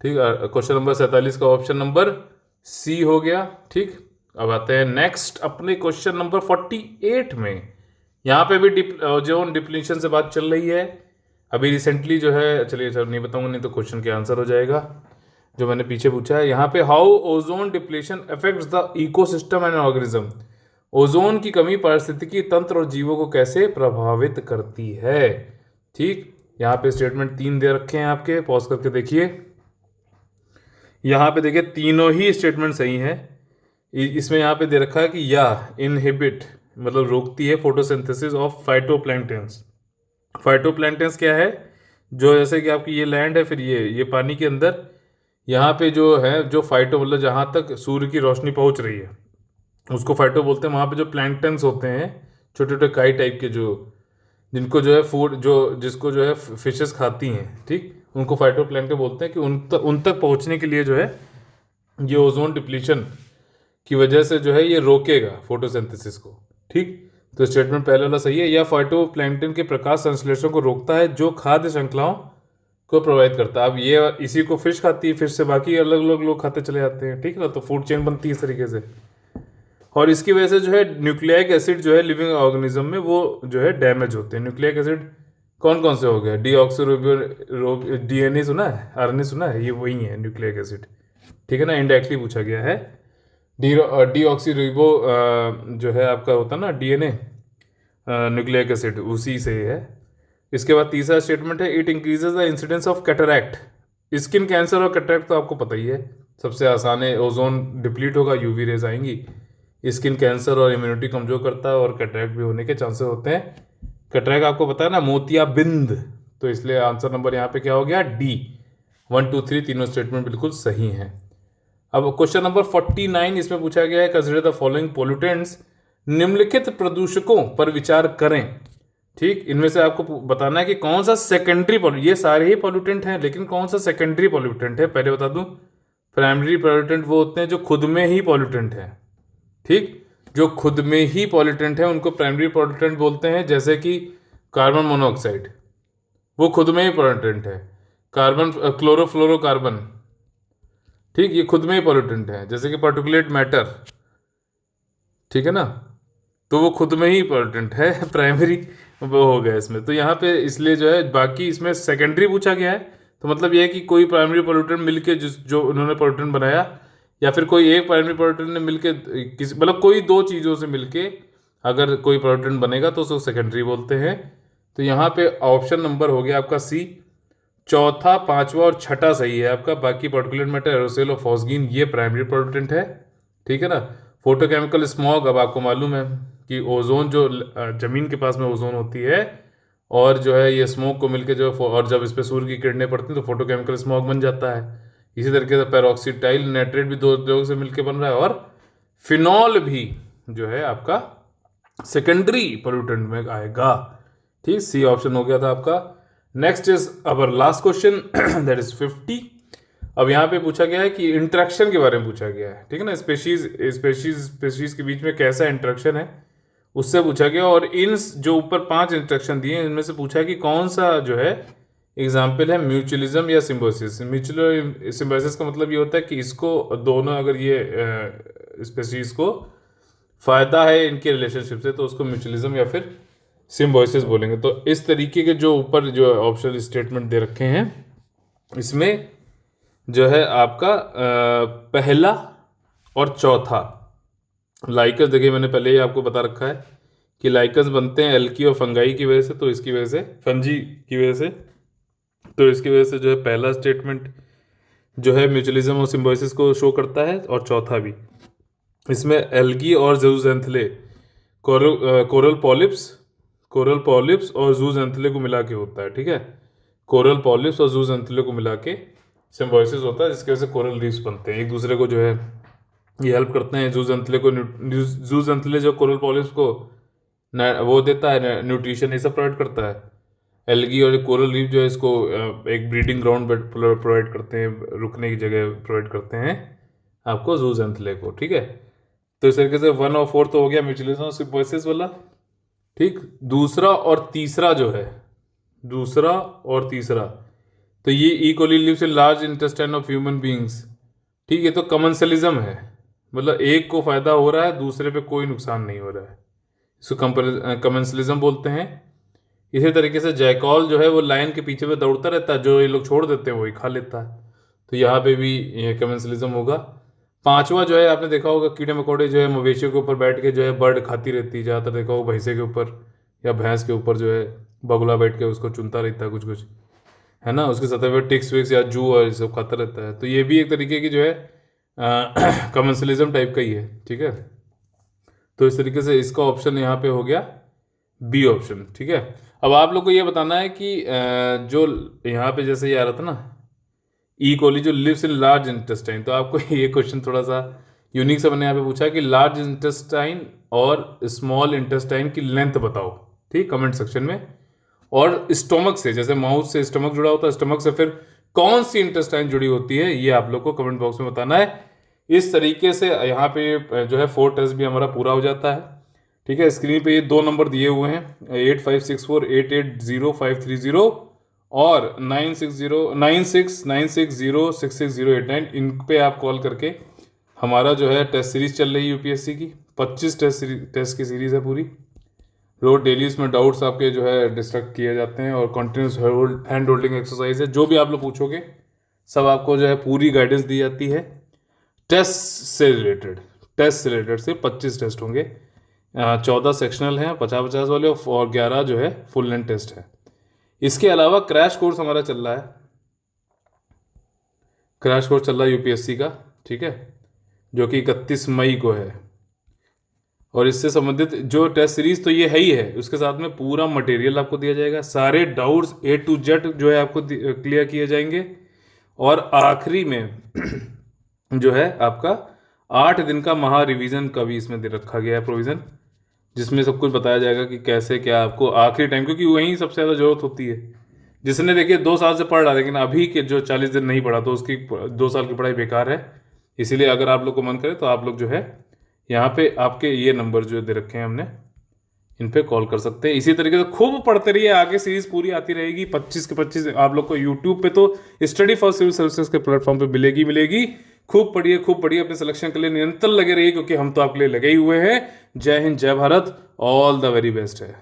Speaker 1: ठीक, क्वेश्चन नंबर 47 का ऑप्शन नंबर सी हो गया। ठीक, अब आते हैं नेक्स्ट अपने क्वेश्चन नंबर 48 में। यहाँ पे भी जोन डिप्लीशन से बात चल रही है अभी रिसेंटली जो है। चलिए सर नहीं बताऊंगा, नहीं तो क्वेश्चन के आंसर हो जाएगा जो मैंने पीछे पूछा है। यहाँ पे how ozone depletion affects the ecosystem and organism. Ozone की कमी पारिस्थितिकी तंत्र और जीवों को कैसे प्रभावित करती है। ठीक, यहाँ पे स्टेटमेंट 3 दे रखे हैं आपके, पॉज करके देखिए। यहाँ पे देखिए तीनों ही स्टेटमेंट सही है। इसमें यहाँ पे दे रखा है कि या इनहिबिट मतलब रोकती है फोटोसिंथेसिस ऑफ फाइटोप्लैंक्टन्स। फाइटोप्लैंक्टन्स क्या है, जो जैसे कि आपकी ये लैंड है, फिर ये पानी के अंदर, यहाँ पे जो है जो फाइटो मतलब जहाँ तक सूर्य की रोशनी पहुँच रही है उसको फाइटो बोलते हैं। वहाँ पे जो प्लैंक्टन्स होते हैं छोटे छोटे काई टाइप के, जो जिनको जो है फूड जिसको जो है फिशेस खाती हैं, ठीक, उनको फाइटोप्लैंक्टन बोलते हैं। कि उन तक पहुँचने के लिए जो है ये ओजोन डिप्लीशन की वजह से जो है ये रोकेगा फोटोसिंथेसिस को। ठीक, तो स्टेटमेंट पहले वाला सही है। या फाइटोप्लैंक्टन के प्रकाश संश्लेषण को रोकता है जो खाद्य श्रृंखलाओं को प्रभावित करता है। अब ये इसी को फिश खाती है, फिश से बाकी अलग अलग लोग खाते चले जाते हैं, ठीक है ना। तो फूड चेन बनती है इस तरीके से, और इसकी वजह से जो है न्यूक्लिक एसिड जो है लिविंग ऑर्गेनिज्म में वो जो है डैमेज होते हैं। न्यूक्लिक एसिड कौन कौन से हो गए? डीऑक्सी डीएनए सुना है, आरएनए सुना है, ये वही है न्यूक्लिक एसिड, ठीक है ना, इनडायरेक्टली पूछा गया है। डीऑक्सी जो है आपका होता है ना डीएनए, न्यूक्लिक एसिड, उसी से है। इसके बाद तीसरा स्टेटमेंट है, it increases the incidence of cataract. Skin cancer और कैटरैक्ट तो आपको पता ही है, सबसे आसान है, ओजोन डिप्लीट होगा, यूवी रेज आएंगी, स्किन कैंसर और इम्यूनिटी कमजोर करता है, और कैटरैक्ट भी होने के चांसेस होते हैं। कैटरैक्ट आपको पता है ना, मोतियाबिंद, तो इसलिए आंसर नंबर यहाँ पे क्या हो गया? डी। 1 2 3 तीनों स्टेटमेंट बिल्कुल सही हैं। अब क्वेश्चन नंबर 49 इसमें पूछा गया है, कंसिडर द फॉलोइंग पोल्यूटेंट्स, निम्नलिखित प्रदूषकों पर विचार करें। ठीक, इनमें से आपको बताना है कि कौन सा सेकेंडरी पॉल्यूटेंट, ये सारे ही पॉल्यूटेंट हैं लेकिन कौन सा सेकेंडरी पॉल्यूटेंट है। पहले बता दूं, प्राइमरी पॉल्यूटेंट वो होते हैं जो खुद में ही पॉल्यूटेंट है। ठीक, जो खुद में ही पॉल्यूटेंट है उनको प्राइमरी पॉल्यूटेंट बोलते हैं, जैसे कि कार्बन मोनोऑक्साइड, वो खुद में ही पॉल्यूटेंट है। कार्बन क्लोरोफ्लोरोकार्बन, ठीक, ये खुद में ही पॉल्यूटेंट है। जैसे कि पार्टिकुलेट मैटर, ठीक है ना, तो वो खुद में ही पॉल्यूटेंट है प्राइमरी वो हो गया इसमें। तो यहाँ पे इसलिए जो है, बाकी इसमें सेकेंडरी पूछा गया है, तो मतलब ये है कि कोई प्राइमरी पॉल्यूटेंट मिलके जो उन्होंने पॉल्यूटेंट बनाया, या फिर कोई एक प्राइमरी पॉल्यूटेंट ने मिलके किसी, मतलब कोई दो चीज़ों से मिलके अगर कोई पॉल्यूटेंट बनेगा तो उसको सेकेंडरी बोलते हैं। तो यहाँ पे ऑप्शन नंबर हो गया आपका सी। चौथा, पांचवा और छठा सही है आपका। बाकी पार्टिकुलेट मैटर, एरोसोल और फॉस्गीन ये प्राइमरी पॉल्यूटेंट है, ठीक है ना। फोटोकेमिकल स्मॉग, अब आपको मालूम है कि ओजोन जो जमीन के पास में ओजोन होती है, और जो है ये स्मोक को मिलके जो, और जब इस पे सूर्य की किरणें पड़ती हैं तो फोटोकेमिकल स्मॉग बन जाता है। इसी तरीके से पेरोक्सीटाइल नाइट्रेट भी दो लोगों से मिलकर बन रहा है, और फिनॉल भी जो है आपका सेकेंडरी पोल्यूटेंट में आएगा। ठीक, सी ऑप्शन हो गया था आपका। Next is our last question, that is 50। अब यहाँ पे पूछा गया है कि इंटरेक्शन के बारे में पूछा गया है, ठीक है ना, स्पेशीज के बीच में कैसा इंटरेक्शन है उससे पूछा गया। और इन जो ऊपर 5 इंटरेक्शन दिए इनमें से पूछा है कि कौन सा जो है एग्जाम्पल है म्यूचुअलिज्म या सिम्बोसिस। म्यूचुअल सिम्बोसिस का मतलब ये होता है कि इसको दोनों, अगर ये स्पेशीज को फायदा है इनके रिलेशनशिप से, तो उसको म्यूचुअलिज्म या फिर सिम्बोसिस बोलेंगे। तो इस तरीके के जो ऊपर जो ऑप्शनल स्टेटमेंट दे रखे हैं, इसमें जो है आपका पहला और चौथा, लाइकस, देखिए मैंने पहले ही आपको बता रखा है कि लाइकस बनते हैं एल्की और फंगाई की वजह से, तो इसकी वजह से, फंजी की वजह से, तो इसकी वजह से जो है पहला स्टेटमेंट जो है म्यूचुअलिज्म और सिम्बोसिस को शो करता है, और चौथा भी। इसमें एल्गी और जूजेंथले, कोरल पॉलिप्स और जूजेंथले को मिला के होता है, ठीक है। कोरल पॉलिप्स और जूजेंथले को मिला के सिम्बोसिस होता है, जिसकी वजह से कोरल रीफ्स बनते हैं, एक दूसरे को जो है ये हेल्प करते हैं। जूजेंथले जो कोरल पॉलिप्स को वो देता है न्यूट्रिशन, ये सब प्रोवाइड करता है। एल्गी और कोरल रीफ जो है इसको एक ब्रीडिंग ग्राउंड प्रोवाइड करते हैं, रुकने की जगह प्रोवाइड करते हैं आपको जूजेंथले को, ठीक है। तो इस तरीके से 1 और 4 तो हो गया म्यूचुअलिज्म और सिम्बोसिस वाला, ठीक। दूसरा और तीसरा जो है, दूसरा और तीसरा, तो ये equally lives in large intestine of human beings, ठीक है। तो कमेंसलिज्म है, मतलब एक को फायदा हो रहा है, दूसरे पे कोई नुकसान नहीं हो रहा है, इसको कमेंसलिज्म बोलते हैं। इसी तरीके से जैकॉल जो है वो लाइन के पीछे में दौड़ता रहता है, जो ये लोग छोड़ देते हैं वही खा लेता है, तो यहाँ पे भी ये कमेंसलिज्म होगा। पांचवा जो है, आपने देखा होगा कीड़े मकोड़े जो है मवेशियों के ऊपर बैठ के जो है बर्ड खाती रहती है, ज़्यादातर देखा होगा भैंसे के ऊपर या भैंस के ऊपर जो है बगुला बैठ के उसको चुनता रहता है, कुछ कुछ है ना, उसके सतह पर टिक्स विक्स या जू और ये सब खाता रहता है। तो ये भी एक तरीके की जो है कमेंसलिज्म टाइप का ही है, ठीक है। तो इस तरीके से इसका ऑप्शन यहाँ पे हो गया बी ऑप्शन, ठीक है। अब आप लोग को ये बताना है कि जो यहाँ पे जैसे ये आ रहा था ना, ई कोली जो लिव्स इन लार्ज इंटेस्टाइन, तो आपको ये क्वेश्चन थोड़ा सा यूनिक सा मैंने यहाँ पे पूछा कि लार्ज इंटेस्टाइन और स्मॉल इंटेस्टाइन की लेंथ बताओ, ठीक, कमेंट सेक्शन में। और स्टोमक से, जैसे माउथ से स्टमक जुड़ा होता है, स्टमक से फिर कौन सी इंटेस्टाइन जुड़ी होती है, ये आप लोग को कमेंट बॉक्स में बताना है। इस तरीके से यहाँ पे जो है 4 टेस्ट भी हमारा पूरा हो जाता है, ठीक है। स्क्रीन पे ये 2 नंबर दिए हुए हैं, 8564880530 और 9696606608, इन पे आप कॉल करके, हमारा जो है टेस्ट सीरीज चल रही है यूपीएससी की, 25 टेस्ट की सीरीज है पूरी, रोज डेली इसमें डाउट्स आपके जो है डिस्ट्रक्ट किए जाते हैं, और कंटिन्यूस हैंड होल्डिंग एक्सरसाइज है, जो भी आप लोग पूछोगे सब आपको जो है पूरी गाइडेंस दी जाती है। टेस्ट से रिलेटेड से 25 टेस्ट होंगे, 14 सेक्शनल हैं 50-50 वाले, और 11 जो है फुल लेंथ टेस्ट है। इसके अलावा क्रैश कोर्स हमारा चल रहा है, क्रैश कोर्स चल रहा है यूपीएससी का, ठीक है, जो कि 31 मई को है। और इससे संबंधित जो टेस्ट सीरीज तो ये है ही है, उसके साथ में पूरा मटेरियल आपको दिया जाएगा, सारे डाउट्स A to Z जो है आपको क्लियर किए जाएंगे। और आखिरी में जो है आपका 8 दिन का महा रिवीजन का भी इसमें दे रखा गया है प्रोविज़न, जिसमें सब कुछ बताया जाएगा कि कैसे क्या आपको आखिरी टाइम, क्योंकि वहीं सबसे ज़्यादा ज़रूरत होती है। जिसने देखिए 2 साल से पढ़ रहा है, लेकिन अभी के जो 40 दिन नहीं पढ़ा, तो उसकी 2 साल की पढ़ाई बेकार है। इसीलिए अगर आप लोग को मन करे तो आप लोग जो है यहाँ पे आपके ये नंबर जो दे रखे हैं हमने, इन पे कॉल कर सकते हैं। इसी तरीके से खूब पढ़ते रहिए, आगे सीरीज पूरी आती रहेगी। 25 के 25 आप लोग को यूट्यूब पे तो स्टडी फॉर सिविल सर्विसेज के प्लेटफॉर्म पे मिलेगी। खूब पढ़िए, खूब पढ़िए, अपने सिलेक्शन के लिए निरंतर लगे रहिए, क्योंकि हम तो आपके लिए लगे ही हुए हैं। जय हिंद, जय Bharat, all the very best है।